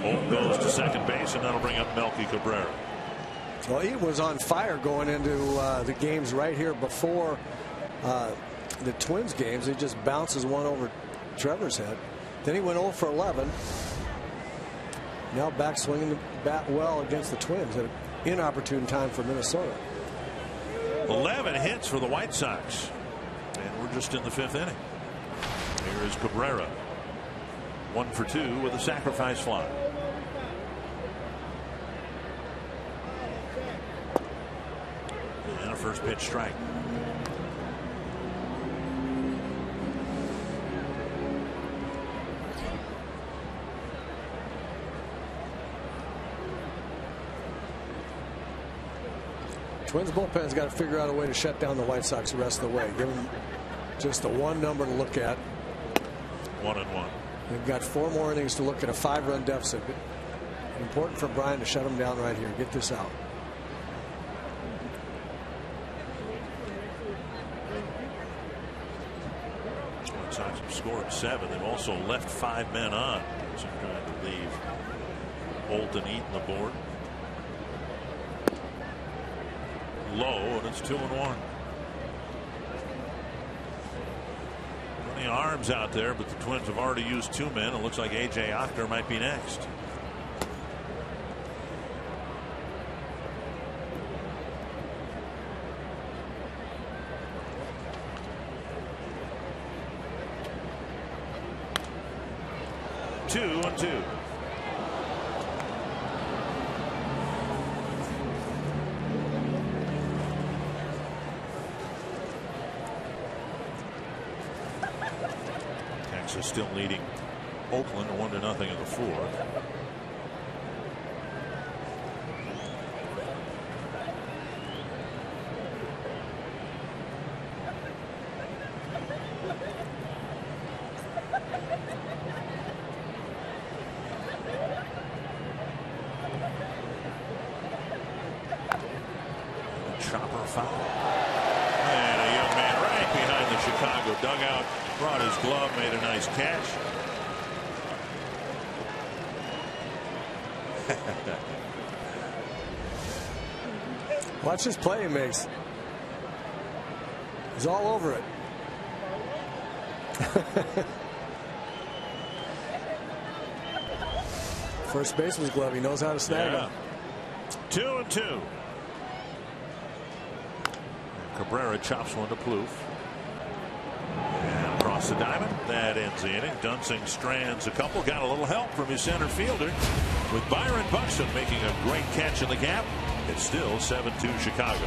Holt goes to second base, and that'll bring up Melky Cabrera. Well, Eaton was on fire going into the games right here before the Twins games. He just bounces one over Trevor's head. Then he went 0 for 11. Now back swinging the bat well against the Twins at an inopportune time for Minnesota. 11 hits for the White Sox, and we're just in the 5th inning. Here is Cabrera, 1 for 2 with a sacrifice fly. And a first pitch strike. Twins bullpen's got to figure out a way to shut down the White Sox the rest of the way. Give them just the one number to look at. 1-1. They've got 4 more innings to look at a 5-run deficit. Important for Brian to shut them down right here. Get this out. White Sox have scored 7. They've also left 5 men on. So I'm trying to leave Holt and Eaton the board. Low, and it's 2-1. Plenty of arms out there, but the Twins have already used 2 men. It looks like A.J. Ockner might be next. Two and 2. Texas still leading Oakland 1-0 in the 4th. Chopper foul. And a young man right behind the Chicago dugout brought his glove, made a nice catch. Watch this play he makes. He's all over it. First baseman's glove. He knows how to snag him. 2-2. Cabrera chops one to Plouffe. And across the diamond. That ends the inning. Dunsing strands a couple. Got a little help from his center fielder with Byron Buxton making a great catch in the gap. It's still 7-2 Chicago.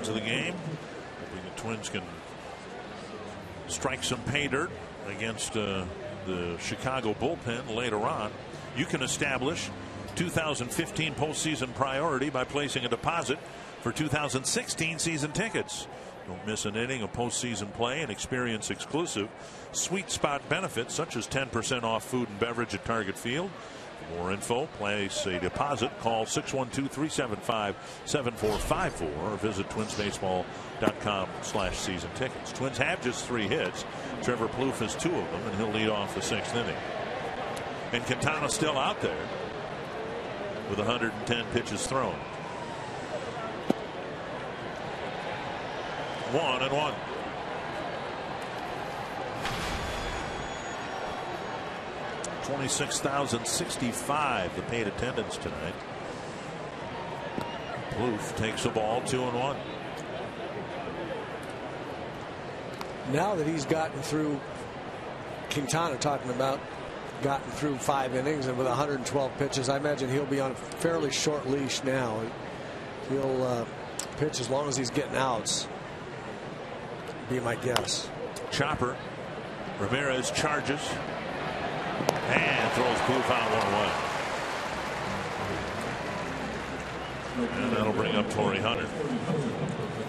To the game, hoping the Twins can strike some pay dirt against the Chicago bullpen later on. You can establish 2015 postseason priority by placing a deposit for 2016 season tickets. Don't miss an inning of postseason play and experience exclusive sweet spot benefits such as 10% off food and beverage at Target Field. For more info, place a deposit, call 612-375-7454 or visit twinsbaseball.com/season tickets. Twins have just 3 hits. Trevor Plouffe has 2 of them, and he'll lead off the 6th inning. And Quintana's still out there with 110 pitches thrown. 1-1. $26,065 the paid attendance tonight. Plouffe takes the ball 2-1. Now that he's gotten through, Quintana talking about gotten through 5 innings and with 112 pitches, I imagine he'll be on a fairly short leash now. He'll pitch as long as he's getting outs, be my guess. Chopper. Ramirez charges and throws Plouffe out 1-1. And that'll bring up Torrey Hunter.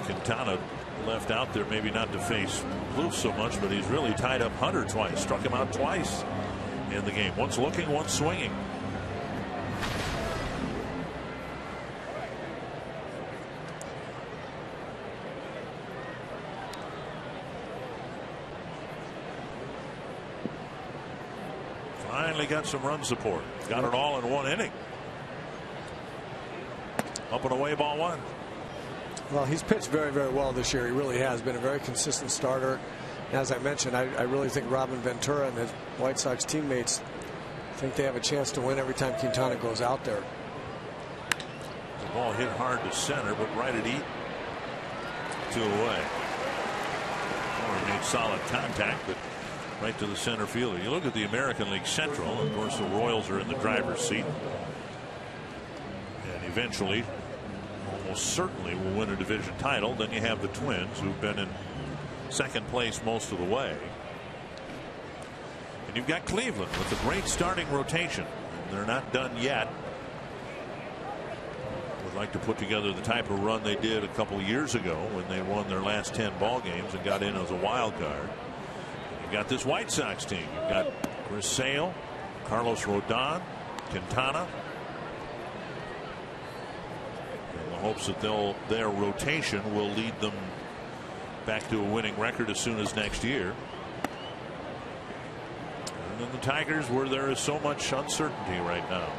Quintana left out there, maybe not to face Plouffe so much, but he's really tied up Hunter twice, struck him out twice in the game. Once looking, once swinging. Finally got some run support. Got it all in 1 inning. Up and away, ball 1. Well, he's pitched very, very well this year. He really has been a very consistent starter. As I mentioned, I really think Robin Ventura and his White Sox teammates think they have a chance to win every time Quintana goes out there. The ball hit hard to center, but right at Eaton. 2 away. Torrey made solid contact, but right to the center fielder. You look at the American League Central. Of course, the Royals are in the driver's seat. and eventually, almost certainly, will win a division title. Then you have the Twins, who've been in second place most of the way. And you've got Cleveland with a great starting rotation. And they're not done yet. Would like to put together the type of run they did a couple of years ago when they won their last 10 ball games and got in as a wild card. You've got this White Sox team. You've got Chris Sale, Carlos Rodon, Quintana. In the hopes that their rotation will lead them back to a winning record as soon as next year. And then the Tigers, where there is so much uncertainty right now.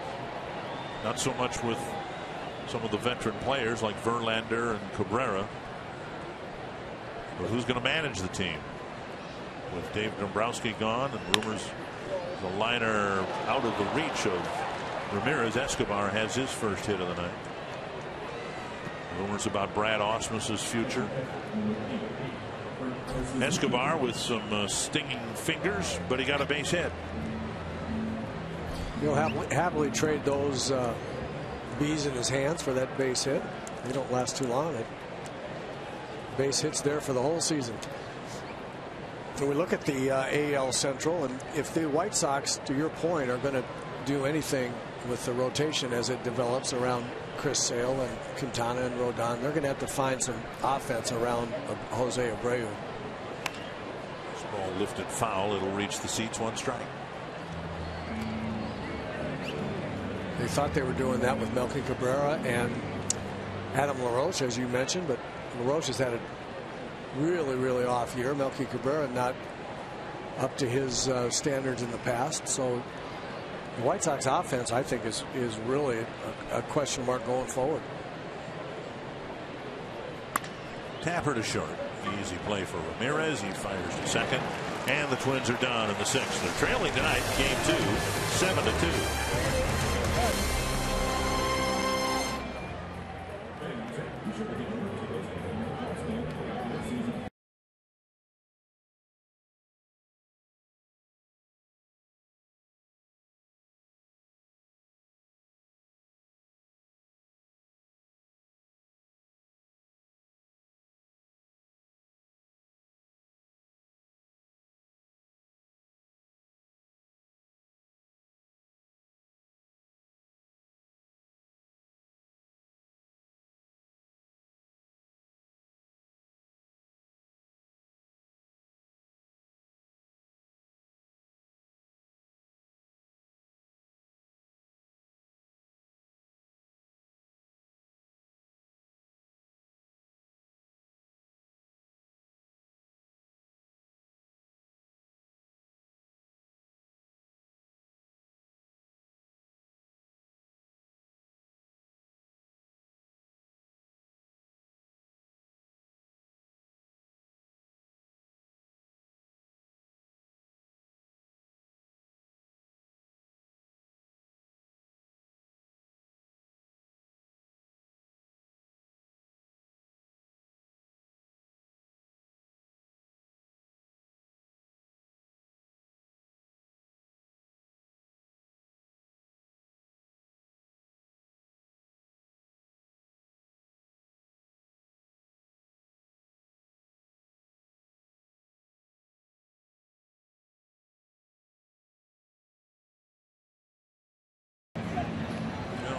Not so much with some of the veteran players like Verlander and Cabrera, but who's going to manage the team? With Dave Dombrowski gone and rumors the liner out of the reach of Ramirez, Escobar has his first hit of the night. Rumors about Brad Ausmus's future. Escobar with some stinging fingers, but he got a base hit. He'll happily trade those bees in his hands for that base hit. They don't last too long. Base hits there for the whole season. So we look at the AL Central, and if the White Sox, to your point, are going to do anything with the rotation as it develops around Chris Sale and Quintana and Rodon, they're going to have to find some offense around Jose Abreu. This ball lifted foul. It'll reach the seats, 1 strike. They thought they were doing that with Melky Cabrera and Adam LaRoche, as you mentioned, but LaRoche has had a really off year. Melky Cabrera not up to his standards in the past. So the White Sox offense, I think, is really a question mark going forward. Tapper to short. Easy play for Ramirez. He fires to second, and the Twins are down in the 6th. They're trailing tonight, game 2, 7-2.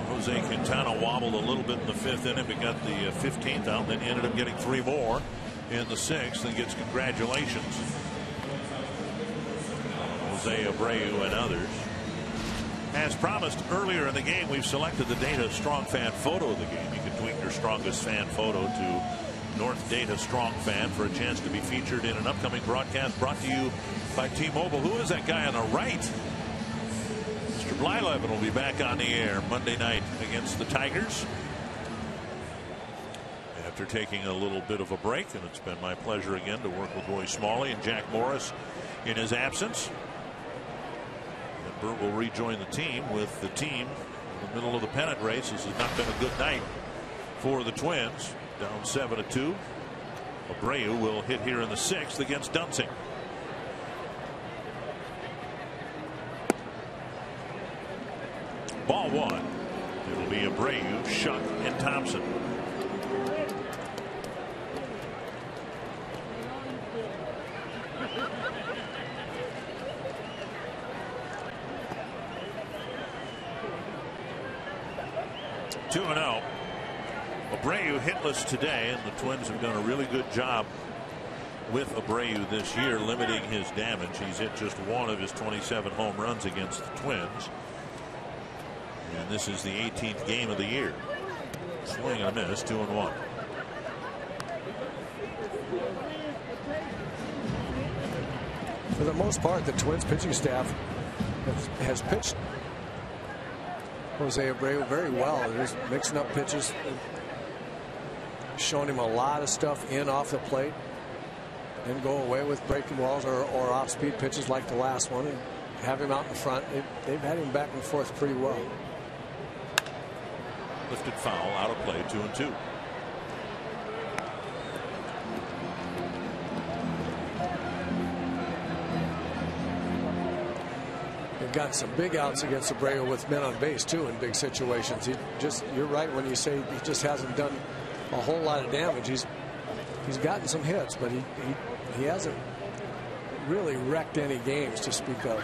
Jose Quintana wobbled a little bit in the 5th inning, but got the 15th out. Then he ended up getting 3 more in the 6th and gets congratulations. Jose Abreu and others. As promised earlier in the game, we've selected the Data Strong Fan photo of the game. You can tweet your strongest fan photo to North Data Strong Fan for a chance to be featured in an upcoming broadcast brought to you by T-Mobile. Who is that guy on the right? Mr. Blyleven will be back on the air Monday night against the Tigers after taking a little bit of a break, and it's been my pleasure again to work with Roy Smalley and Jack Morris in his absence. And Bert will rejoin the team with the team in the middle of the pennant race. This has not been a good night for the Twins. Down 7-2. Abreu will hit here in the 6th against Dunsing. Ball 1. It'll be Abreu, Shuck, and Thompson. Two and zero. Abreu hitless today, and the Twins have done a really good job with Abreu this year, limiting his damage. He's hit just one of his 27 home runs against the Twins. And this is the 18th game of the year. Swing and a miss, 2-1. For the most part, the Twins pitching staff has pitched Jose Abreu very well. They're just mixing up pitches, showing him a lot of stuff in off the plate, then go away with breaking balls or off-speed pitches like the last one and have him out in front. They've had him back and forth pretty well. Lifted foul, out of play, 2-2. They've got some big outs against Abreu with men on base too in big situations. You're right when you say he just hasn't done a whole lot of damage. He's gotten some hits, but he hasn't really wrecked any games to speak of.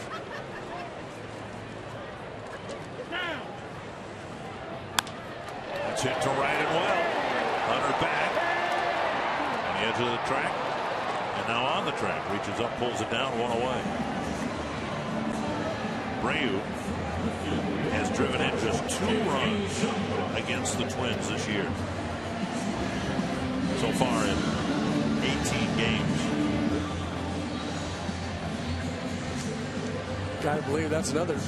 It's hit to right and well. Hunter back on the edge of the track, and now on the track, reaches up, pulls it down, one away. Abreu has driven in just 2 runs against the Twins this year. So far in 18 games. Gotta believe that's another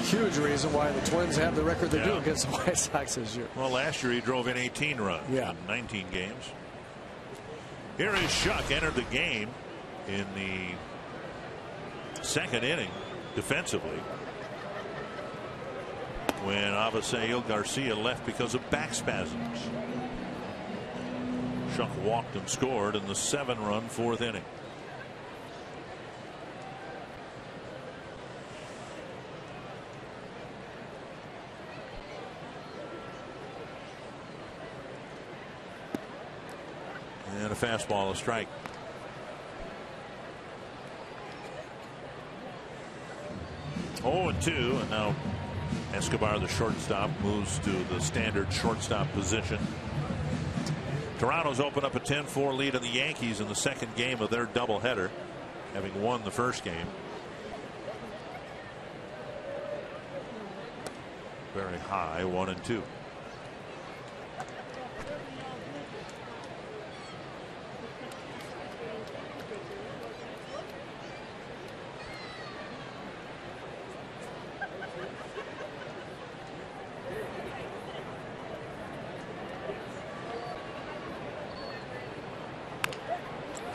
huge reason why the Twins have the record they do against the White Sox this year. Well, last year he drove in 18 runs in 19 games. Here is Shuck, entered the game in the 2nd inning defensively when Avisail Garcia left because of back spasms. Shuck walked and scored in the 7-run 4th inning. And a fastball, a strike. Oh, and 2, and now Escobar, the shortstop, moves to the standard shortstop position. Toronto's opened up a 10-4 lead on the Yankees in the 2nd game of their doubleheader, having won the 1st game. Very high, 1-2.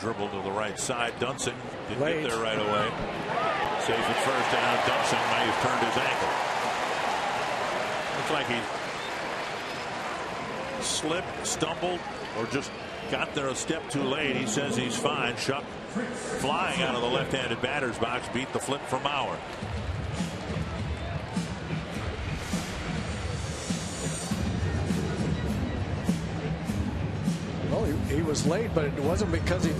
Dribble to the right side. Dunsing didn't get there right away. Safe at first, and now Dunsing may have turned his ankle. Looks like he slipped, stumbled, or just got there a step too late. He says he's fine. Shuck flying out of the left-handed batter's box, beat the flip from Mauer. Well, he was late, but it wasn't because he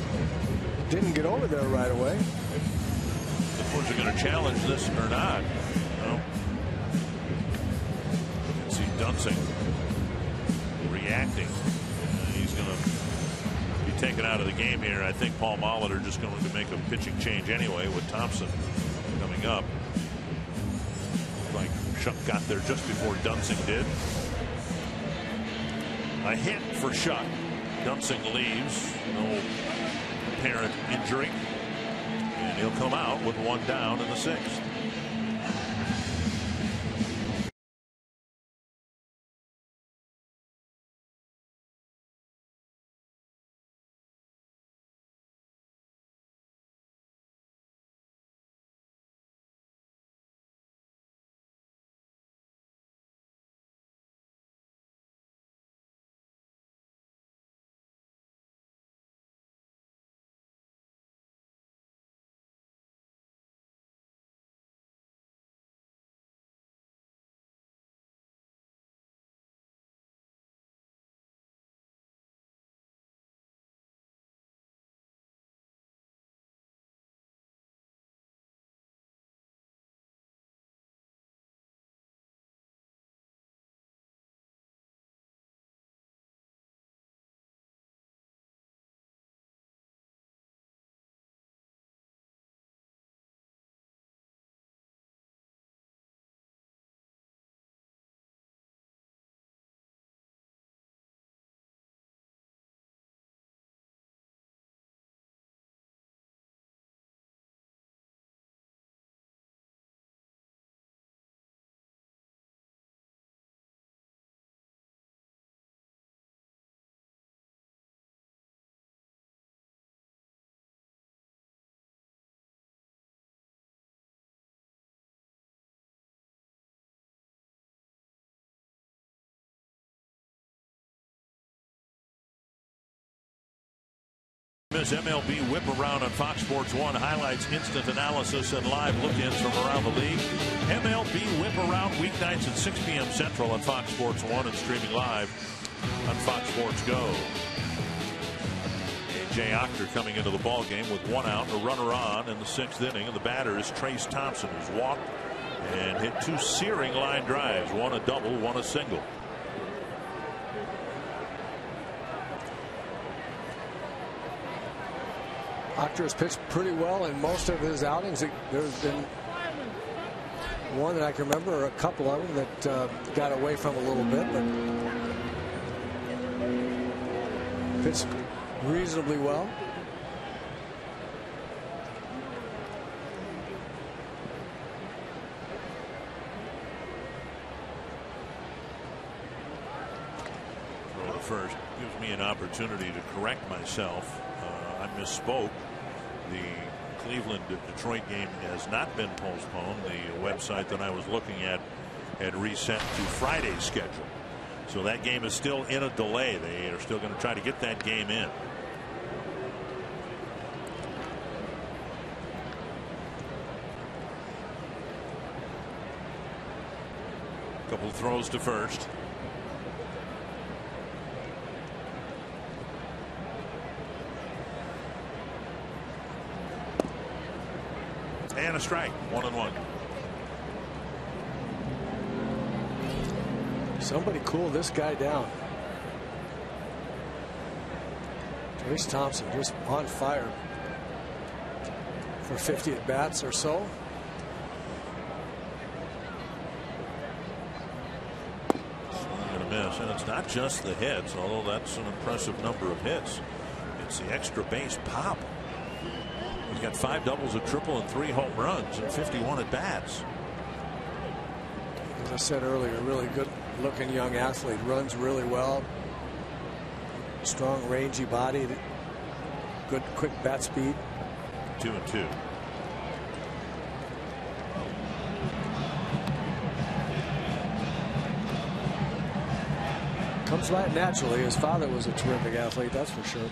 didn't get over there right away. The Twins are going to challenge this or not. No. See Dunsing reacting. He's going to be taken out of the game here. I think Paul Molitor just going to make a pitching change anyway with Thompson coming up. Like Shuck got there just before Dunsing did. A hit for Shuck. Dunsing leaves, no apparent injury, and he'll come out with 1 down in the 6th. Miss MLB Whip Around on Fox Sports 1 highlights, instant analysis, and live look-ins from around the league. MLB Whip Around weeknights at 6 p.m. Central on Fox Sports 1 and streaming live on Fox Sports Go. Jay Ochter coming into the ball game with 1 out, a runner on in the 6th inning, and the batter is Trace Thompson, who's walked and hit 2 searing line drives, 1 a double, 1 a single. Ochter has pitched pretty well in most of his outings. There's been one that I can remember, or a couple of them that got away from a little bit, but pitched reasonably well. Throw to first gives me an opportunity to correct myself. I misspoke. The Cleveland-Detroit game has not been postponed. The website that I was looking at had reset to Friday's schedule. So that game is still in a delay. They are still going to try to get that game in. Couple throws to first. And a strike, 1-1. Somebody cool this guy down. Trace Thompson just on fire for 50 at bats or so. Swing and a miss, and it's not just the hits, although that's an impressive number of hits. It's the extra base pop. He's got 5 doubles, a triple, and 3 home runs and 51 at bats. As I said earlier, really good looking young athlete. Runs really well. Strong, rangy body. Good, quick bat speed. 2-2. Comes by it naturally. His father was a terrific athlete, that's for sure.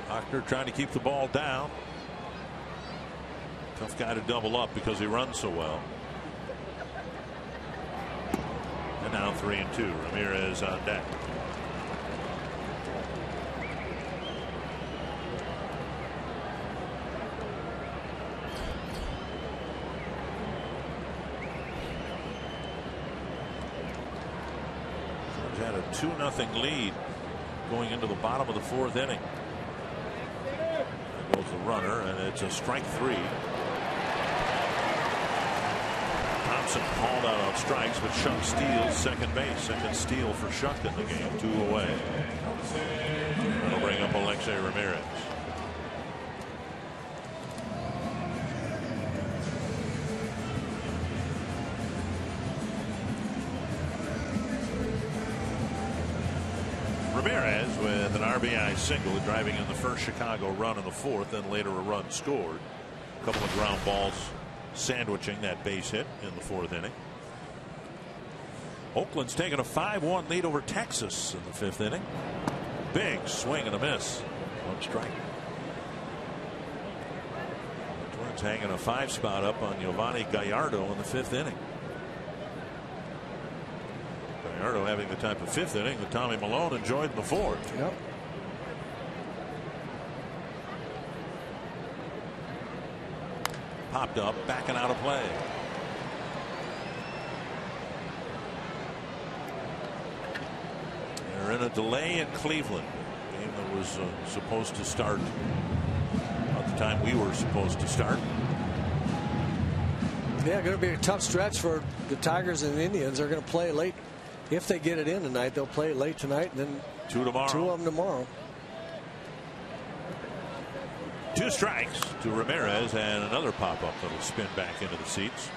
Ochter trying to keep the ball down. Tough guy to double up because he runs so well. And now 3-2. Ramirez on deck. Cubs had a 2-0 lead going into the bottom of the 4th inning. There goes the runner, and it's a strike 3. Thompson hauled out on strikes, but Shuck steals second base. Second steal for Shuck in the game. 2 away. That'll bring up Alexei Ramirez. Ramirez with an RBI single, driving in the first Chicago run in the 4th, and later a run scored. A couple of ground balls sandwiching that base hit in the 4th inning. Oakland's taken a 5-1 lead over Texas in the 5th inning. Big swing and a miss. 1 strike. The Twins hanging a 5 spot up on Giovanni Gallardo in the 5th inning. Gallardo having the type of 5th inning that Tommy Malone enjoyed in the 4th. Yep. Popped up, backing out of play. They're in a delay in Cleveland. Game that was supposed to start at the time we were supposed to start. Yeah, going to be a tough stretch for the Tigers and the Indians. They're going to play late. If they get it in tonight, they'll play it late tonight, and then 2 tomorrow. 2 of them tomorrow. 2 strikes to Ramirez, and another pop-up that'll spin back into the seats.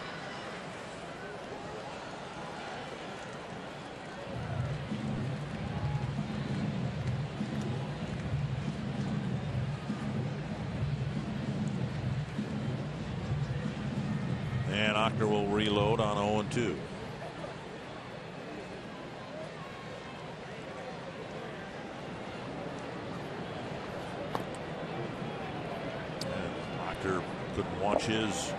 And Ochner will reload on 0-2. Ochner couldn't watch his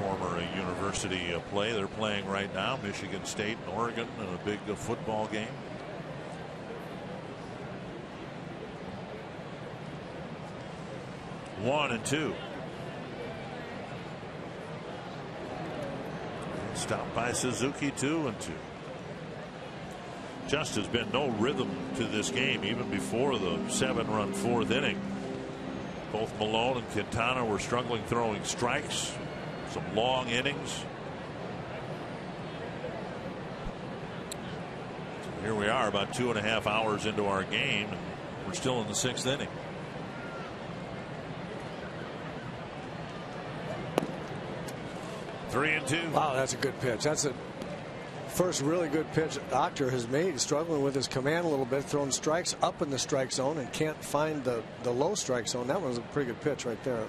former university play. They're playing right now, Michigan State and Oregon, in a big football game. One and two. Stopped by Suzuki. 2-2. Just has been no rhythm to this game even before the 7-run fourth inning. Both Malone and Quintana were struggling throwing strikes. Some long innings. So here we are about 2.5 hours into our game, and we're still in the 6th inning. Three and two. Wow, that's a good pitch. That's the first really good pitch Ochner has made. He's struggling with his command a little bit, throwing strikes up in the strike zone and can't find the low strike zone. That was a pretty good pitch right there.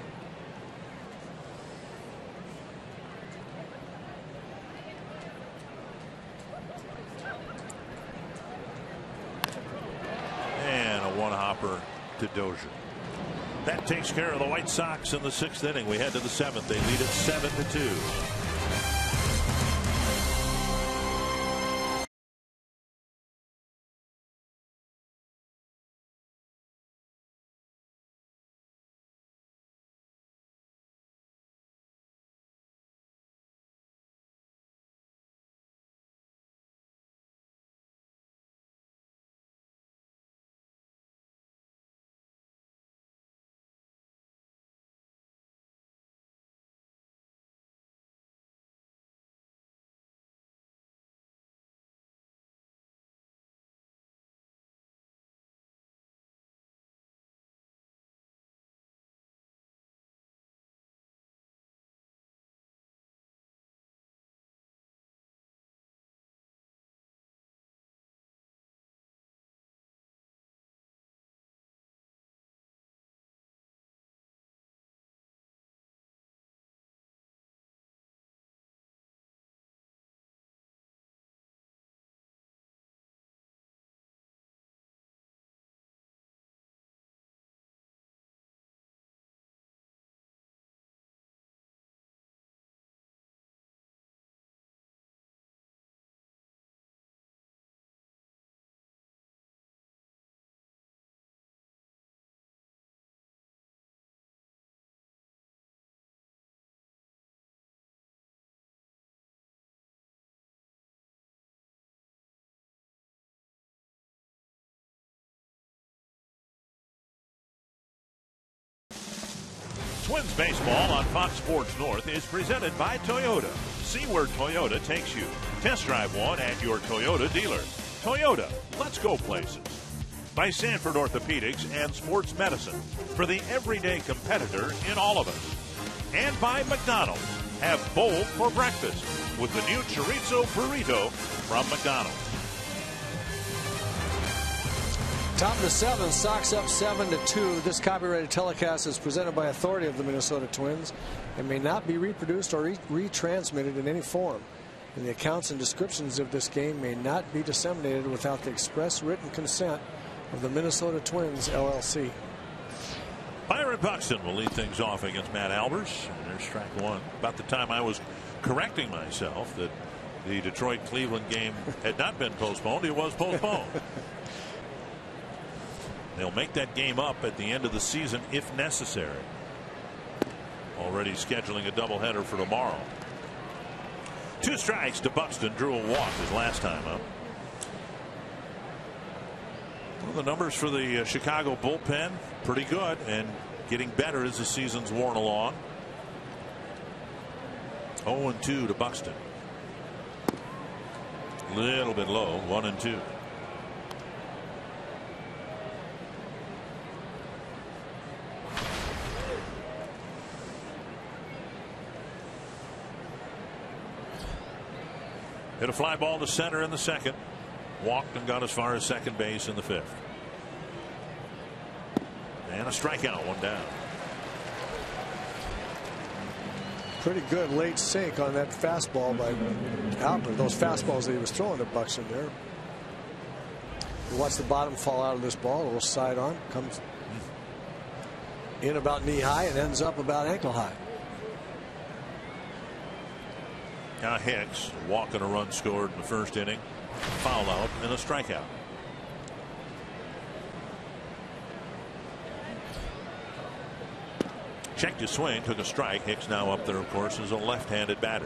And a one-hopper to Dozier. That takes care of the White Sox in the 6th inning. We head to the 7th. They lead it 7-2. Twins baseball on Fox Sports North is presented by Toyota. See where Toyota takes you. Test drive one at your Toyota dealer. Toyota, let's go places. By Sanford Orthopedics and Sports Medicine, for the everyday competitor in all of us. And by McDonald's. Have bold for breakfast with the new chorizo burrito from McDonald's. Top of the 7th, Sox up 7-2. This copyrighted telecast is presented by authority of the Minnesota Twins and may not be reproduced or retransmitted in any form. And the accounts and descriptions of this game may not be disseminated without the express written consent of the Minnesota Twins, LLC. Byron Buxton will lead things off against Matt Albers. And there's strike one. About the time I was correcting myself that the Detroit-Cleveland game had not been postponed, it was postponed. They'll make that game up at the end of the season if necessary. Already scheduling a doubleheader for tomorrow. 2 strikes to Buxton. Drew a walk his last time up. Well, the numbers for the Chicago bullpen pretty good and getting better as the season's worn along. 0-2 to Buxton. A little bit low. 1-2. Hit a fly ball to center in the 2nd. Walked and got as far as second base in the 5th. And a strikeout, 1 down. Pretty good late sink on that fastball by Albert. Those fastballs that he was throwing to Buxton there. You watch the bottom fall out of this ball. A little side arm comes in about knee high and ends up about ankle high. Now Hicks, walk and a run scored in the first inning. Foul out and a strikeout. Checked his swing, took a strike. Hicks now up there, of course, is a left-handed batter.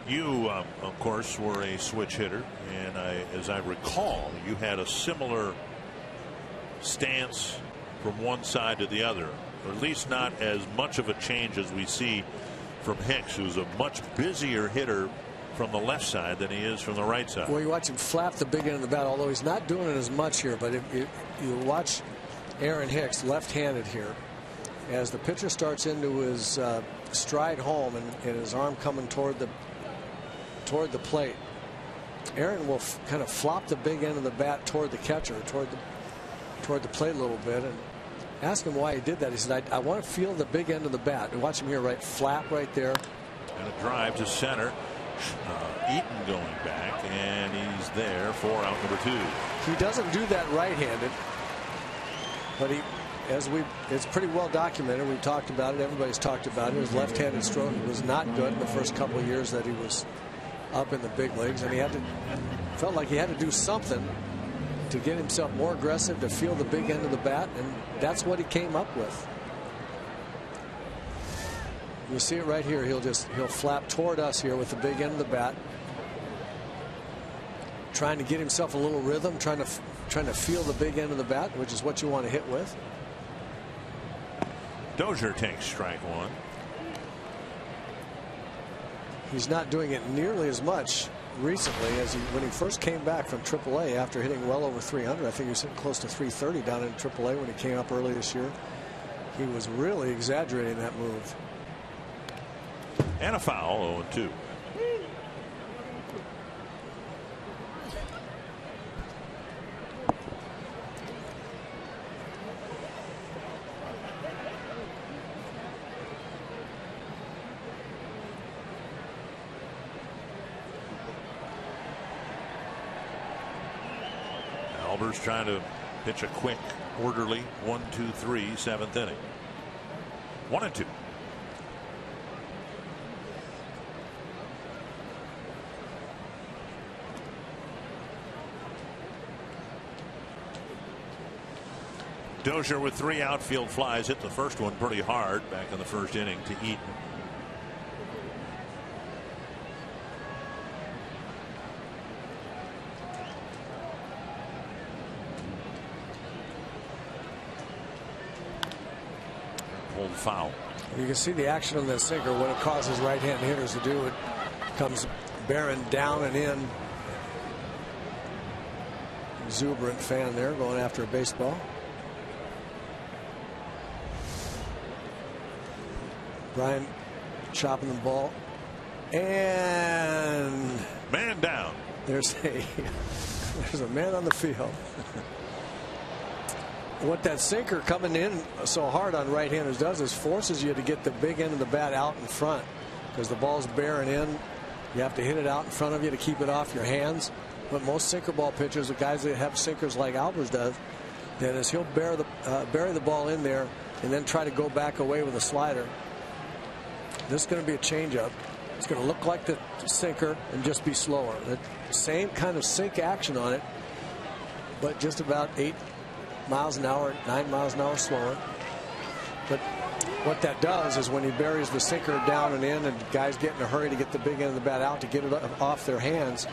You, of course, were a switch hitter, and as I recall, you had a similar stance from one side to the other, or at least not as much of a change as we see from Hicks, who's a much busier hitter from the left side than he is from the right side. Well, you watch him flap the big end of the bat, although he's not doing it as much here. But if you watch Aaron Hicks, left-handed here, as the pitcher starts into his stride home and his arm coming toward the plate, Aaron will kind of flop the big end of the bat toward the catcher, toward the plate a little bit, and ask him why he did that. He said, I want to feel the big end of the bat. And watch him here, right, flap right there. And a drive to center. Eaton going back, and he's there for out number 2. He doesn't do that right-handed, but it's pretty well documented. We've talked about it. Everybody's talked about it. His left-handed stroke was not good in the first couple of years that he was up in the big leagues, and felt like he had to do something to get himself more aggressive, to feel the big end of the bat, and that's what he came up with. You see it right here. He'll flap toward us here with the big end of the bat, trying to get himself a little rhythm, trying to feel the big end of the bat, which is what you want to hit with. Dozier takes strike 1. He's not doing it nearly as much recently as when he first came back from AAA after hitting well over 300. I think he was hitting close to 330 down in AAA when he came up early this year. He was really exaggerating that move. And a foul, 0-2. Albers trying to pitch a quick, orderly 1-2-3 7th inning. 1-2. Dozier with 3 outfield flies, hit the first one pretty hard back in the first inning to Eaton. Pulled foul. You can see the action on that sinker. What it causes right-hand hitters to do, it comes bearing down and in. Exuberant fan there going after a baseball. Brian chopping the ball, and man down. There's a man on the field. What that sinker coming in so hard on right-handers does is forces you to get the big end of the bat out in front, because the ball's bearing in. You have to hit it out in front of you to keep it off your hands. But most sinker ball pitchers, the guys that have sinkers like Albers does, then is he'll bury the ball in there and then try to go back away with a slider. This is going to be a changeup. It's going to look like the sinker and just be slower. The same kind of sink action on it, but just about 8 miles an hour, 9 miles an hour slower. But what that does is when he buries the sinker down and in, and guys get in a hurry to get the big end of the bat out to get it off their hands,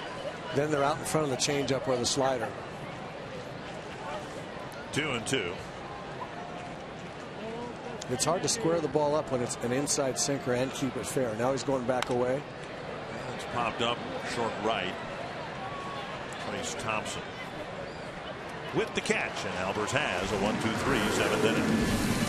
then they're out in front of the changeup or the slider. 2-2. It's hard to square the ball up when it's an inside sinker and keep it fair. Now he's going back away. It's popped up short right. Trace Thompson. with the catch, and Albers has a 1-2-3 7th inning.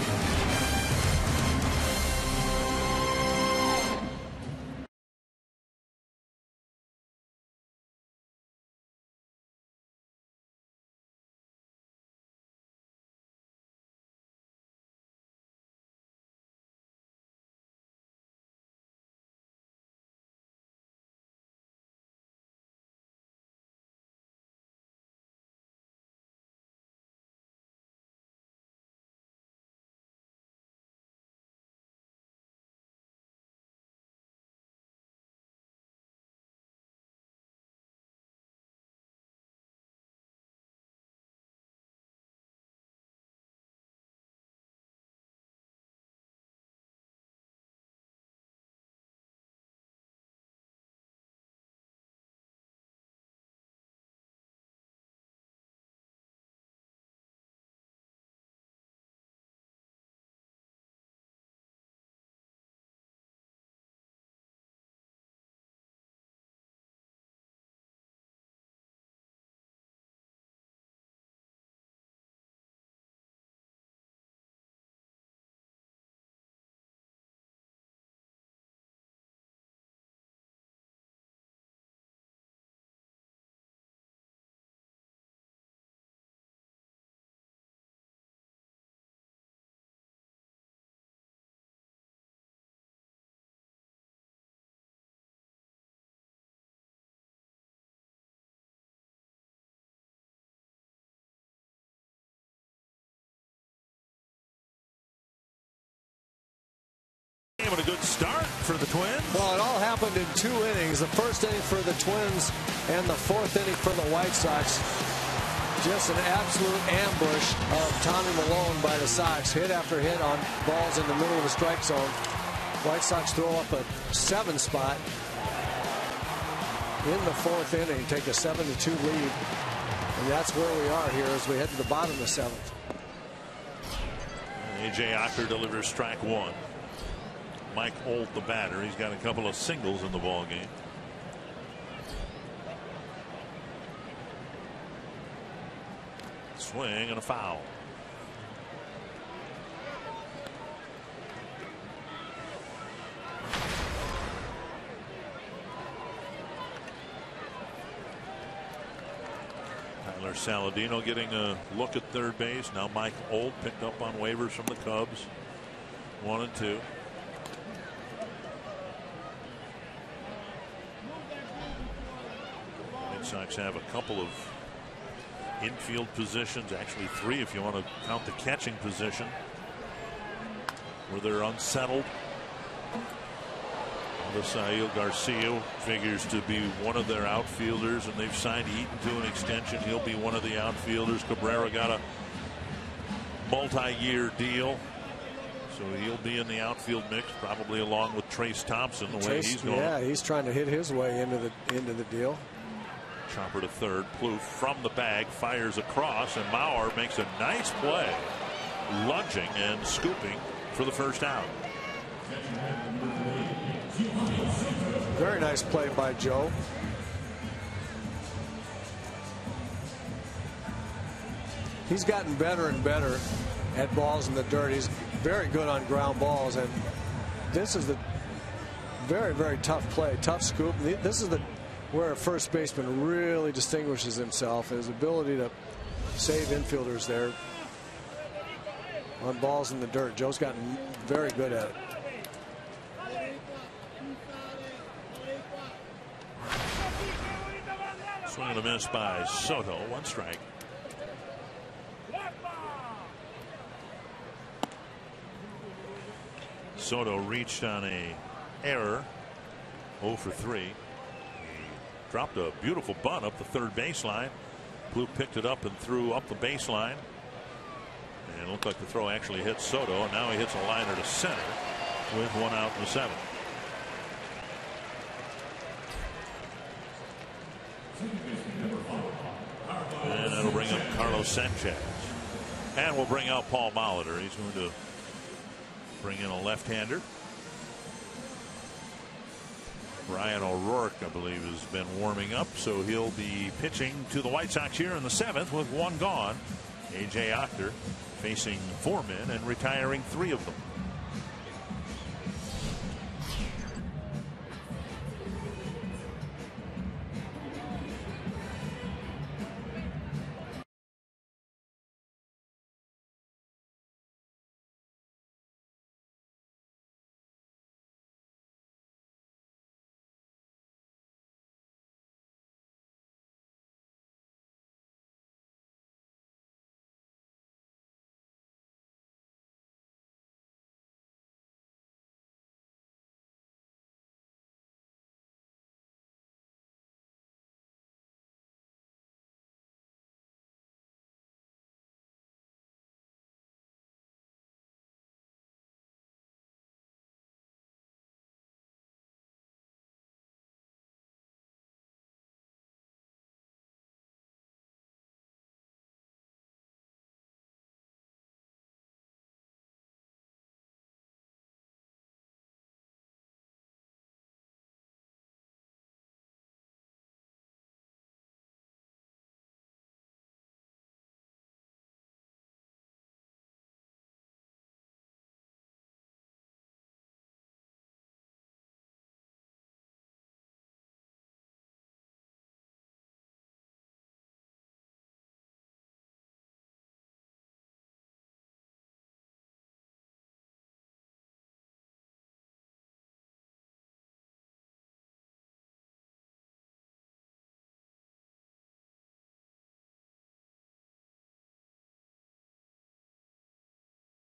A good start for the Twins. Well, it all happened in 2 innings. The first inning for the Twins and the 4th inning for the White Sox. Just an absolute ambush of Tommy Milone by the Sox. Hit after hit on balls in the middle of the strike zone. White Sox throw up a 7 spot in the 4th inning, take a 7-2 lead. And that's where we are here as we head to the bottom of the 7th. A.J. Ocker delivers strike 1. Mike Holt, the batter, he's got a couple of singles in the ball game. Swing and a foul. Tyler Saladino getting a look at third base. Now Mike Holt picked up on waivers from the Cubs. 1 and 2. Sox have a couple of infield positions, actually 3 if you want to count the catching position, where they're unsettled. Avisail Garcia figures to be one of their outfielders, and they've signed Eaton to an extension. He'll be one of the outfielders. Cabrera got a multi-year deal, so he'll be in the outfield mix, probably along with Trace Thompson. The way he's going. Yeah, he's trying to hit his way into the deal. Chopper to third. Plouffe from the bag fires across, and Mauer makes a nice play, lunging and scooping for the first out. Very nice play by Joe. He's gotten better and better at balls in the dirt. He's very good on ground balls, and this is the very, very tough play, tough scoop. This is where a first baseman really distinguishes himself, his ability to save infielders there on balls in the dirt. Joe's gotten very good at it. Swing and a miss by Soto. 1 strike. Soto reached on a error. 0 for 3. Dropped a beautiful bunt up the third baseline. Plouffe picked it up and threw up the baseline. And it looked like the throw actually hit Soto. And now he hits a liner to center with 1 out in the 7th. And that'll bring up Carlos Sanchez. And we'll bring out Paul Molitor. He's going to bring in a left-hander. Ryan O'Rourke, I believe, has been warming up, so he'll be pitching to the White Sox here in the 7th with one gone. A.J. Ochter facing 4 men and retiring 3 of them.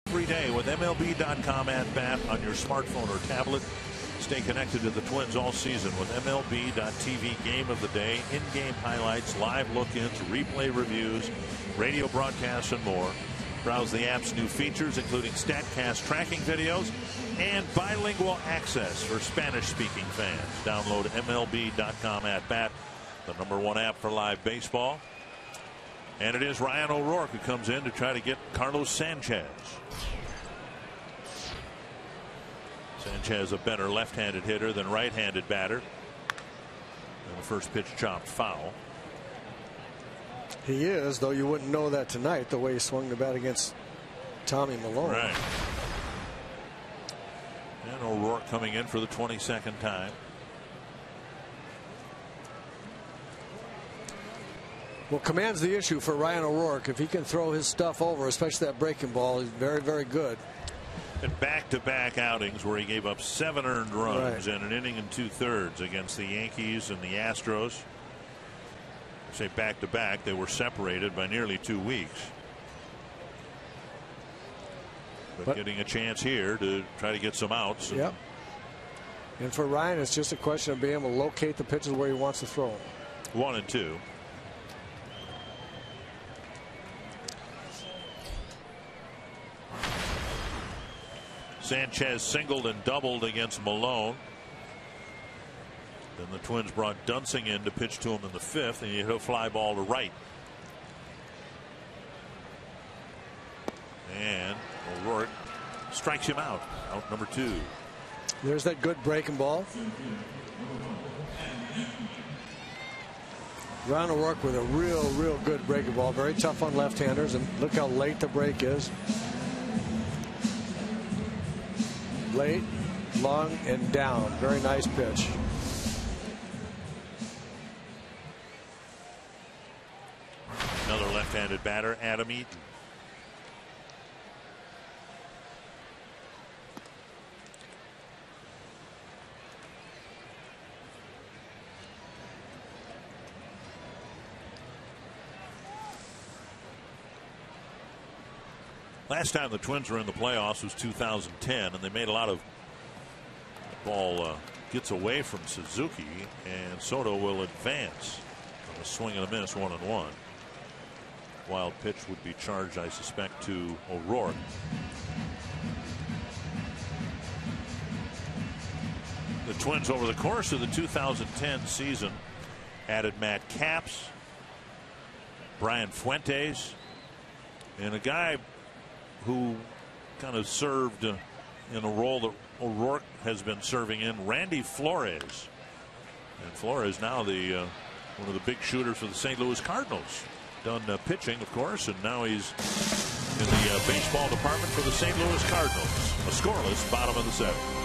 Every day with MLB.com at bat on your smartphone or tablet. Stay connected to the Twins all season with MLB.tv Game of the Day, in-game highlights, live look-ins, replay reviews, radio broadcasts, and more. Browse the app's new features, including StatCast tracking videos and bilingual access for Spanish-speaking fans. Download MLB.com at bat, the #1 app for live baseball. And it is Ryan O'Rourke who comes in to try to get Carlos Sanchez. Sanchez, a better left-handed hitter than right-handed batter. And the first pitch chopped foul. He is, though you wouldn't know that tonight, the way he swung the bat against Tommy Malone. Right. And O'Rourke coming in for the 22nd time. Well, command's the issue for Ryan O'Rourke. If he can throw his stuff over, especially that breaking ball, he's very, very good. In back-to-back outings where he gave up 7 earned runs in an inning and 2/3 against the Yankees and the Astros. I say back-to-back, they were separated by nearly 2 weeks. But getting a chance here to try to get some outs. Yep. And for Ryan, it's just a question of being able to locate the pitches where he wants to throw them. 1 and 2. Sanchez singled and doubled against Malone. Then the Twins brought Dunsing in to pitch to him in the 5th, and he hit a fly ball to right. And O'Rourke strikes him out. Out number 2. There's that good breaking ball. Ryan O'Rourke with a real good breaking ball. Very tough on left-handers, and look how late the break is. Late, long, and down. Very nice pitch. Another left-handed batter, Adam Eaton. Last time the Twins were in the playoffs was 2010, and they made a lot of ball gets away from Suzuki, and Soto will advance on a swing and a miss, 1-1. Wild pitch would be charged, I suspect, to O'Rourke. The Twins over the course of the 2010 season added Matt Capps, Brian Fuentes, and a guy who kind of served in a role that O'Rourke has been serving in, Randy Flores. And Flores now the one of the big shooters for the St. Louis Cardinals. Done pitching, of course, and now he's in the baseball department for the St. Louis Cardinals. A scoreless bottom of the 7th.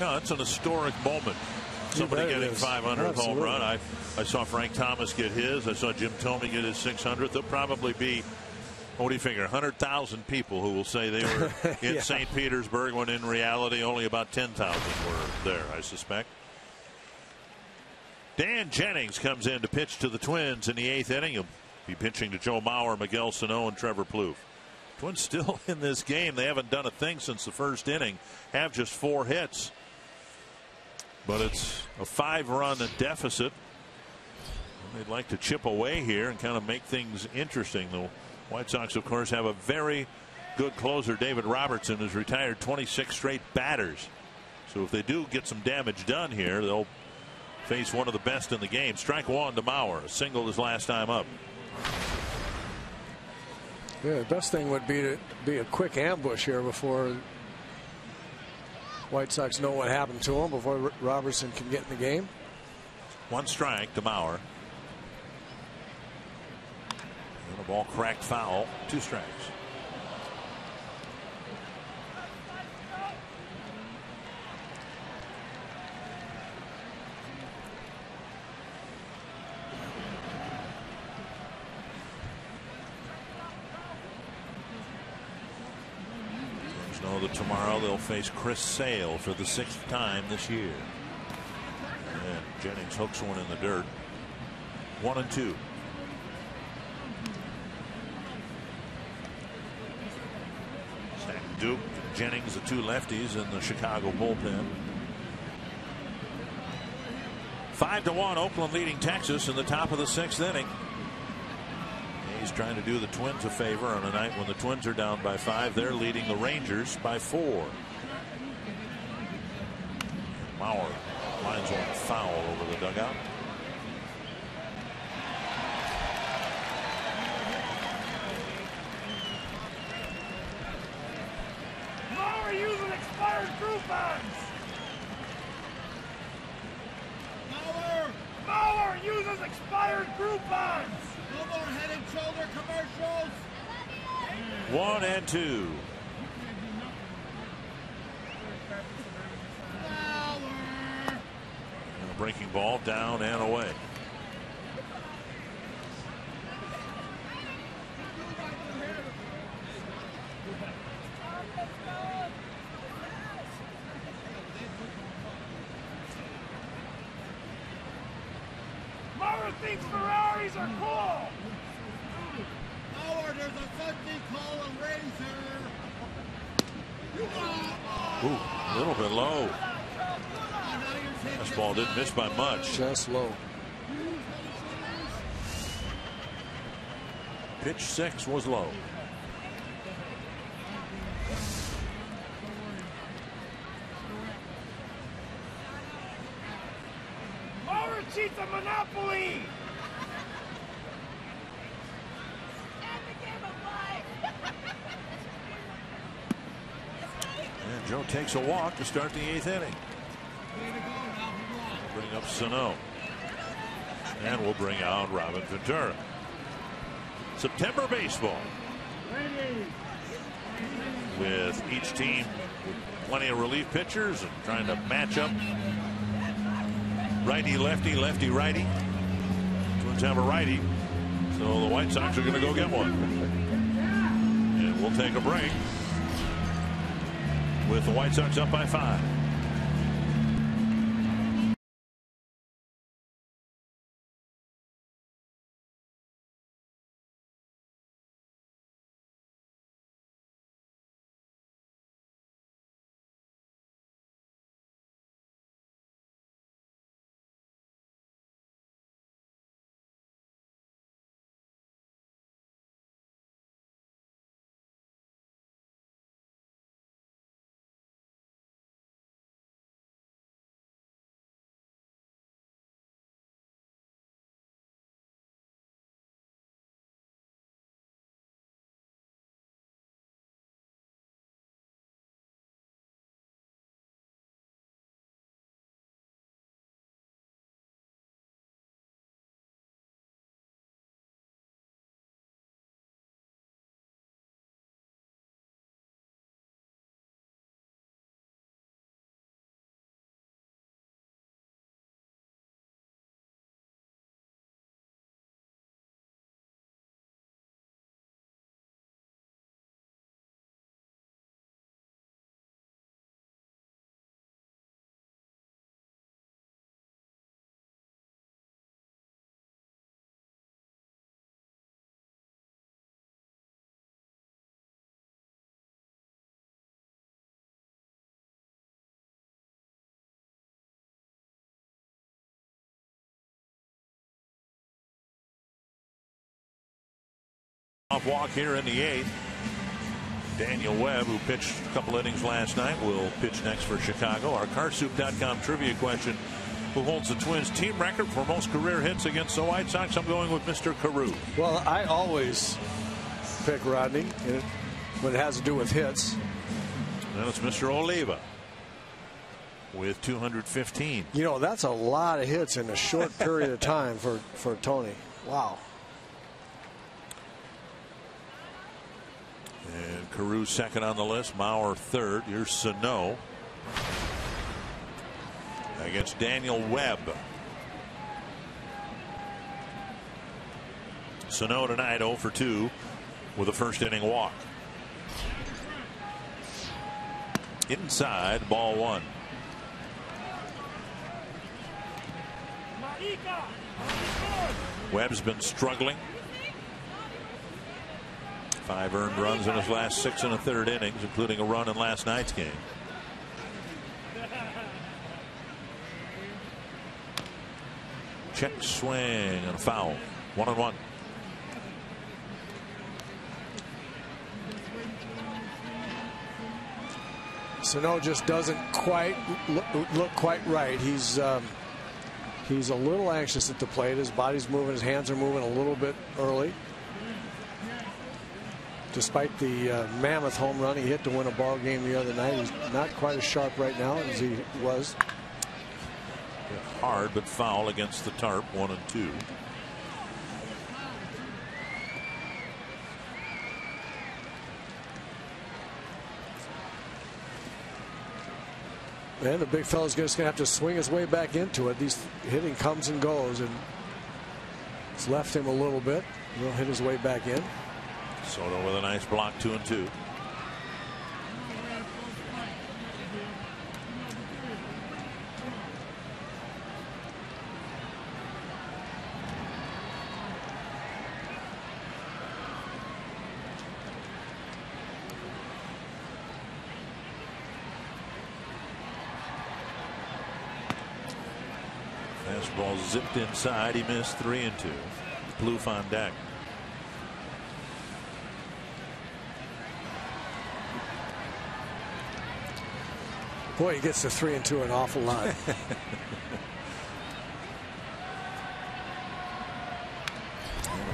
No, it's an historic moment. Somebody getting 500th home run. I saw Frank Thomas get his. I saw Jim Thome get his 600th. There'll probably be, what do you figure, 100,000 people who will say they were in St. Petersburg when in reality only about 10,000 were there, I suspect. Dan Jennings comes in to pitch to the Twins in the 8th inning. He'll be pitching to Joe Mauer, Miguel Sano, and Trevor Plouffe. Twins still in this game. They haven't done a thing since the first inning. Have just 4 hits. But it's a 5-run deficit. They'd like to chip away here and kind of make things interesting. The White Sox, of course, have a very good closer. David Robertson has retired 26 straight batters. So if they do get some damage done here, they'll face one of the best in the game. Strike 1 to Mauer. A single his last time up. Yeah, the best thing would be to be a quick ambush here before White Sox know what happened to him, before Robertson can get in the game. 1 strike to Mauer. And the ball cracked foul. 2 strikes. Know that tomorrow they'll face Chris Sale for the 6th time this year. And Jennings hooks one in the dirt. 1-2. Zach Duke and Jennings, the 2 lefties in the Chicago bullpen. 5-1, Oakland leading Texas in the top of the 6th inning. He's trying to do the Twins a favor on a night when the Twins are down by 5. They're leading the Rangers by 4. Mauer lines one foul over the dugout. Mauer using expired Groupons. Mauer uses expired Groupons. No more head and shoulder commercials. 1-2. And a breaking ball down and away. Mara thinks Ferraris are cool. Howard, there's a safety call on Razor. Ooh, a little bit low. This ball didn't miss by much. Just low. Pitch 6 was low. Mara cheats a monopoly. And Joe takes a walk to start the 8th inning. Bring up Sano. And we'll bring out Robin Ventura. September baseball. With each team with plenty of relief pitchers and trying to match up righty lefty, lefty righty. Twins have a righty, so the White Sox are going to go get one. And we'll take a break with the White Sox up by 5. Walk here in the 8th. Daniel Webb, who pitched a couple innings last night, will pitch next for Chicago. Our CarSoup.com trivia question: who holds the Twins team record for most career hits against the White Sox? I'm going with Mr. Carew. Well, I always pick Rodney when it has to do with hits. Well, it's Mr. Oliva with 215. You know, that's a lot of hits in a short period of time for Tony. Wow. And Carew second on the list. Mauer third. Here's Sano against Daniel Webb. Sano tonight 0 for 2 with a first inning walk. Inside, ball 1. Webb's been struggling. 5 earned runs in his last 6 1/3 innings, including a run in last night's game. Check swing and a foul. 1-1. Sano just doesn't quite look quite right. He's a little anxious at the plate. His body's moving, his hands are moving a little bit early. Despite the mammoth home run he hit to win a ball game the other night, he's not quite as sharp right now as he was. Hard but foul against the tarp. 1-2. And the big fella's just going to have to swing his way back into it. These hitting comes and goes, and it's left him a little bit. He'll hit his way back in. Soto with a nice block. 2-2. Ball zipped inside. He missed 3-2. Plouffe on deck. Boy, he gets to 3-2 an awful lot.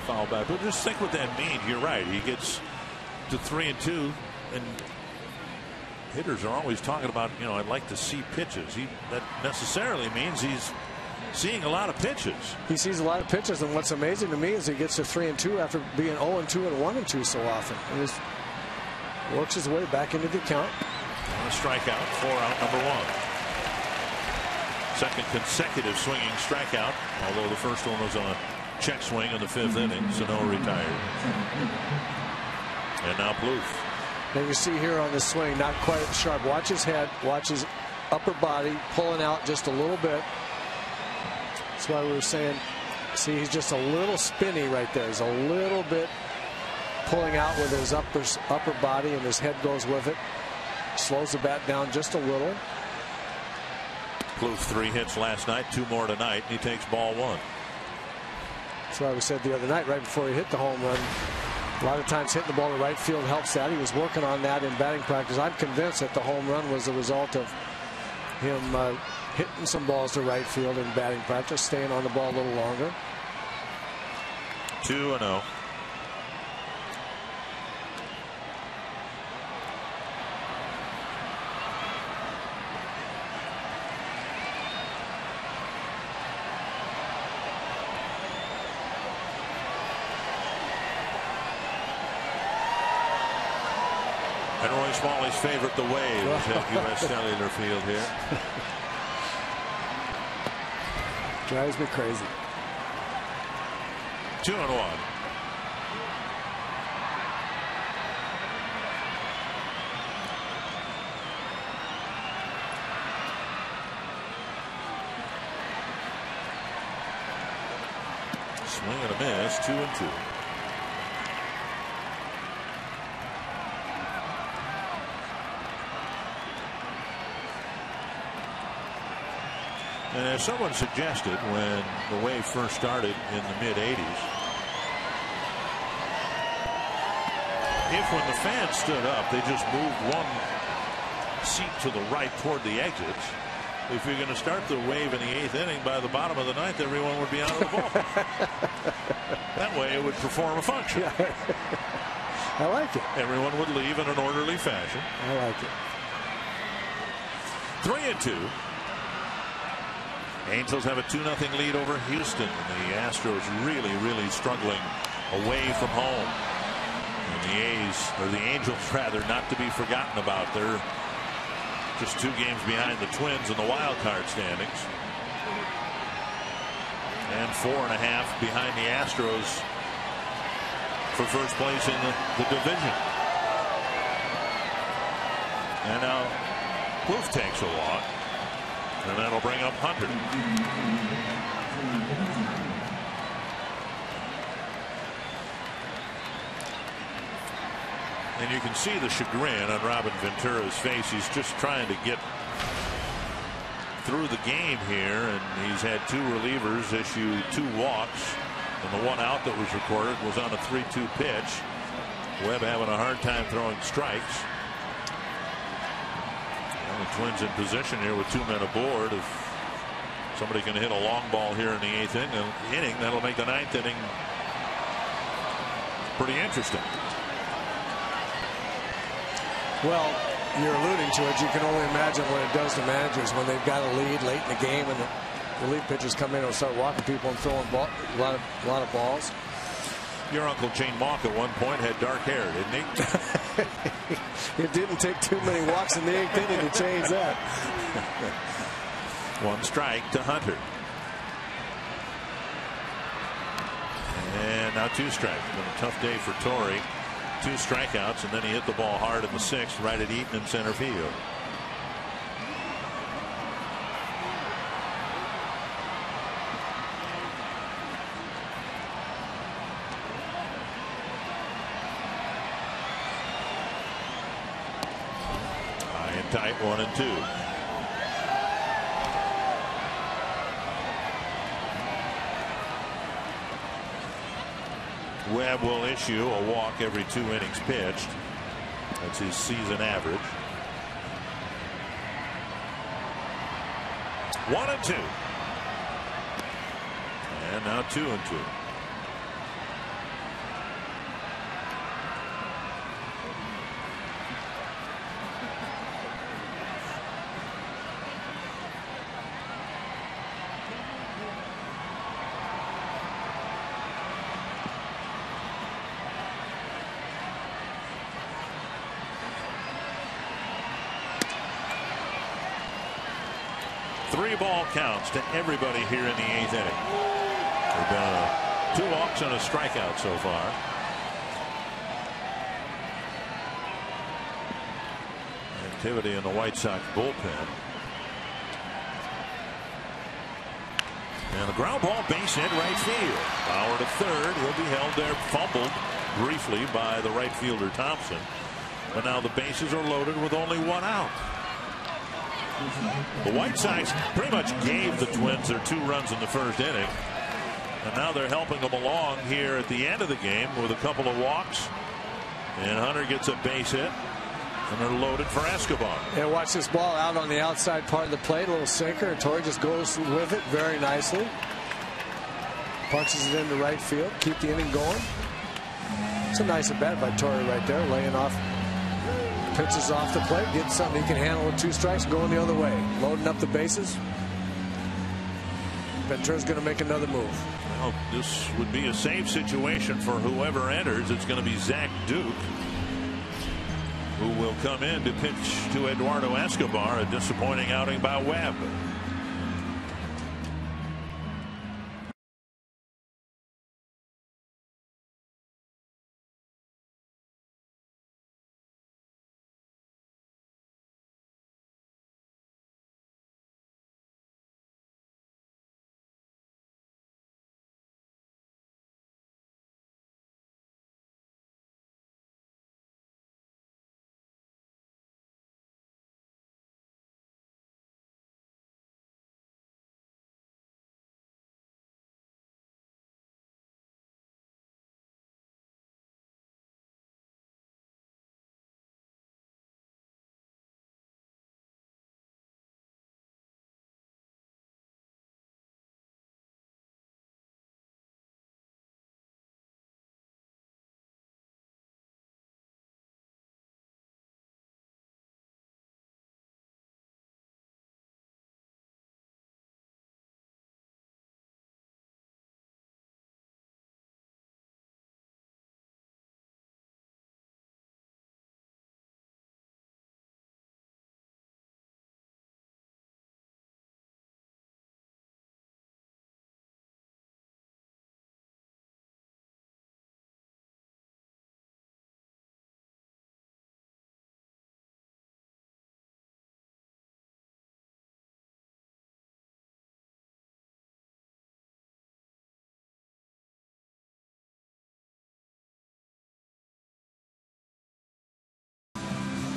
Foul back. But just think what that means. You're right. He gets to 3-2, and hitters are always talking about, I'd like to see pitches. That necessarily means he's seeing a lot of pitches. He sees a lot of pitches, and what's amazing to me is he gets to 3-2 after being 0-2 and 1-2 so often. He just works his way back into the count. On a strikeout, 4-out, number 1. Second consecutive swinging strikeout, although the first one was on a check swing in the 5th inning. Sano retired. And now Plouffe. And you see here on this swing, not quite sharp. Watch his head, watch his upper body pulling out just a little bit. That's why we were saying, see, he's just a little spinny right there. He's a little bit pulling out with his upper body, and his head goes with it. Slows the bat down just a little. Plouffe 3 hits last night, 2 more tonight, and he takes ball 1. That's why we said the other night, right before he hit the home run, a lot of times hitting the ball to right field helps that. He was working on that in batting practice. I'm convinced that the home run was the result of him hitting some balls to right field in batting practice, staying on the ball a little longer. 2-0. And Roy Smalley's favorite, the Wave, is at U.S. Cellular Field here. Drives me crazy. 2-1. Swing and a miss, 2-2. And as someone suggested when the Wave first started in the mid-'80s, if when the fans stood up, they just moved one seat to the right toward the exits, if you're going to start the Wave in the 8th inning, by the bottom of the 9th, everyone would be out of the ball. That way it would perform a function. Yeah. I like it. Everyone would leave in an orderly fashion. I like it. 3-2. Angels have a 2-0 lead over Houston. And the Astros really struggling away from home. And the Angels rather not to be forgotten about. They're just 2 games behind the Twins in the wild card standings. And 4.5 behind the Astros for first place in the division. And now Plouffe takes a walk. And that'll bring up Hunter. And you can see the chagrin on Robin Ventura's face. He's just trying to get through the game here, and he's had 2 relievers issue 2 walks, and the 1 out that was recorded was on a 3-2 pitch. Webb having a hard time throwing strikes. The Twins in position here with 2 men aboard. If somebody can hit a long ball here in the 8th inning, that'll make the 9th inning pretty interesting. Well, you're alluding to it. You can only imagine what it does to managers when they've got a lead late in the game and the relief pitchers come in and start walking people and throwing a lot of balls. Your Uncle Gene Mauch at one point had dark hair, didn't he? It didn't take too many walks in the 8th inning to change that. 1 strike to Hunter. And now 2 strikes. Been a tough day for Torrey. 2 strikeouts, and then he hit the ball hard in the 6th right at Eaton in center field. Tight 1-2. Webb will issue a walk every 2 innings pitched. That's his season average. 1-2. And now 2-2. Three ball counts to everybody here in the 8th inning. There've been 2 walks and a strikeout so far. Activity in the White Sox bullpen. And the ground ball, base hit, right field. Bauer to third. He'll be held there, fumbled briefly by the right fielder Thompson. But now the bases are loaded with only 1 out. The White Sox pretty much gave the Twins their 2 runs in the first inning. And now they're helping them along here at the end of the game with a couple of walks. And Hunter gets a base hit. And they're loaded for Escobar. And watch this ball out on the outside part of the plate. A little sinker. And Torrey just goes with it very nicely. Punches it into right field. Keep the inning going. It's a nice at bat by Torrey right there. Laying off. Pitches off the plate. Getting something he can handle with 2 strikes. Going the other way. Loading up the bases. Ventura's going to make another move. Well, this would be a safe situation for whoever enters. It's going to be Zach Duke, who will come in to pitch to Eduardo Escobar. A disappointing outing by Webb.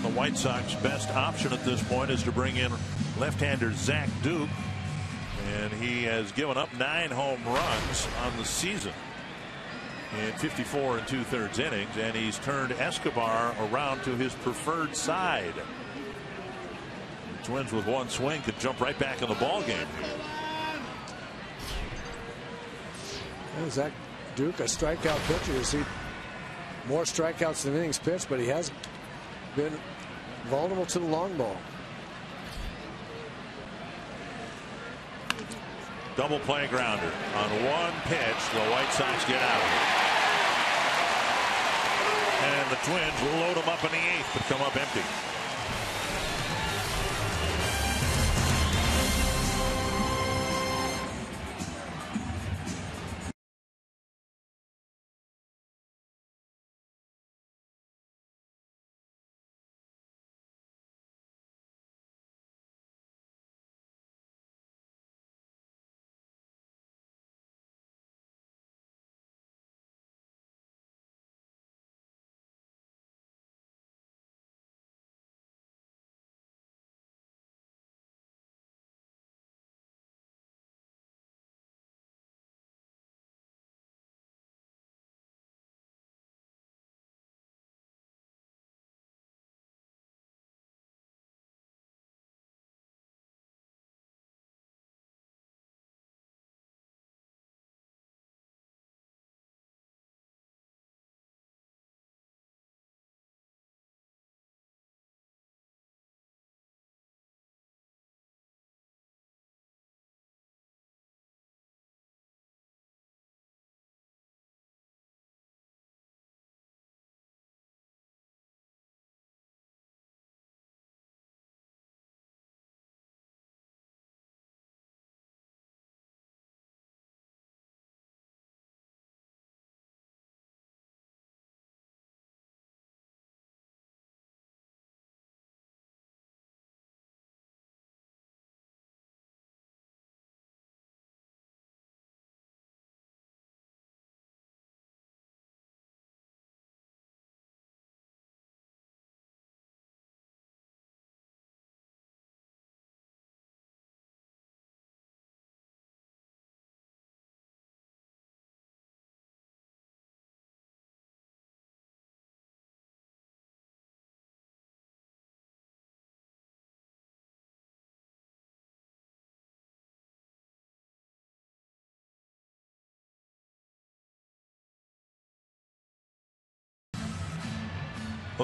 The White Sox best option at this point is to bring in left-hander Zach Duke, and he has given up 9 home runs on the season in 54 2/3 innings, and he's turned Escobar around to his preferred side. The Twins with 1 swing could jump right back in the ball game. Well, Zach Duke, a strikeout pitcher. You see more strikeouts than innings pitched, but he has been vulnerable to the long ball. Double play grounder on 1 pitch. The White Sox get out of it, and the Twins load them up in the 8th but come up empty.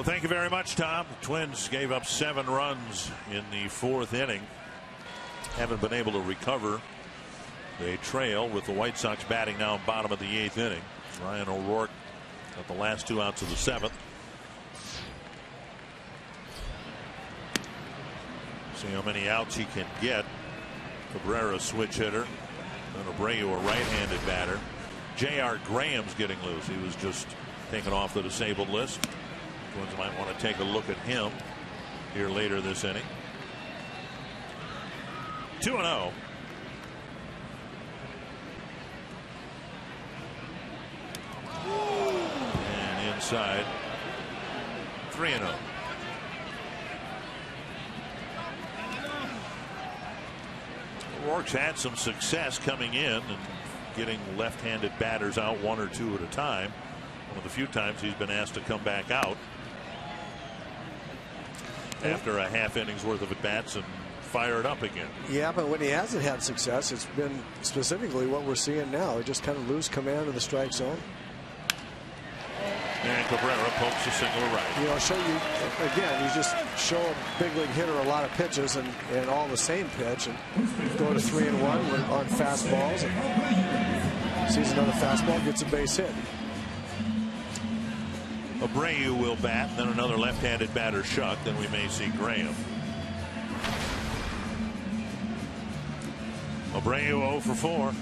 Well, thank you very much, Tom. The Twins gave up 7 runs in the 4th inning. Haven't been able to recover. They trail with the White Sox batting now bottom of the 8th inning. Ryan O'Rourke got the last 2 outs of the 7th. See how many outs he can get. Cabrera, switch hitter. And Abreu, a right-handed batter. J.R. Graham's getting loose. He was just taken off the disabled list. Twins might want to take a look at him here later this inning. 2-0. And inside, 3-0. O'Rourke's had some success coming in and getting left-handed batters out 1 or 2 at a time. One of the few times he's been asked to come back out after a half inning's worth of at bats and fire it up again. Yeah, but when he hasn't had success, it's been specifically what we're seeing now. He just kind of lose command of the strike zone. And Cabrera pokes a single right. You know, show you again. You just show a big league hitter a lot of pitches and all the same pitch, and go to 3-1 on fastballs. And sees another fastball, gets a base hit. Abreu will bat, then another left-handed batter Shuck. Then we may see Graham. Abreu 0 for 4.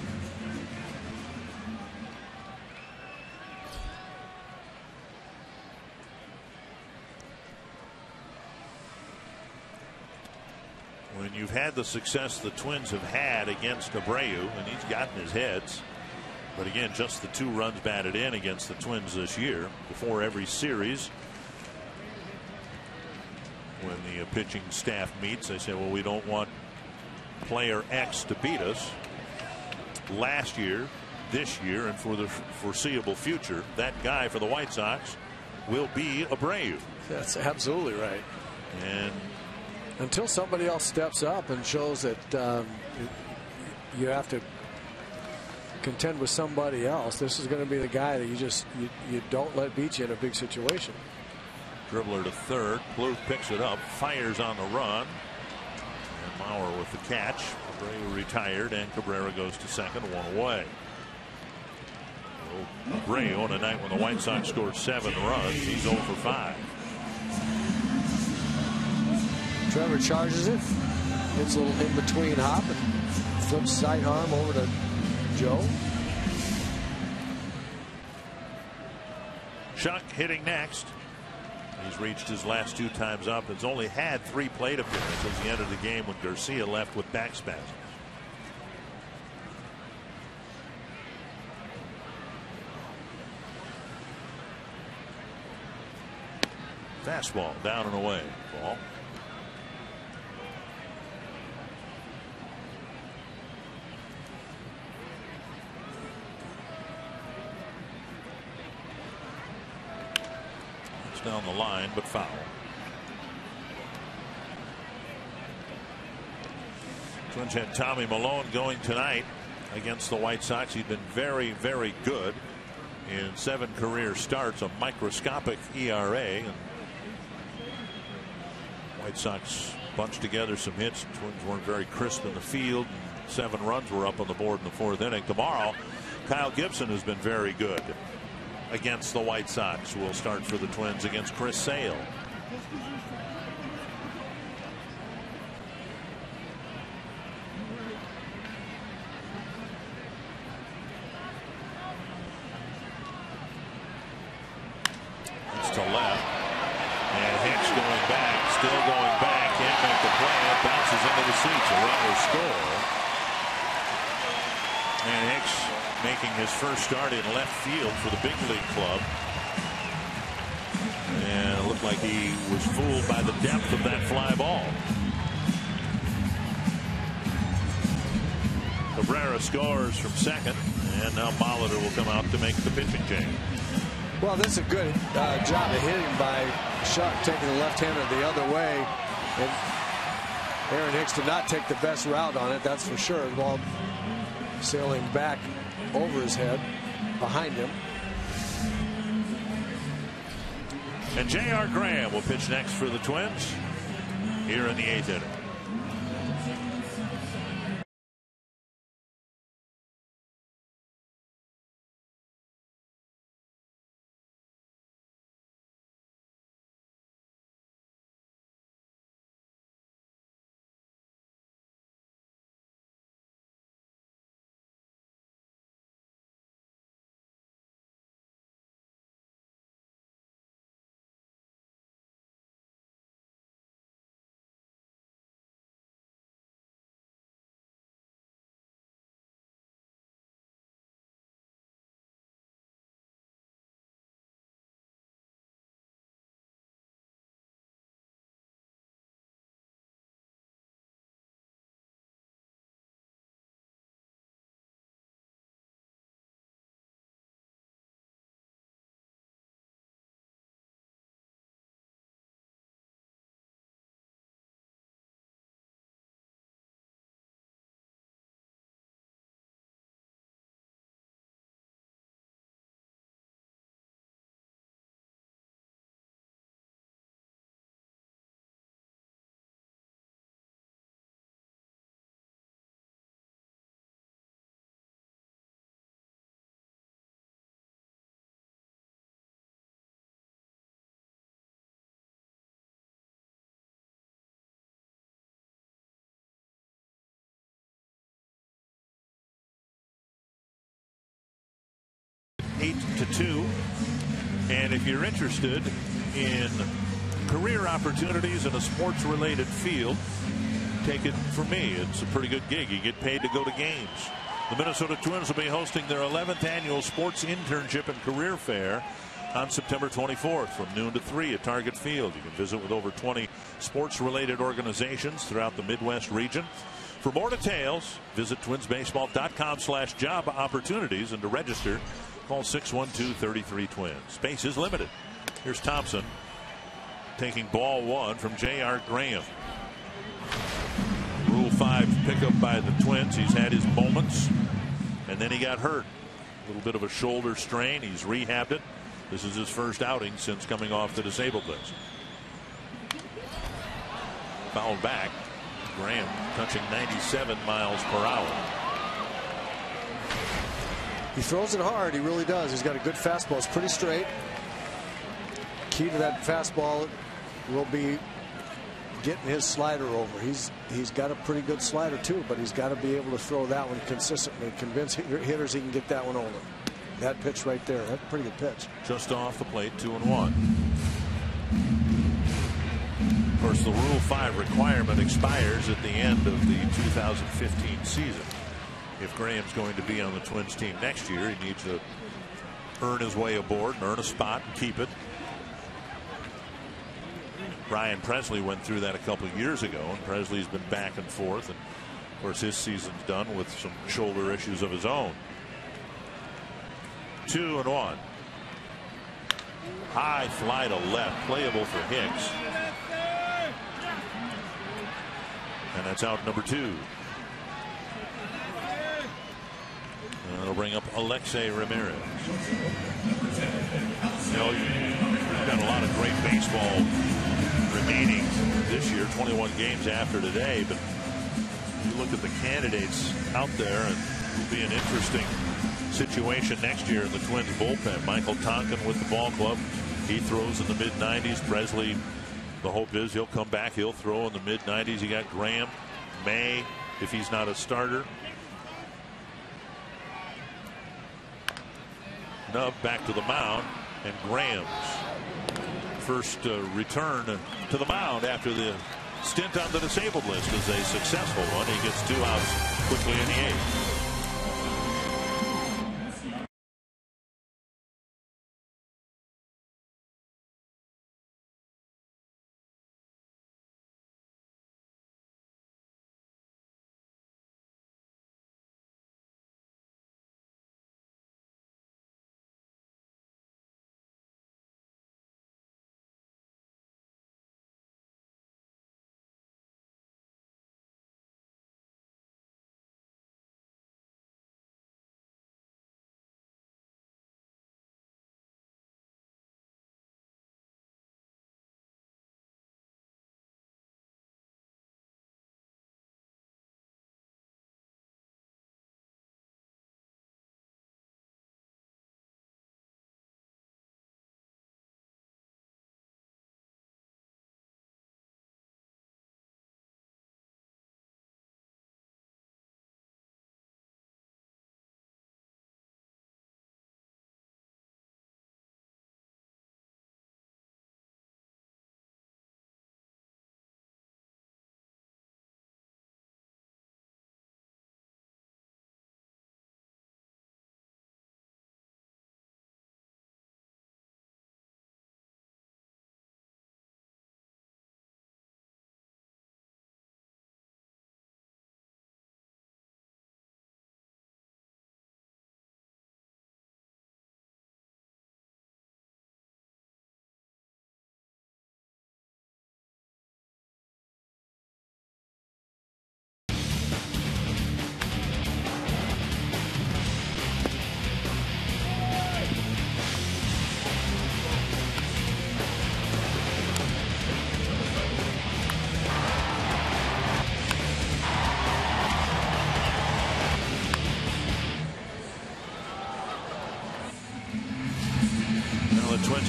When you've had the success the Twins have had against Abreu, and he's gotten his hits, but again, just the 2 runs batted in against the Twins this year. Before every series, when the pitching staff meets, they say, well, we don't want player X to beat us. Last year, this year, and for the foreseeable future, that guy for the White Sox will be Abreu. That's absolutely right. And until somebody else steps up and shows that you have to contend with somebody else, this is going to be the guy that you don't let beat you in a big situation. Dribbler to third. Bluth picks it up, fires on the run, and Mauer with the catch. Abreu retired, and Cabrera goes to second, 1 away. Abreu on a night when the White Sox scored 7 runs, he's 0 for 5. Trevor charges it, gets a little in between hop and flips sidearm over to Joe. Shuck hitting next. He's reached his last 2 times up. Has only had 3 plate appearances since the end of the game when Garcia left with back spasms. Fastball down and away. Ball. Down the line, but foul. Twins had Tommy Milone going tonight against the White Sox. He'd been very, very good in 7 career starts, a microscopic ERA. And White Sox bunched together some hits. Twins weren't very crisp in the field. 7 runs were up on the board in the 4th inning. Tomorrow, Kyle Gibson has been very good against the White Sox, who will start for the Twins against Chris Sale. It's to left, and Hicks going back, still going back, can't make the play. It bounces into the seats. A run will score. And Hicks making his first start in left field for the big league club. And it looked like he was fooled by the depth of that fly ball. Cabrera scores from second, and now Molitor will come out to make the pitching change. Well, this is a good job of hitting by Shuck, taking the left-hander the other way. And Aaron Hicks did not take the best route on it, that's for sure. The ball sailing back over his head, behind him. And J.R. Graham will pitch next for the Twins here in the 8th inning. Eight to 2. And if you're interested in career opportunities in a sports related field, take it from me. It's a pretty good gig. You get paid to go to games. The Minnesota Twins will be hosting their 11th annual sports internship and career fair on September 24th from noon to 3 at Target Field. You can visit with over 20 sports related organizations throughout the Midwest region. For more details, visit twinsbaseball.com/job opportunities, and to register, call 612-33-TWINS. Space is limited. Here's Thompson taking ball 1 from J.R. Graham. Rule 5 pickup by the Twins. He's had his moments, and then he got hurt. A little bit of a shoulder strain. He's rehabbed it. This is his first outing since coming off the disabled list. Fouled back. Graham touching 97 miles per hour. He throws it hard. He really does. He's got a good fastball. It's pretty straight. Key to that fastball will be getting his slider over. He's got a pretty good slider too, but he's got to be able to throw that one consistently. Convince hitters he can get that one over. That pitch right there. That's a pretty good pitch. Just off the plate, 2-1. Of course, the Rule 5 requirement expires at the end of the 2015 season. If Graham's going to be on the Twins team next year, he needs to earn his way aboard and earn a spot and keep it. Brian Presley went through that a couple of years ago, and Presley's been back and forth. And of course, his season's done with some shoulder issues of his own. 2-1. High fly to left, playable for Hicks. And that's out number 2. And it'll bring up Alexei Ramirez. You know, you've got a lot of great baseball remaining this year, 21 games after today, but you look at the candidates out there, and it'll be an interesting situation next year in the Twins bullpen. Michael Tonkin with the ball club. He throws in the mid-90s. Presley, the hope is he'll come back. He'll throw in the mid-90s. You got Graham, May, if he's not a starter. Nubb back to the mound, and Graham's first return to the mound after the stint on the disabled list is a successful one. He gets 2 outs quickly in the 8th.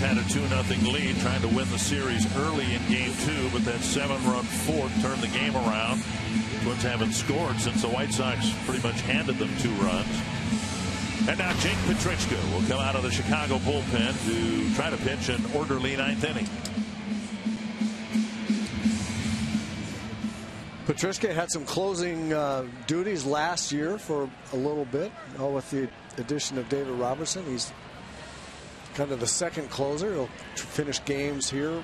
had a 2-0 lead, trying to win the series early in Game 2, but that 7-run fourth turned the game around. Twins haven't scored since the White Sox pretty much handed them 2 runs. And now Jake Petrichka will come out of the Chicago bullpen to try to pitch an orderly 9th inning. Petrichka had some closing duties last year for a little bit. With the addition of David Robertson, he's kind of the second closer. He'll finish games here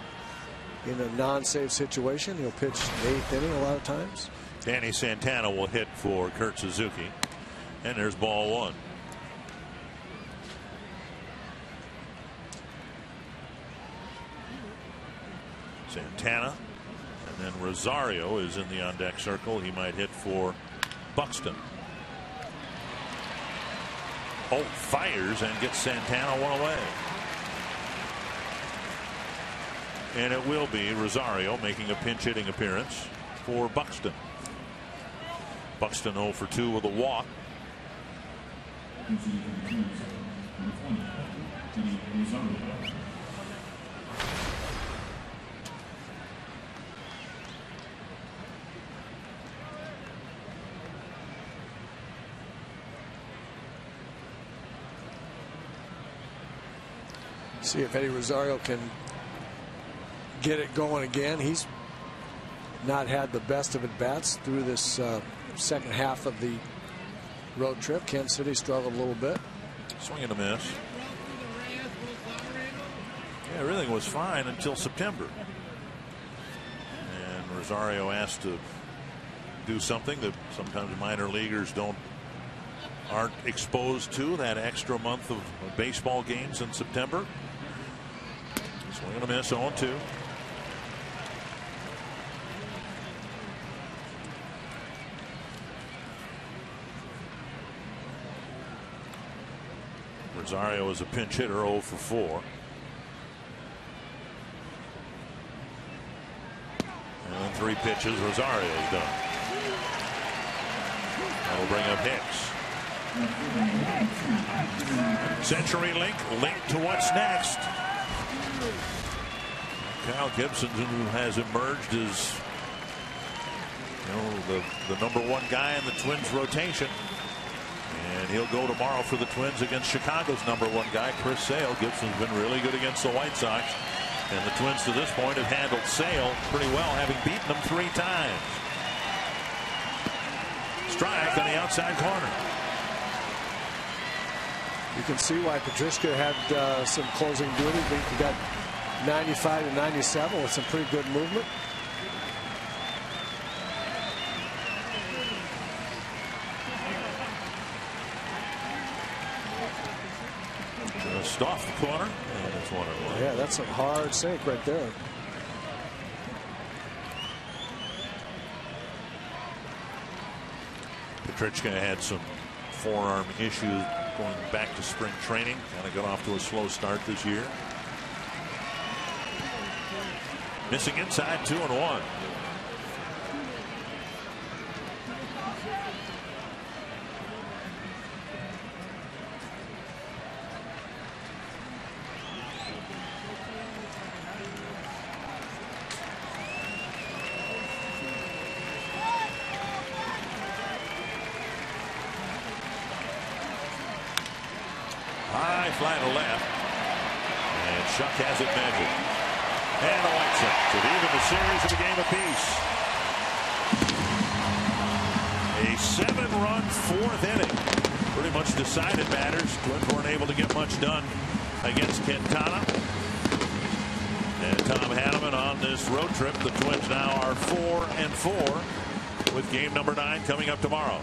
in a non-save situation. He'll pitch the 8th inning a lot of times. Danny Santana will hit for Kurt Suzuki. And there's ball 1. Santana. And then Rosario is in the on-deck circle. He might hit for Buxton. Oh, fires and gets Santana one away. And it will be Rosario making a pinch hitting appearance for Buxton. Buxton 0 for 2 with a walk. See if Eddie Rosario can get it going again. He's not had the best of at-bats through this second half of the road trip. Kansas City struggled a little bit. Swing and a miss. Yeah, everything was fine until September. And Rosario asked to do something that sometimes minor leaguers aren't exposed to, that extra month of baseball games in September. Swing and a miss, 0-2. Rosario is a pinch hitter, 0 for 4. And 3 pitches, Rosario's done. That'll bring up Hicks. CenturyLink linked to what's next. Kyle Gibson, who has emerged as the #1 guy in the Twins rotation. And he'll go tomorrow for the Twins against Chicago's #1 guy, Chris Sale. Gibson's been really good against the White Sox. And the Twins to this point have handled Sale pretty well, having beaten him 3 times. Strike on the outside corner. You can see why Petrichka had some closing duty. He got 95 to 97 with some pretty good movement. Just off the corner, and it's 1-1. Yeah, that's a hard sink right there. Petrichka had some forearm issues going back to spring training. Kind of got off to a slow start this year. Missing inside, 2-1. High fly to left. And Shuck has it measured. And the White Sox have even the series of a game apiece. A 7-run 4th inning. Pretty much decided matters. Twins weren't able to get much done against Quintana. And Tom Hanneman on this road trip. The Twins now are 4-4 with game #9 coming up tomorrow.